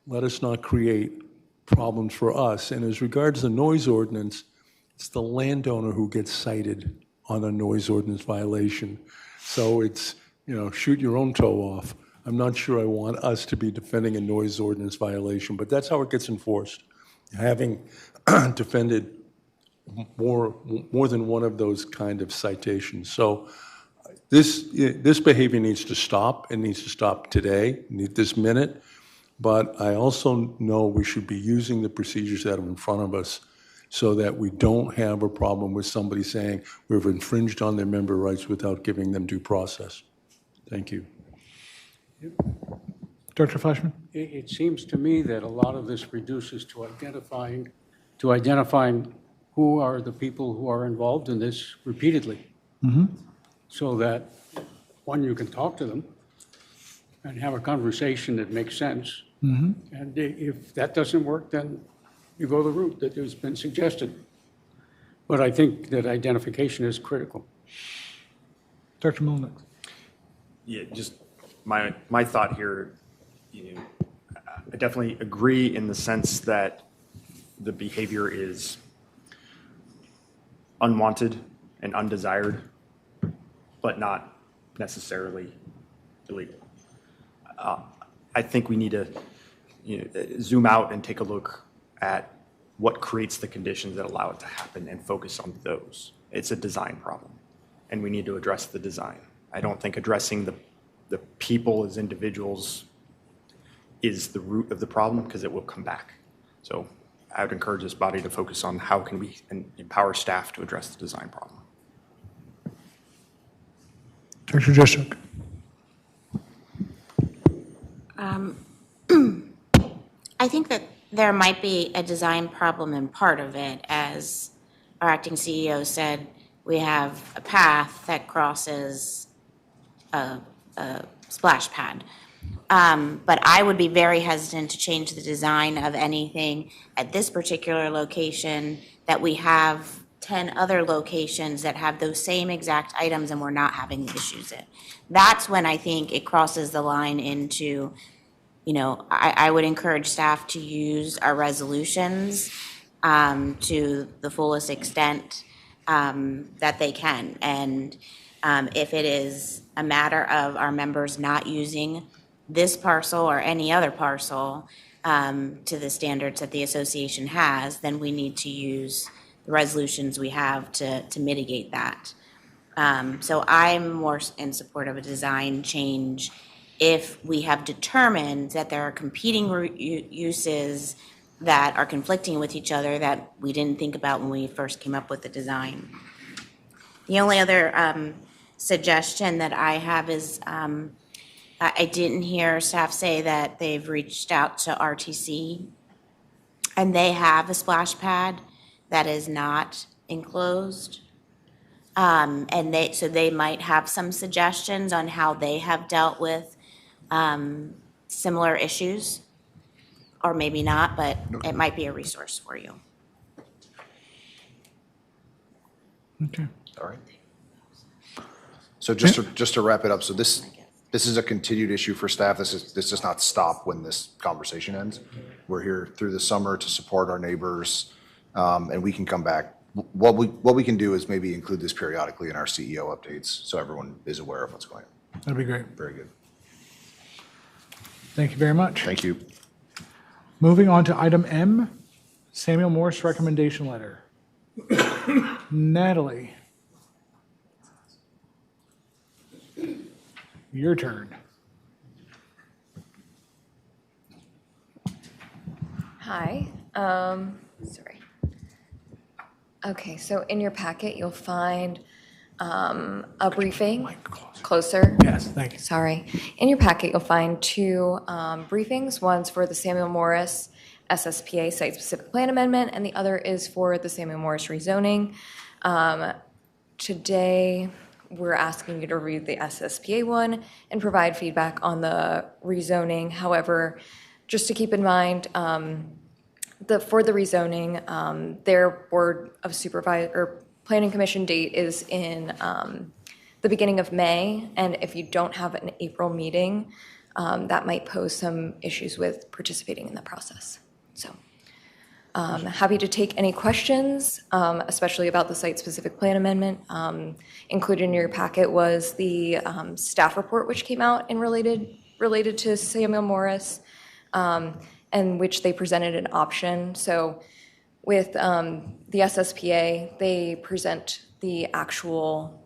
let us not create problems for us. And as regards the noise ordinance, it's the landowner who gets cited on a noise ordinance violation. So it's, shoot your own toe off. I'm not sure I want us to be defending a noise ordinance violation, but that's how it gets enforced. Having defended more than one of those kind of citations. So this behavior needs to stop. It needs to stop today, this minute. But I also know we should be using the procedures that are in front of us so that we don't have a problem with somebody saying we've infringed on their member rights without giving them due process. Thank you. Dr. Flashman? It seems to me that a lot of this reduces to identifying who are the people who are involved in this repeatedly. Mm-hmm. So that, one, you can talk to them and have a conversation that makes sense. Mm-hmm. And if that doesn't work, then you go the route that has been suggested. But I think that identification is critical. Dr. Mulnick? Yeah, just my thought here, I definitely agree in the sense that the behavior is unwanted and undesired, but not necessarily illegal. I think we need to zoom out and take a look at what creates the conditions that allow it to happen and focus on those. It's a design problem, and we need to address the design. I don't think addressing the people as individuals is the root of the problem, because it will come back. So I would encourage this body to focus on how can we empower staff to address the design problem. Dr. Jeshuk? I think that there might be a design problem in part of it. As our acting CEO said, we have a path that crosses a splash pad. But I would be very hesitant to change the design of anything at this particular location that we have 10 other locations that have those same exact items and we're not having the issues in. That's when I think it crosses the line into, I would encourage staff to use our resolutions to the fullest extent that they can. And if it is a matter of our members not using this parcel or any other parcel to the standards that the association has, then we need to use the resolutions we have to mitigate that. So I'm more in support of a design change if we have determined that there are competing uses that are conflicting with each other that we didn't think about when we first came up with the design. The only other suggestion that I have is I didn't hear staff say that they've reached out to RTC and they have a splash pad that is not enclosed. And so they might have some suggestions on how they have dealt with similar issues, or maybe not, but it might be a resource for you. Okay. All right. So just to wrap it up, so this is a continued issue for staff. This does not stop when this conversation ends. We're here through the summer to support our neighbors, and we can come back. What we can do is maybe include this periodically in our CEO updates so everyone is aware of what's going on. That'd be great. Very good. Thank you very much. Thank you. Moving on to item M, Samuel Morse recommendation letter. Natalie, your turn. Hi. Sorry. Okay, so in your packet, you'll find a briefing. Closer? Yes, thank you. Sorry. In your packet, you'll find two briefings. One's for the Samuel Morris SSPA site-specific plan amendment, and the other is for the Samuel Morris rezoning. Today, we're asking you to read the SSPA one and provide feedback on the rezoning. However, just to keep in mind, for the rezoning, their Board of Supervisor or Planning Commission date is in the beginning of May, and if you don't have an April meeting, that might pose some issues with participating in the process. So, happy to take any questions, especially about the site-specific plan amendment. Included in your packet was the staff report, which came out and related to Samuel Morris, and which they presented an option. So with the SSPA, they present the actual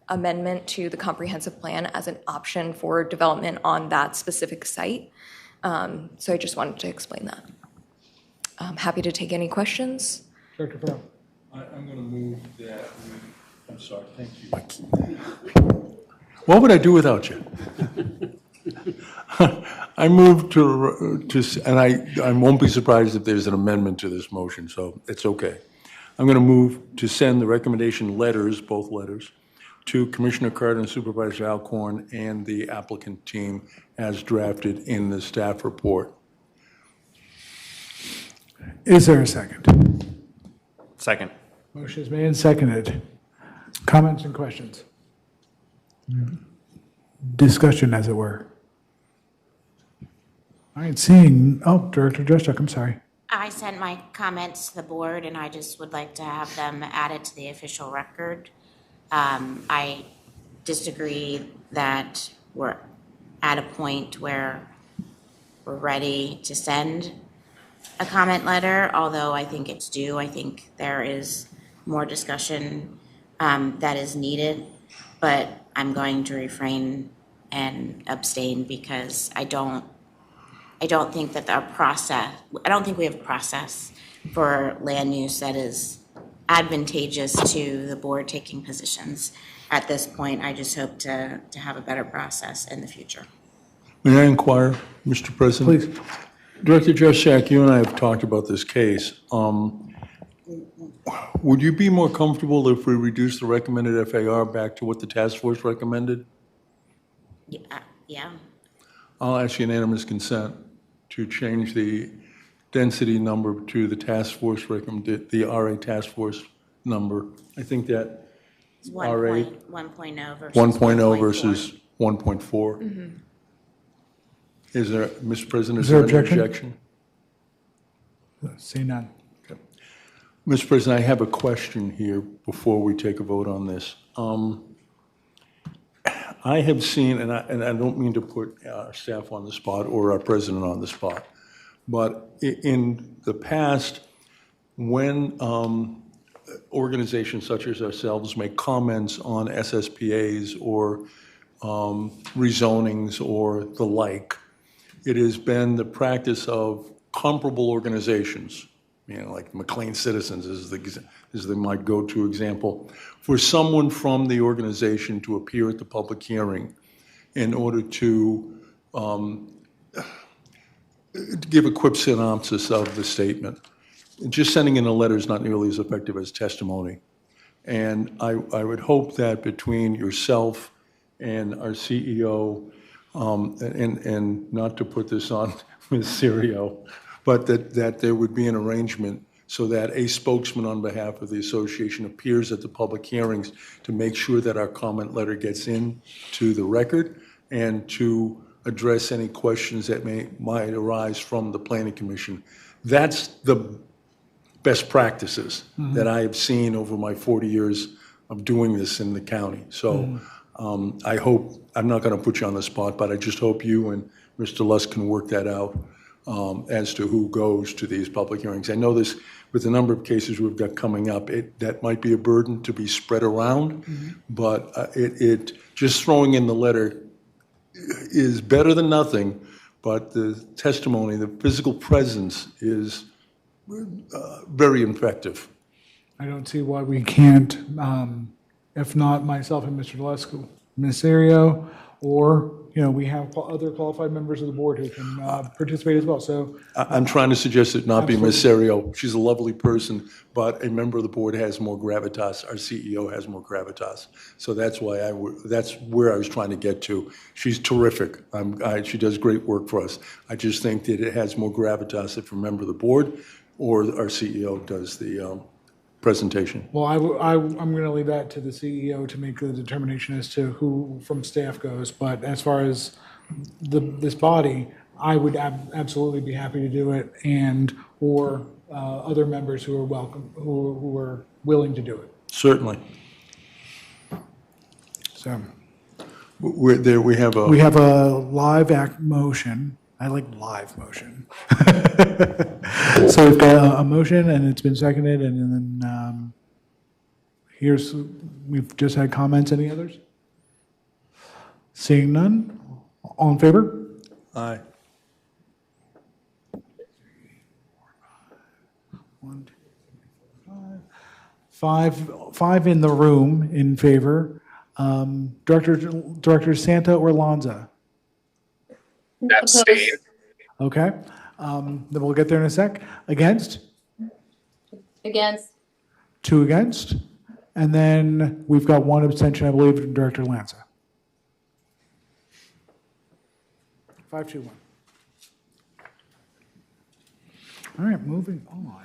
amendment to the comprehensive plan as an option for development on that specific site. So I just wanted to explain that. I'm happy to take any questions. Director Farrell. I'm going to move that I'm sorry, thank you. What would I do without you? I move to and I won't be surprised if there's an amendment to this motion, so it's okay. I'm going to move to send the recommendation letters, both letters, to Commissioner Carter and Supervisor Alcorn and the applicant team as drafted in the staff report. Is there a second? Second. Motion is made and seconded. Comments and questions? Discussion, as it were. All right, seeing, Director Dreschuk, I'm sorry. I sent my comments to the board, and I just would like to have them added to the official record. I disagree that we're at a point where we're ready to send a comment letter, although I think it's due. I think there is more discussion that is needed, but I'm going to refrain and abstain because I don't think that our process, I don't think we have a process for land use that is advantageous to the board taking positions at this point. I just hope to have a better process in the future. May I inquire, Mr. President? Please. Director Dreschuk, you and I have talked about this case. Would you be more comfortable if we reduce the recommended FAR back to what the task force recommended? Yeah. I'll ask unanimous consent to change the density number to the task force recommended, the RA task force number. I think that It's RA 1.0 versus 1.0 versus 1.4. Mm-hmm. Is there, Mr. President, Is there an objection? See none. Okay. Mr. President, I have a question here before we take a vote on this. I have seen, and I don't mean to put our staff on the spot or our president on the spot, but in the past, when organizations such as ourselves make comments on SSPAs or rezonings or the like, it has been the practice of comparable organizations, like McLean Citizens is my go-to example, for someone from the organization to appear at the public hearing in order to give a quick synopsis of the statement. Just sending in a letter is not nearly as effective as testimony. And I would hope that between yourself and our CEO, and not to put this on Ms. Serio, but that there would be an arrangement so that a spokesman on behalf of the association appears at the public hearings to make sure that our comment letter gets in to the record and to address any questions that might arise from the Planning Commission. That's the best practices that I have seen over my 40 years of doing this in the county. So I hope, I'm not going to put you on the spot, but I just hope you and Mr. Lusk can work that out as to who goes to these public hearings. I know this, with the number of cases we've got coming up, that might be a burden to be spread around, but it just throwing in the letter is better than nothing, but the testimony, the physical presence is very effective. I don't see why we can't, if not myself and Mr. Lesko, Ms. Serio, or, we have other qualified members of the board who can participate as well. So I'm trying to suggest it not be Ms. Serio. She's a lovely person, but a member of the board has more gravitas. Our CEO has more gravitas. So that's why that's where I was trying to get to. She's terrific. She does great work for us. I just think that it has more gravitas if a member of the board or our CEO does the presentation. Well, I'm going to leave that to the CEO to make the determination as to who from staff goes. But as far as this body, I would absolutely be happy to do it, or other members who are welcome, who are willing to do it. Certainly. So we have a live motion. I like live motion. So we've got a motion, and it's been seconded, and then we've just had comments. Any others? Seeing none, all in favor? Aye. 1, 2, 3, 5 in the room in favor. Director Santa or Lanza? Abstain. Okay. Then we'll get there in a sec. Against? Against. 2 against. And then we've got 1 abstention, I believe, from Director Lanza. 5-2-1. All right, moving on.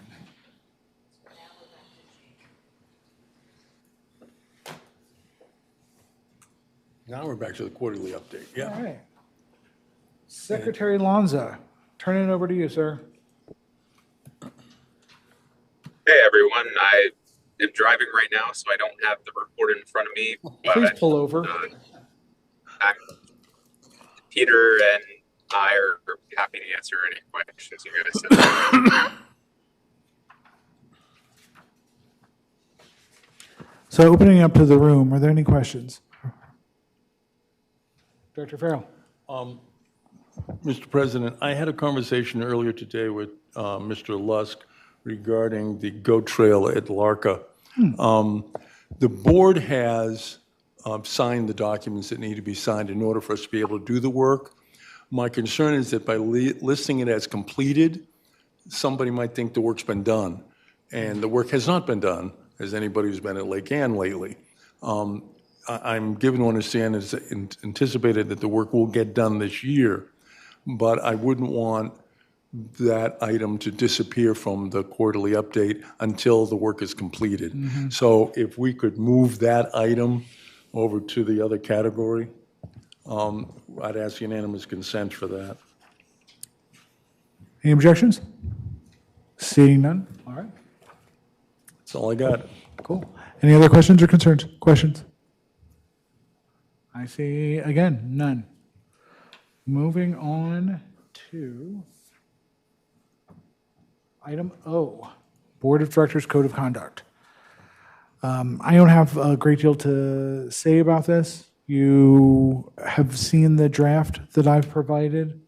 Now we're back to the quarterly update. Yeah. All right. Secretary Lanza, turn it over to you, sir. Hey, everyone. I am driving right now, so I don't have the report in front of me. Please pull over. Peter and I are happy to answer any questions you guys have. So opening up to the room, are there any questions? Director Farrell. Mr. President, I had a conversation earlier today with Mr. Lusk regarding the goat trail at Larka. The board has signed the documents that need to be signed in order for us to be able to do the work. My concern is that by listing it as completed, somebody might think the work's been done, and the work has not been done, as anybody who's been at Lake Ann lately. I'm given to understand it's anticipated that the work will get done this year, but I wouldn't want that item to disappear from the quarterly update until the work is completed. So if we could move that item over to the other category, I'd ask unanimous consent for that. Any objections? Seeing none. All right. That's all I got. Cool. Any other questions or concerns? Questions? I see, again, none. Moving on to item O, Board of Directors Code of Conduct. I don't have a great deal to say about this. You have seen the draft that I've provided.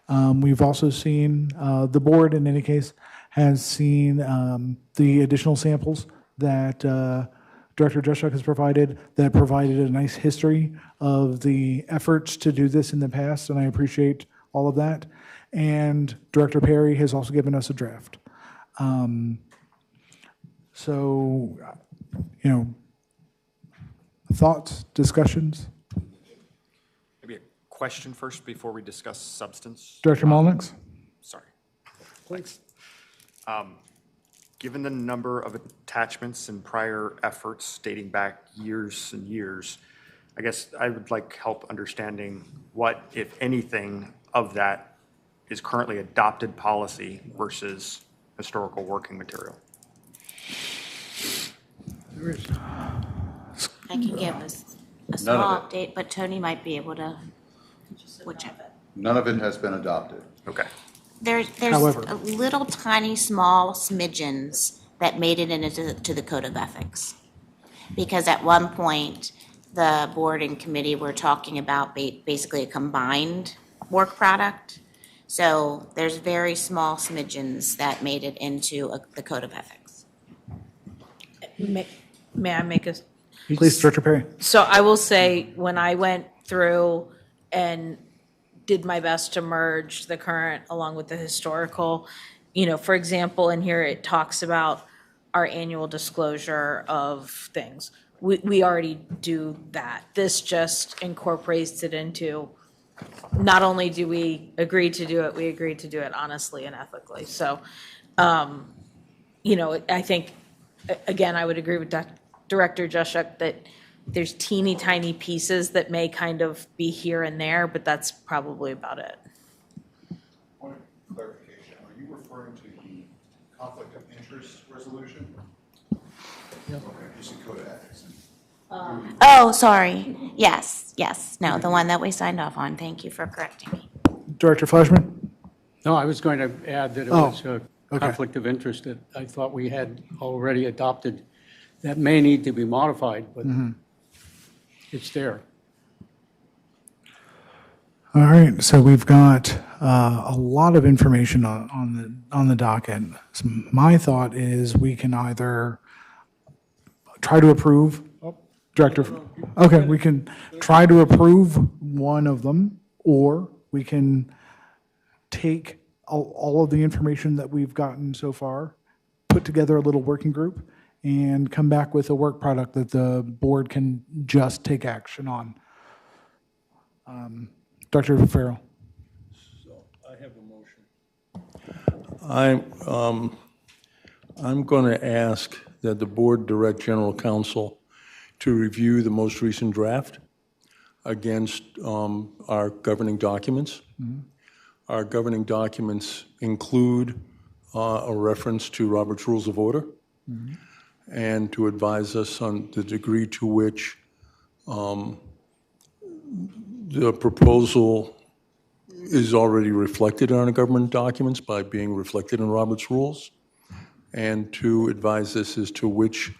We've also seen, the board in any case, has seen the additional samples that Director Juszczyk has provided, that provided a nice history of the efforts to do this in the past, and I appreciate all of that. And Director Perry has also given us a draft. So, you know, thoughts, discussions? Maybe a question first before we discuss substance. Director Mullenix? Sorry. Thanks. Given the number of attachments and prior efforts dating back years and years, I guess I would like help understanding what, if anything, of that is currently adopted policy versus historical working material. I can give us a small update, but Tony might be able to, whichever. None of it has been adopted. Okay. There's However. a little tiny small smidgens that made it into the Code of Ethics. Because at one point, the board and committee were talking about basically a combined work product. So there's very small smidgens that made it into the Code of Ethics. May I make a? Please, Director Perry. So I will say, when I went through and did my best to merge the current along with the historical, you know, for example, in here it talks about our annual disclosure of things. We already do that. This just incorporates it into, not only do we agree to do it, we agree to do it honestly and ethically. So, you know, I think, again, I would agree with Director Juszczyk that there's teeny tiny pieces that may kind of be here and there, but that's probably about it. Point of clarification, are you referring to the conflict of interest resolution? Okay, you said code of ethics. Oh, sorry. Yes. No, the one that we signed off on. Thank you for correcting me. Director Fleshman? No, I was going to add that it Oh, was a okay. conflict of interest that I thought we had already adopted. That may need to be modified, but it's there. All right, so we've got a lot of information on the docket. So my thought is we can either try to approve, Director, okay, we can try to approve one of them, or we can take all of the information that we've gotten so far, put together a little working group, and come back with a work product that the board can just take action on. Dr. Farrell. So I have a motion. I'm going to ask that the board direct general counsel to review the most recent draft against our governing documents. Our governing documents include a reference to Robert's Rules of Order and to advise us on the degree to which the proposal is already reflected in our government documents by being reflected in Robert's Rules, and to advise us as to which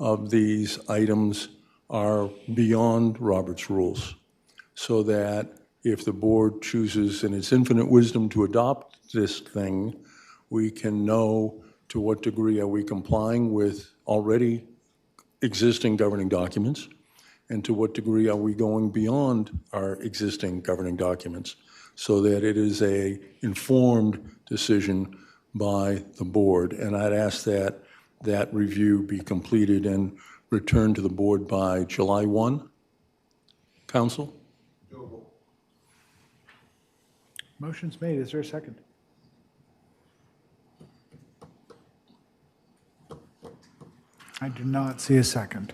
of these items are beyond Robert's Rules, so that if the board chooses in its infinite wisdom to adopt this thing, we can know to what degree are we complying with already existing governing documents, and to what degree are we going beyond our existing governing documents, so that it is a informed decision by the board. And I'd ask that that review be completed and returned to the board by July 1. Council? Motion's made. Is there a second? I do not see a second.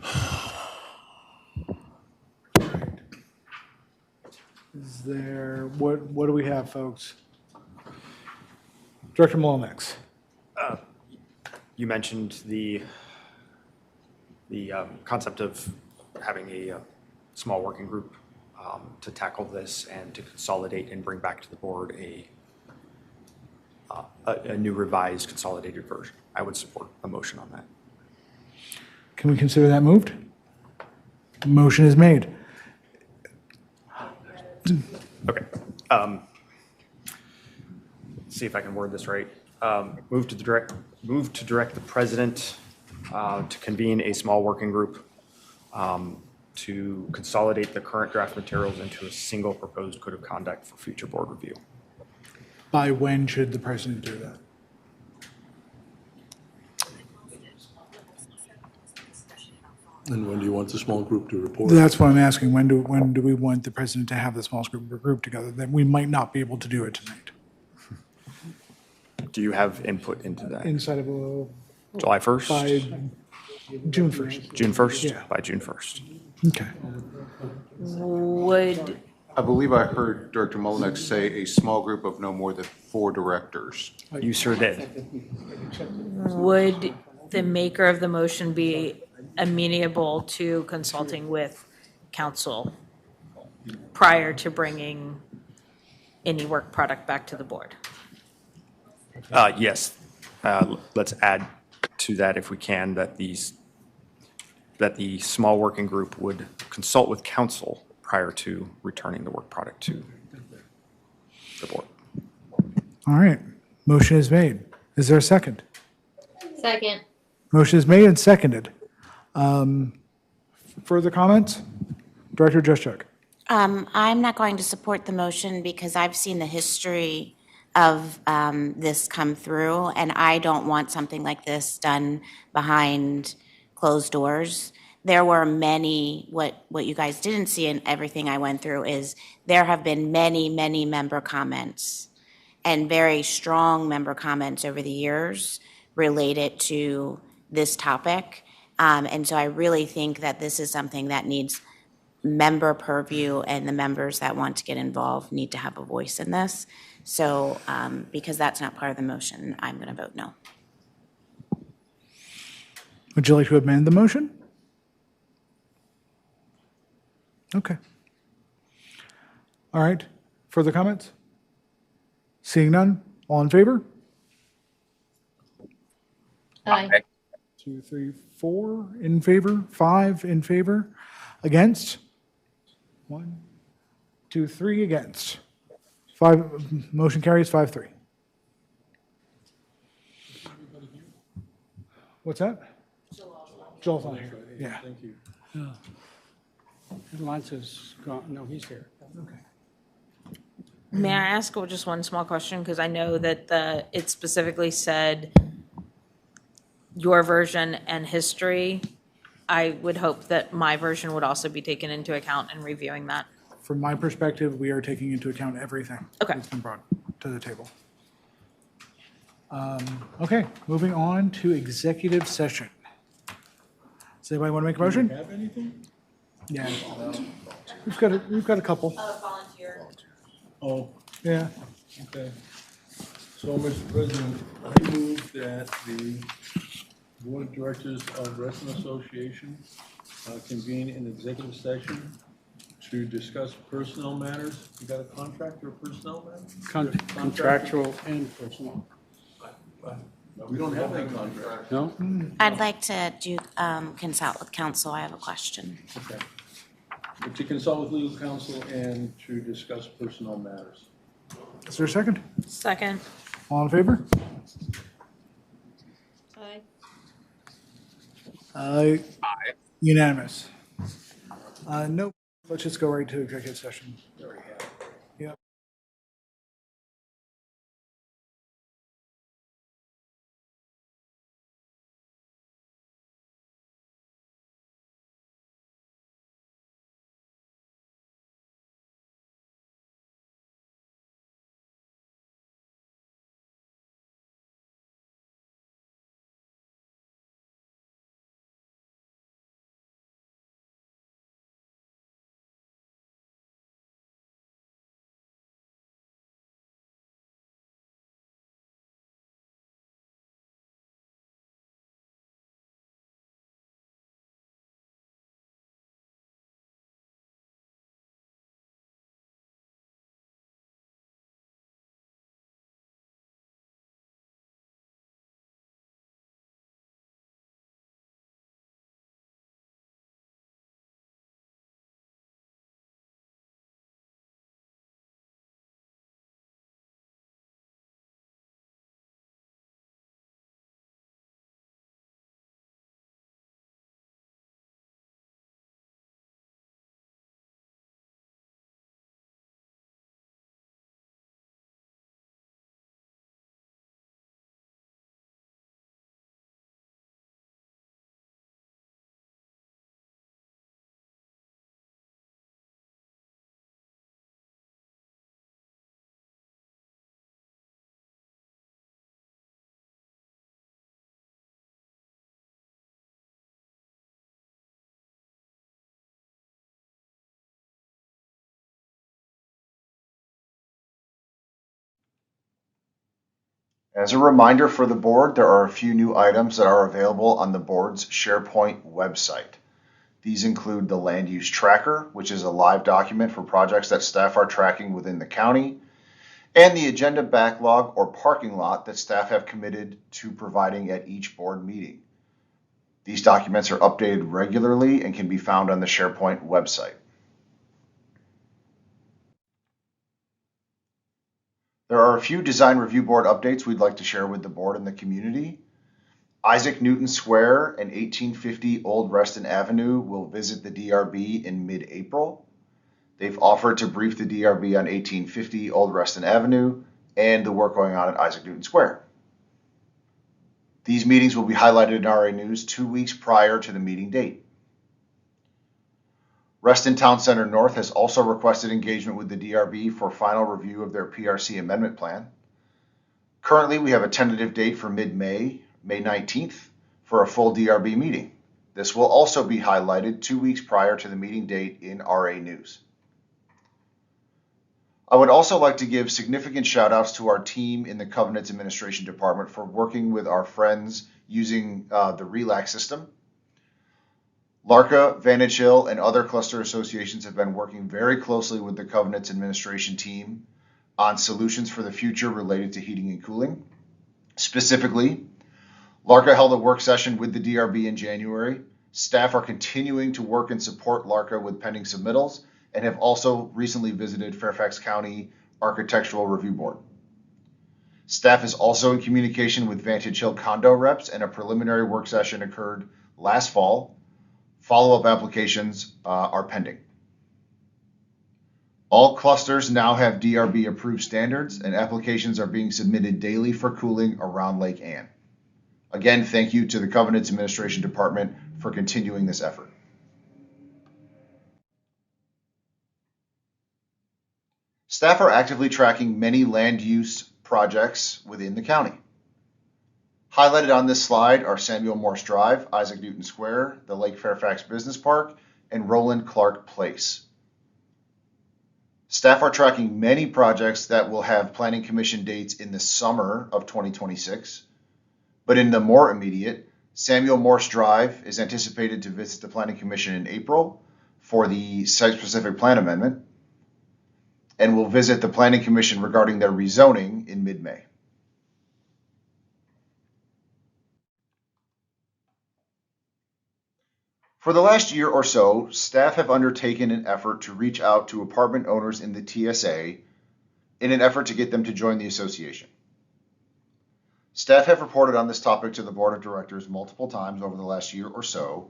Is there, what do we have, folks? Director Mullenix. You mentioned the concept of having a small working group to tackle this and to consolidate and bring back to the board a new revised consolidated version. I would support a motion on that. Can we consider that moved? Motion is made. Okay. See if I can word this right. Move to direct the president to convene a small working group to consolidate the current draft materials into a single proposed code of conduct for future board review. By when should the president do that? And when do you want the small group to report? That's what I'm asking. When do we want the president to have the small group together? Then we might not be able to do it tonight. Do you have input into that? Inside of a. July 1st? By June 1st. June 1st? Yeah. By June 1st. Okay. Would, I believe I heard Director Mullinex say a small group of no more than 4 directors. You sure did. would the maker of the motion be amenable to consulting with counsel prior to bringing any work product back to the board? Yes. Let's add to that, if we can, that the small working group would consult with counsel prior to returning the work product to the board. All right. Motion is made. Is there a second? Second. Motion is made and seconded. Further comments? Director Juszczyk. I'm not going to support the motion because I've seen the history of this come through, and I don't want something like this done behind closed doors. There were many, what you guys didn't see in everything I went through is there have been many member comments and very strong member comments over the years related to this topic. And so I really think that this is something that needs member purview, and the members that want to get involved need to have a voice in this. So because that's not part of the motion, I'm going to vote no. Would you like to amend the motion? Okay. All right. Further comments? Seeing none, all in favor? Aye. 2, 3, 4 in favor, 5 in favor, against? 1, 2, 3 against. 5, motion carries 5-3. What's that? Joel's not here. Yeah. Thank you. Lance is gone, no, he's here. Okay. May I ask just one small question? Because I know that it specifically said your version and history. I would hope that my version would also be taken into account in reviewing that. From my perspective, we are taking into account everything that's been brought to the table. Okay, moving on to executive session. Does anybody want to make a motion? Have anything? Yeah. We've got a couple. Volunteer. Oh, Yeah. okay. So, Mr. President, I move that the Board of Directors of Wrestling Association convene an executive session to discuss personnel matters. You got a contract or personnel matter? Contractual and personal. No, we don't have any contract. No? I'd like to consult with counsel. I have a question. Okay. But to consult with legal counsel and to discuss personnel matters. Is there a second? Second. All in favor? Aye. Unanimous. No, let's just go right to executive session. Yep. As a reminder for the board, there are a few new items that are available on the board's SharePoint website. These include the land use tracker, which is a live document for projects that staff are tracking within the county, and the agenda backlog or parking lot that staff have committed to providing at each board meeting. These documents are updated regularly and can be found on the SharePoint website. There are a few design review board updates we'd like to share with the board and the community. Isaac Newton Square and 1850 Old Reston Avenue will visit the DRB in mid-April. They've offered to brief the DRB on 1850 Old Reston Avenue and the work going on at Isaac Newton Square. These meetings will be highlighted in RA News 2 weeks prior to the meeting date. Reston Town Center North has also requested engagement with the DRB for final review of their PRC amendment plan. Currently, we have a tentative date for mid-May, May 19th, for a full DRB meeting. This will also be highlighted 2 weeks prior to the meeting date in RA News. I would also like to give significant shout outs to our team in the Covenants Administration Department for working with our friends using the RELAX system. LARCA, Vantage Hill, and other cluster associations have been working very closely with the Covenants Administration team on solutions for the future related to heating and cooling. Specifically, LARCA held a work session with the DRB in January. Staff are continuing to work and support LARCA with pending submittals and have also recently visited Fairfax County Architectural Review Board. Staff is also in communication with Vantage Hill condo reps, and a preliminary work session occurred last fall. Follow-up applications are pending. All clusters now have DRB approved standards, and applications are being submitted daily for cooling around Lake Anne. Again, thank you to the Covenants Administration Department for continuing this effort. Staff are actively tracking many land use projects within the county. Highlighted on this slide are Samuel Morse Drive, Isaac Newton Square, the Lake Fairfax Business Park, and Roland Clark Place. Staff are tracking many projects that will have Planning Commission dates in the summer of 2026, but in the more immediate, Samuel Morse Drive is anticipated to visit the Planning Commission in April for the site-specific plan amendment, and will visit the Planning Commission regarding their rezoning in mid-May. For the last year or so, staff have undertaken an effort to reach out to apartment owners in the TSA in an effort to get them to join the association. Staff have reported on this topic to the board of directors multiple times over the last year or so,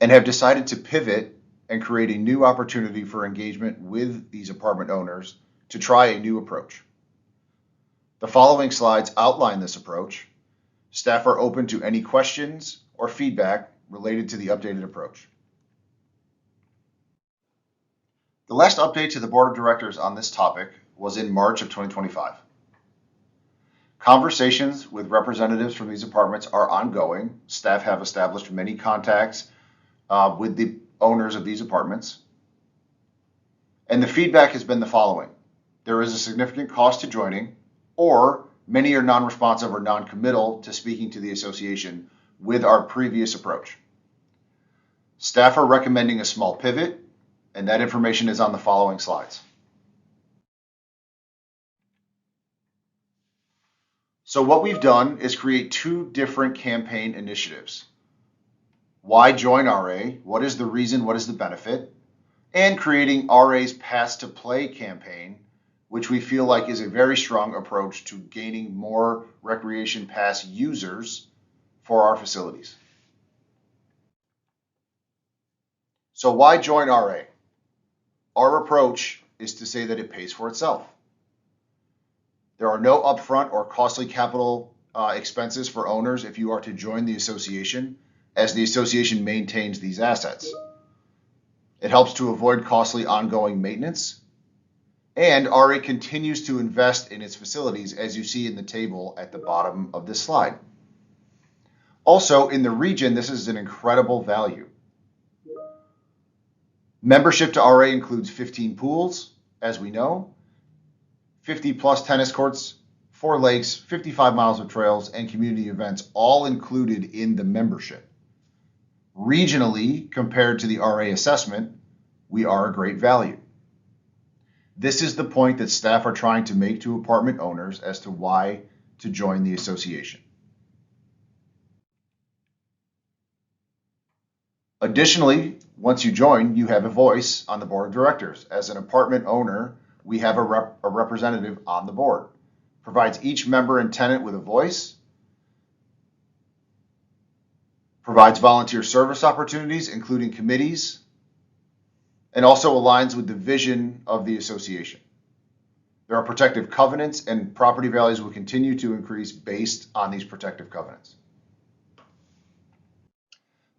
and have decided to pivot and create a new opportunity for engagement with these apartment owners to try a new approach. The following slides outline this approach. Staff are open to any questions or feedback related to the updated approach. The last update to the board of directors on this topic was in March of 2025. Conversations with representatives from these apartments are ongoing. Staff have established many contacts with the owners of these apartments. And the feedback has been the following. There is a significant cost to joining, or many are non-responsive or non-committal to speaking to the association with our previous approach. Staff are recommending a small pivot, and that information is on the following slides. So what we've done is create two different campaign initiatives. Why join RA? What is the reason? What is the benefit? And creating RA's Pass to Play campaign, which we feel like is a very strong approach to gaining more Recreation Pass users for our facilities. So why join RA? Our approach is to say that it pays for itself. There are no upfront or costly capital expenses for owners if you are to join the association, as the association maintains these assets. It helps to avoid costly ongoing maintenance, and RA continues to invest in its facilities, as you see in the table at the bottom of this slide. Also, in the region, this is an incredible value. Membership to RA includes 15 pools, as we know, 50 plus tennis courts, 4 lakes, 55 miles of trails, and community events all included in the membership. Regionally, compared to the RA assessment, we are a great value. This is the point that staff are trying to make to apartment owners as to why to join the association. Additionally, once you join, you have a voice on the board of directors. As an apartment owner, we have a representative on the board. Provides each member and tenant with a voice, provides volunteer service opportunities, including committees, and also aligns with the vision of the association. There are protective covenants, and property values will continue to increase based on these protective covenants.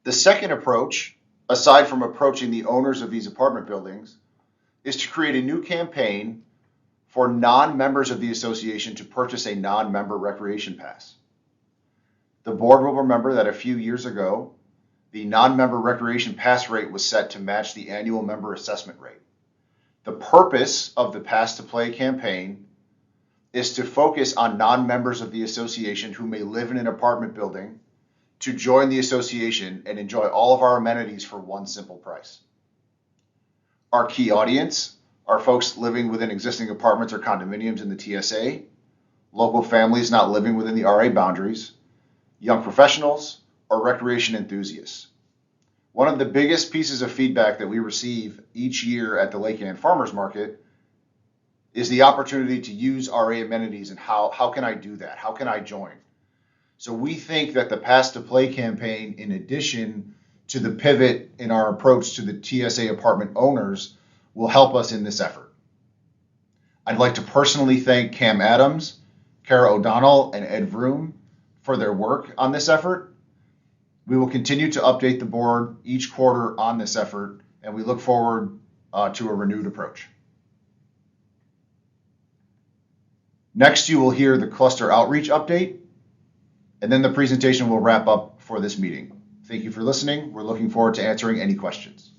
The second approach, aside from approaching the owners of these apartment buildings, is to create a new campaign for non-members of the association to purchase a non-member recreation pass. The board will remember that a few years ago, the non-member recreation pass rate was set to match the annual member assessment rate. The purpose of the Pass to Play campaign is to focus on non-members of the association who may live in an apartment building to join the association and enjoy all of our amenities for one simple price. Our key audience are folks living within existing apartments or condominiums in the TSA, local families not living within the RA boundaries, young professionals, or recreation enthusiasts. One of the biggest pieces of feedback that we receive each year at the Lake Ann Farmers Market is the opportunity to use RA amenities and how can I do that? How can I join? So we think that the Pass to Play campaign, in addition to the pivot in our approach to the TSA apartment owners, will help us in this effort. I'd like to personally thank Cam Adams, Kara O'Donnell, and Ed Vroom for their work on this effort. We will continue to update the board each quarter on this effort, and we look forward to a renewed approach. Next, you will hear the cluster outreach update, and then the presentation will wrap up for this meeting. Thank you for listening. We're looking forward to answering any questions.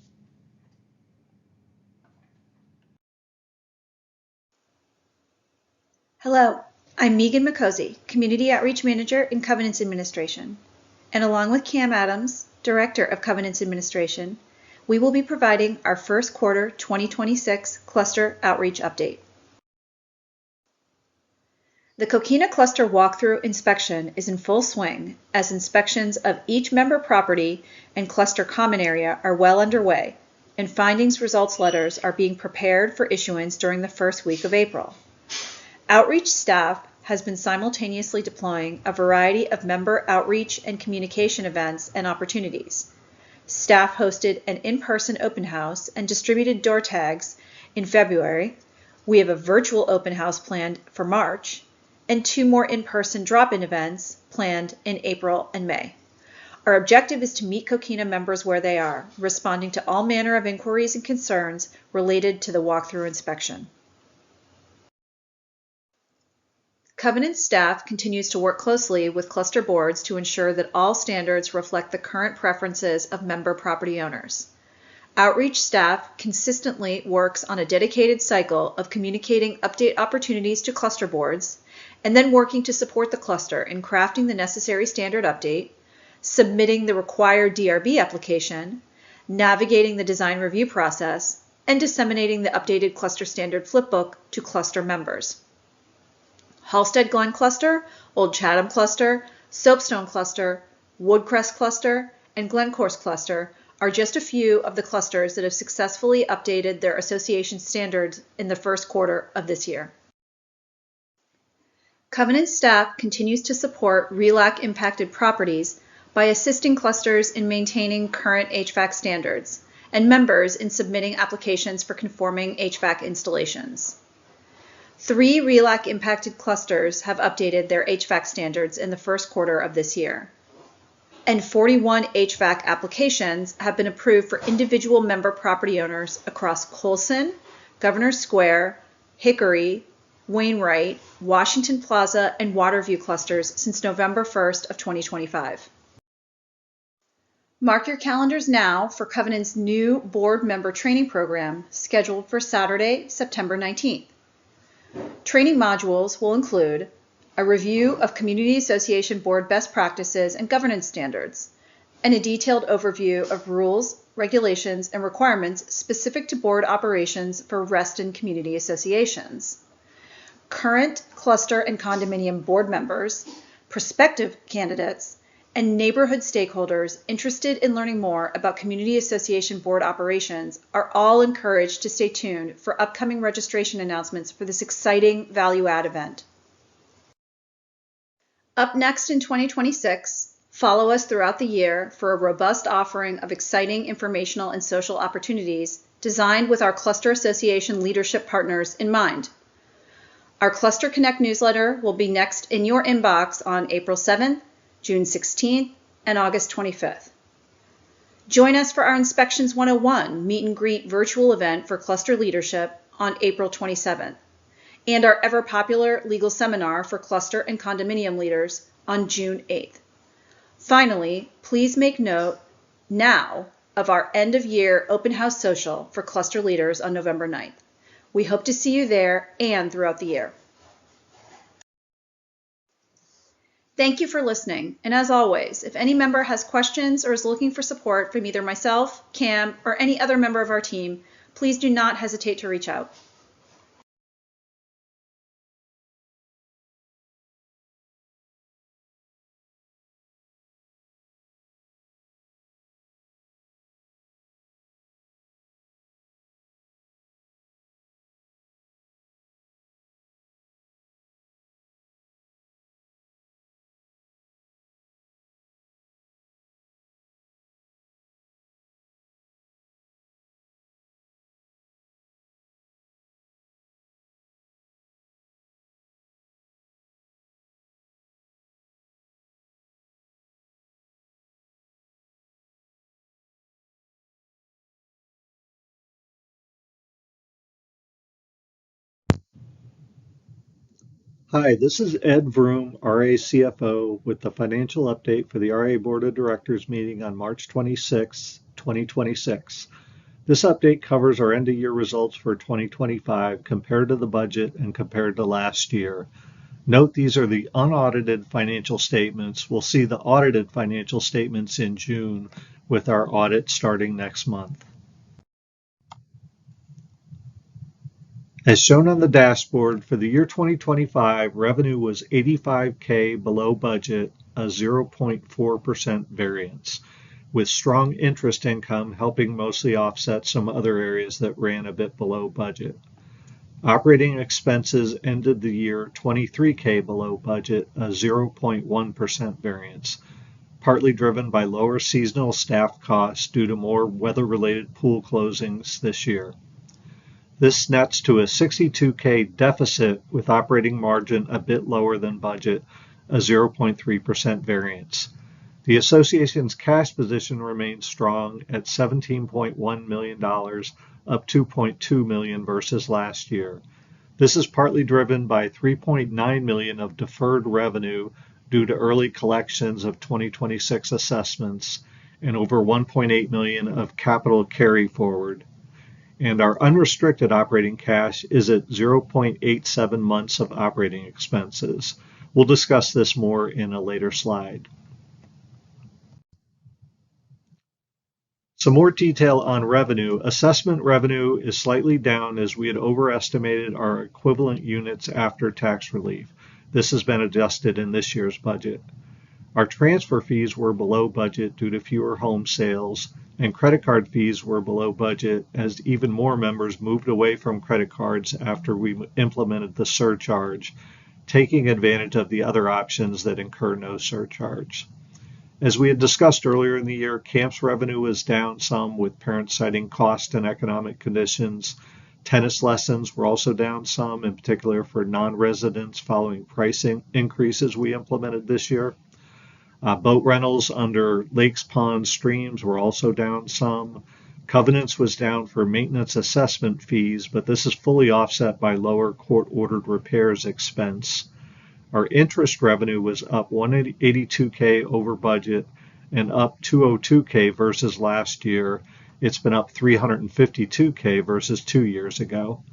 Hello, I'm Megan McCosey, Community Outreach Manager in Covenants Administration. And along with Cam Adams, Director of Covenants Administration, we will be providing our first quarter 2026 cluster outreach update. The Coquina Cluster Walkthrough inspection is in full swing as inspections of each member property and cluster common area are well underway, and findings results letters are being prepared for issuance during the first week of April. Outreach staff has been simultaneously deploying a variety of member outreach and communication events and opportunities. Staff hosted an in-person open house and distributed door tags in February. We have a virtual open house planned for March, and 2 more in-person drop-in events planned in April and May. Our objective is to meet Coquina members where they are, responding to all manner of inquiries and concerns related to the walkthrough inspection. Covenant staff continues to work closely with cluster boards to ensure that all standards reflect the current preferences of member property owners. Outreach staff consistently works on a dedicated cycle of communicating update opportunities to cluster boards, and then working to support the cluster in crafting the necessary standard update, submitting the required DRB application, navigating the design review process, and disseminating the updated cluster standard flipbook to cluster members. Halstead Glen Cluster, Old Chatham Cluster, Soapstone Cluster, Woodcrest Cluster, and Glencourse Cluster are just a few of the clusters that have successfully updated their association standards in the first quarter of this year. Covenant staff continues to support RELAC impacted properties by assisting clusters in maintaining current HVAC standards and members in submitting applications for conforming HVAC installations. 3 RELAC impacted clusters have updated their HVAC standards in the first quarter of this year, and 41 HVAC applications have been approved for individual member property owners across Colson, Governor Square, Hickory, Wainwright, Washington Plaza, and Waterview clusters since November 1st of 2025. Mark your calendars now for Covenant's new board member training program scheduled for Saturday, September 19th. Training modules will include a review of Community Association Board best practices and governance standards, and a detailed overview of rules, regulations, and requirements specific to board operations for Reston community associations. Current cluster and condominium board members, prospective candidates, and neighborhood stakeholders interested in learning more about community association board operations are all encouraged to stay tuned for upcoming registration announcements for this exciting value-add event. Up next in 2026, follow us throughout the year for a robust offering of exciting informational and social opportunities designed with our Cluster Association leadership partners in mind. Our Cluster Connect newsletter will be next in your inbox on April 7th, June 16th, and August 25th. Join us for our Inspections 101 meet and greet virtual event for cluster leadership on April 27th, and our ever popular legal seminar for cluster and condominium leaders on June 8th. Finally, please make note now of our end of year open house social for cluster leaders on November 9th. We hope to see you there and throughout the year. Thank you for listening, and as always, if any member has questions or is looking for support from either myself, Cam, or any other member of our team, please do not hesitate to reach out. Hi, this is Ed Vroom, RA CFO, with the financial update for the RA Board of Directors meeting on March 26, 2026. This update covers our end-of-year results for 2025 compared to the budget and compared to last year. Note these are the unaudited financial statements. We'll see the audited financial statements in June with our audit starting next month. As shown on the dashboard, for the year 2025, revenue was $85K below budget, a 0.4% variance, with strong interest income helping mostly offset some other areas that ran a bit below budget. Operating expenses ended the year $23K below budget, a 0.1% variance, partly driven by lower seasonal staff costs due to more weather-related pool closings this year. This nets to a $62K deficit with operating margin a bit lower than budget, a 0.3% variance. The association's cash position remains strong at $17.1 million, up $2.2 million versus last year. This is partly driven by $3.9 million of deferred revenue due to early collections of 2026 assessments and over $1.8 million of capital carry forward. And our unrestricted operating cash is at 0.87 months of operating expenses. We'll discuss this more in a later slide. Some more detail on revenue. Assessment revenue is slightly down as we had overestimated our equivalent units after tax relief. This has been adjusted in this year's budget. Our transfer fees were below budget due to fewer home sales, and credit card fees were below budget as even more members moved away from credit cards after we implemented the surcharge, taking advantage of the other options that incur no surcharge. As we had discussed earlier in the year, camps revenue was down some with parents citing cost and economic conditions. Tennis lessons were also down some, in particular for non-residents following pricing increases we implemented this year. Boat rentals under lakes, ponds, streams were also down some. Covenants was down for maintenance assessment fees, but this is fully offset by lower court-ordered repairs expense. Our interest revenue was up $182K over budget and up $202K versus last year. It's been up $352K versus 2 years ago.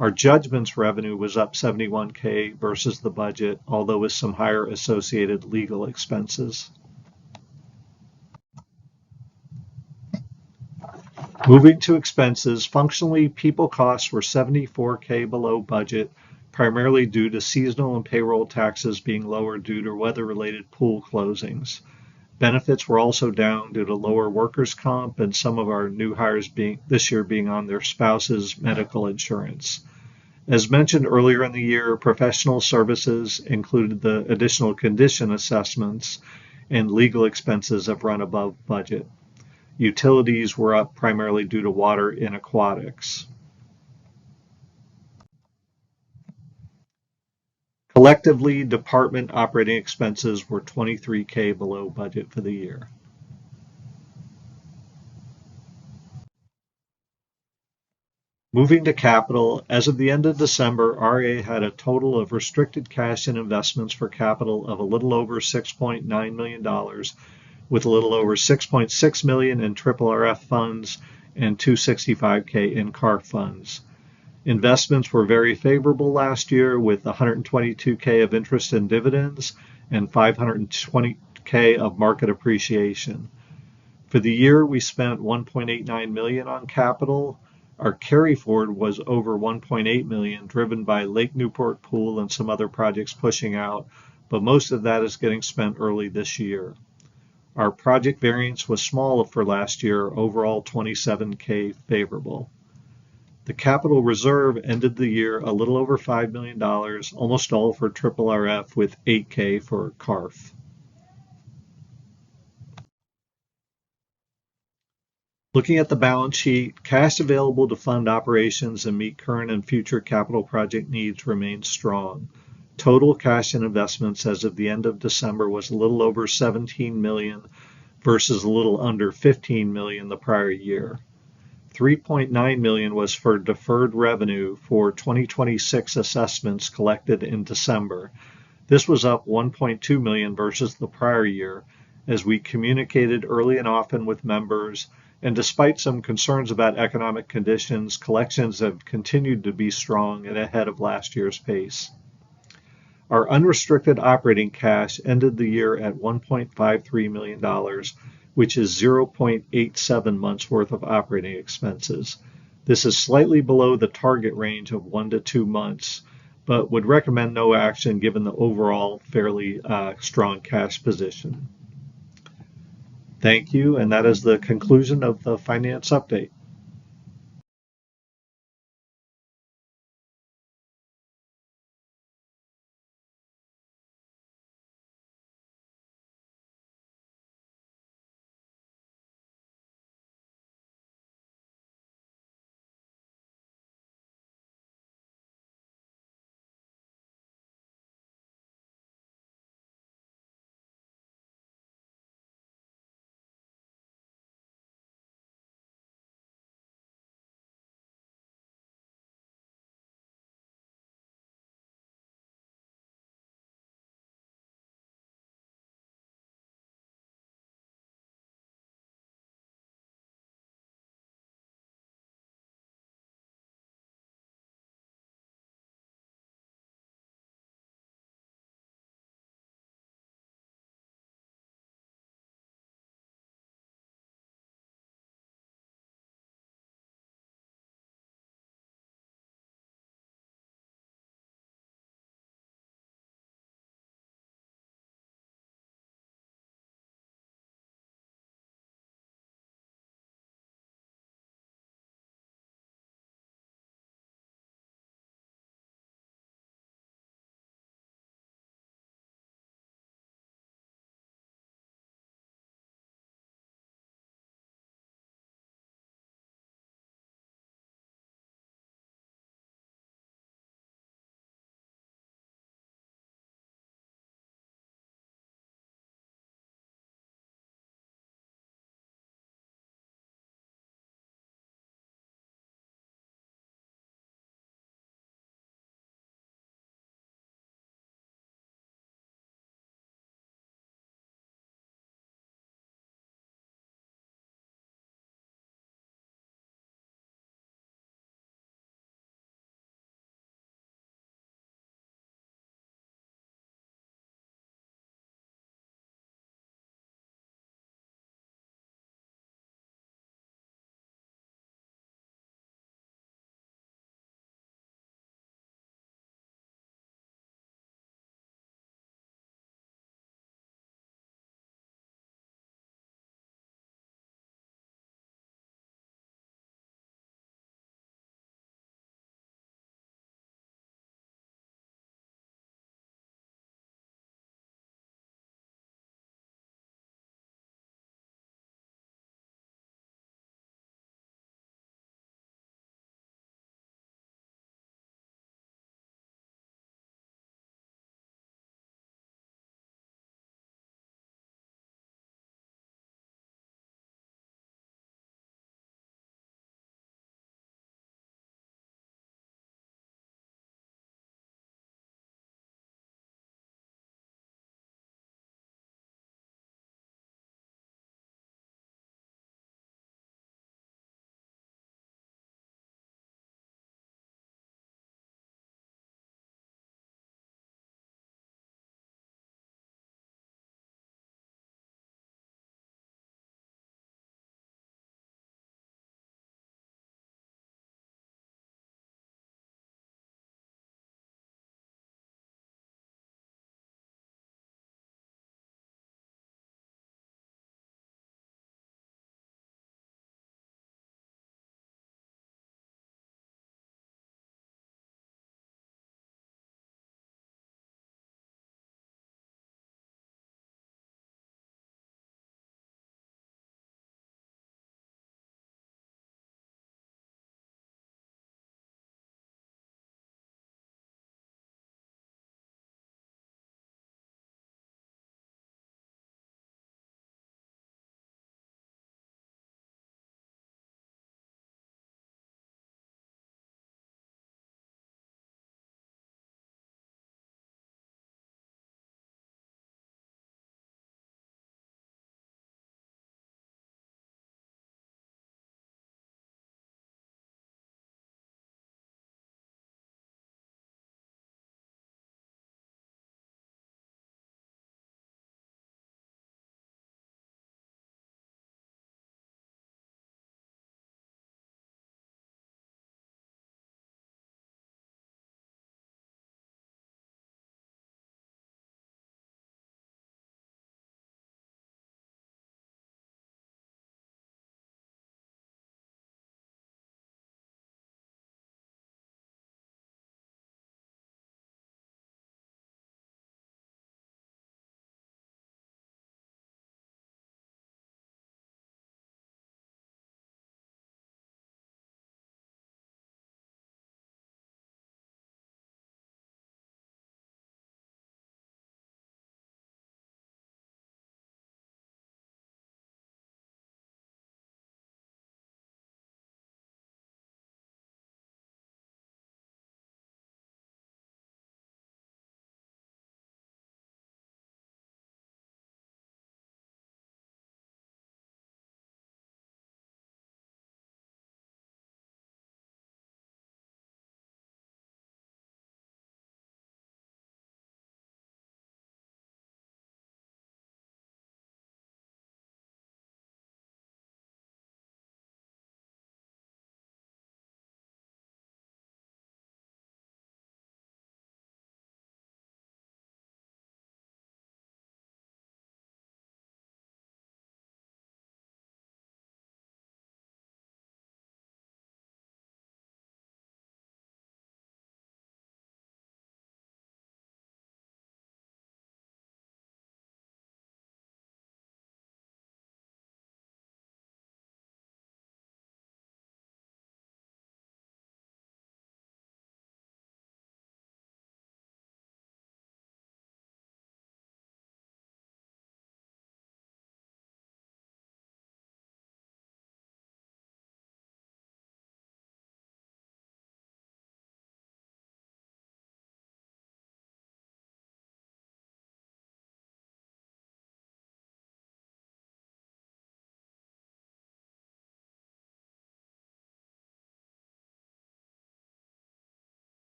Our judgments revenue was up $71K versus the budget, although with some higher associated legal expenses. Moving to expenses, functionally, people costs were $74K below budget, primarily due to seasonal and payroll taxes being lower due to weather-related pool closings. Benefits were also down due to lower workers' comp and some of our new hires this year being on their spouse's medical insurance. As mentioned earlier in the year, professional services included the additional condition assessments, and legal expenses have run above budget. Utilities were up primarily due to water and aquatics. Collectively, department operating expenses were $23K below budget for the year. Moving to capital, as of the end of December, RA had a total of restricted cash and investments for capital of a little over $6.9 million, with a little over $6.6 million in RRF funds and $265K in CAR funds. Investments were very favorable last year, with $122K of interest and dividends and $520K of market appreciation. For the year, we spent $1.89 million on capital. Our carry forward was over $1.8 million, driven by Lake Newport Pool and some other projects pushing out, but most of that is getting spent early this year. Our project variance was small for last year, overall $27K favorable. The capital reserve ended the year a little over $5 million, almost all for RRF, with $8K for CARF. Looking at the balance sheet, cash available to fund operations and meet current and future capital project needs remains strong. Total cash and investments as of the end of December was a little over $17 million versus a little under $15 million the prior year. $3.9 million was for deferred revenue for 2026 assessments collected in December. This was up $1.2 million versus the prior year, as we communicated early and often with members, and despite some concerns about economic conditions, collections have continued to be strong and ahead of last year's pace. Our unrestricted operating cash ended the year at $1.53 million, which is 0.87 months worth of operating expenses. This is slightly below the target range of 1 to 2 months, but would recommend no action given the overall fairly strong cash position. Thank you, and that is the conclusion of the finance update.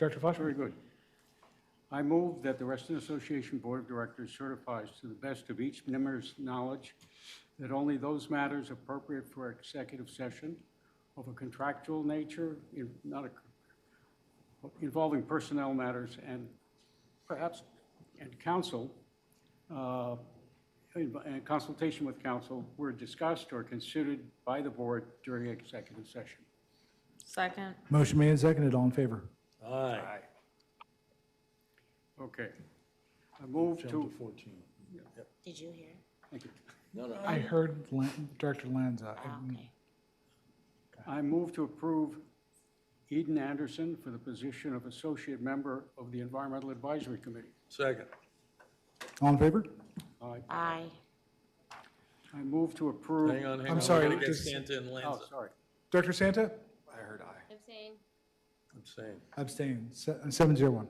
Dr. Foster? Very good. I move that the Reston Association Board of Directors certifies to the best of each member's knowledge that only those matters appropriate for executive session of a contractual nature, involving personnel matters and perhaps counsel, in consultation with counsel, were discussed or considered by the board during executive session. Second. Motion made and seconded. All in favor? Aye. Okay. I move Jump to. 14. Did you hear? Thank you. No. I heard Director Lanza. Okay. I move to approve Eden Anderson for the position of Associate Member of the Environmental Advisory Committee. Second. All in favor? Aye. Aye. I move to approve. Hang on. I'm sorry, We gotta get just- Santa and Lanza. Oh, sorry. Director Santa? I heard aye. Abstain. Abstain. Abstain. 701.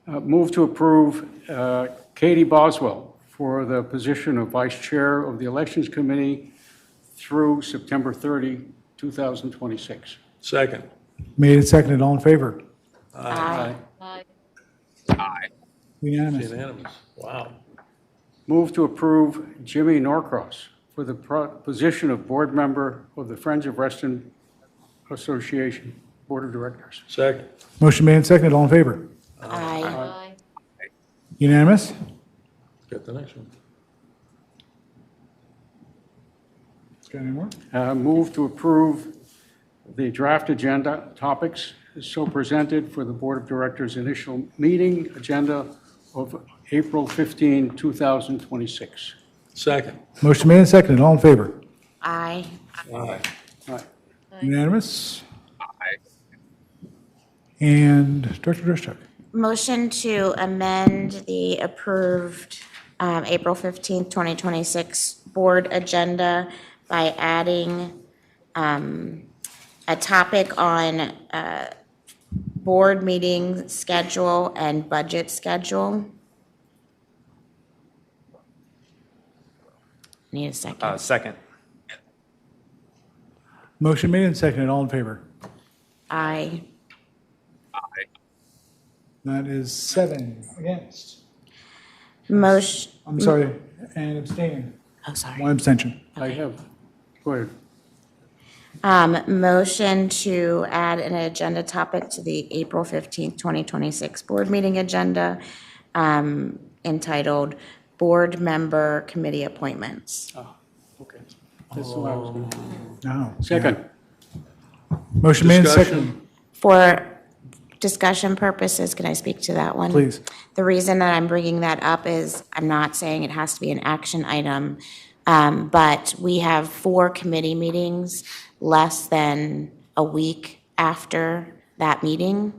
Move to approve Katie Boswell for the position of Vice Chair of the Elections Committee through September 30, 2026. Second. Made and seconded. All in favor? Aye. Aye. Aye. Unanimous. Unanimous. Wow. Move to approve Jimmy Norcross for the position of Board Member of the Friends of Reston Association Board of Directors. Second. Motion made and seconded. All in favor? Aye. Aye. Unanimous? Get the next one. Got any more? Move to approve the draft agenda topics as so presented for the Board of Directors' initial meeting agenda of April 15, 2026. Second. Motion made and seconded. All in favor? Aye. Aye. Aye. Unanimous? Aye. And Director Dreschuk. Motion to amend the approved April 15th, 2026 board agenda by adding a topic on board meeting schedule and budget schedule. Need a second. Second. Motion made and seconded. All in favor? Aye. Aye. That is 7 against. Motion, I'm sorry, and abstaining. oh, sorry. 1 abstention. I have, go ahead. Motion to add an agenda topic to the April 15th, 2026 board meeting agenda entitled Board Member Committee Appointments. Oh, okay. That's what I was going to do. No. Second. Motion made and Discussion. seconded. For discussion purposes, can I speak to that one? Please. The reason that I'm bringing that up is I'm not saying it has to be an action item, but we have 4 committee meetings less than a week after that meeting.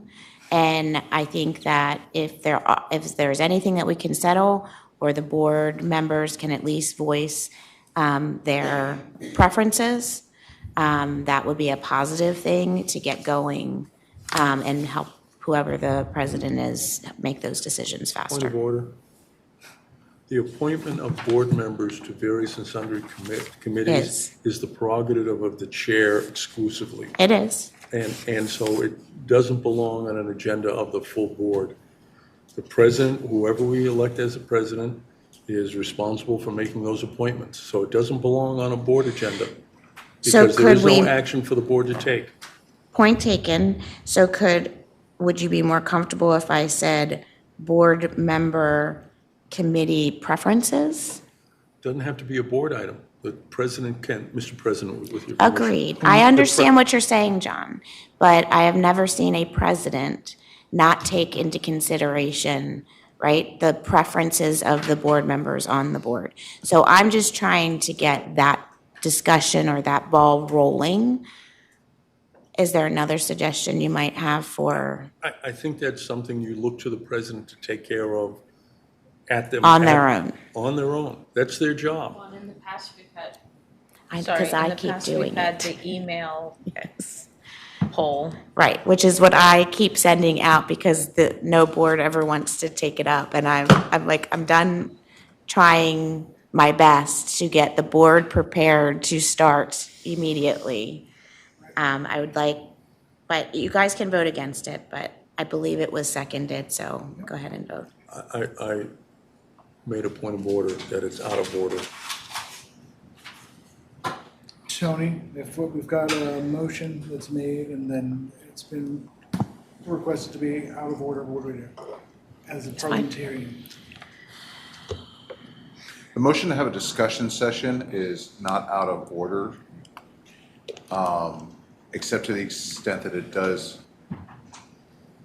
And I think that if there's anything that we can settle, or the board members can at least voice their preferences, that would be a positive thing to get going and help whoever the president is make those decisions Point faster. of order. The appointment of board members to various and sundry committees is the prerogative of the chair exclusively. It is. And so it doesn't belong on an agenda of the full board. The president, whoever we elect as the president, is responsible for making those appointments. So it doesn't belong on a board agenda. So Because there is could we- no action for the board to take. Point taken. So would you be more comfortable if I said board member committee preferences? Doesn't have to be a board item. The president can, Mr. President, with your permission. Agreed. I understand what you're saying, John, but I have never seen a president not take into consideration, right, the preferences of the board members on the board. So I'm just trying to get that discussion or that ball rolling. Is there another suggestion you might have for, I think that's something you look to the president to take care of at them. On their own. On their own. That's their job. Well, in the past, we've had, because sorry, in I the keep past, doing we've had it. the email poll. Right, which is what I keep sending out because no board ever wants to take it up. And I'm done trying my best to get the board prepared to start immediately. I would like But you guys can vote against it, but I believe it was seconded, so go ahead and vote. I made a point of order that it's out of order. Tony, if we've got a motion that's made and then it's been requested to be out of order, what do we do? As a parliamentarian. The motion to have a discussion session is not out of order, except to the extent that it does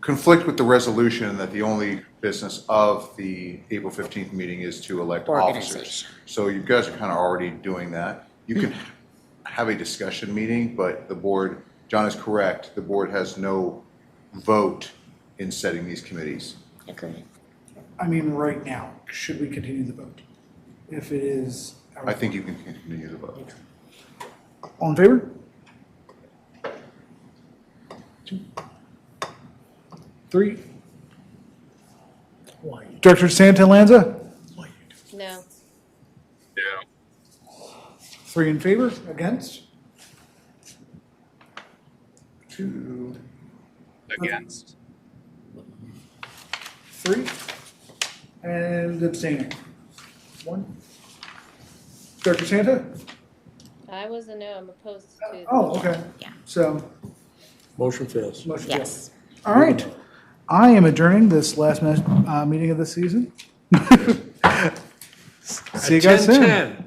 conflict with the resolution that the only business of the April 15th meeting is to elect officers. Organization. So you guys are kind of already doing that. You can have a discussion meeting, but the board, John is correct, the board has no vote in setting these committees. Agreed. I mean, right now, should we continue the vote? If it is. I think you can continue the vote. All in favor? 2, 3. Director Santalanza? No. No. 3 in favor, against? 2. Against. 3. And abstaining. 1. Director Santa? I was a no. I'm opposed to. Oh, okay. Yeah. So, Motion fails. motion Yes. fails. All right. I am adjourning this last meeting of the season. See you guys soon. 10:10.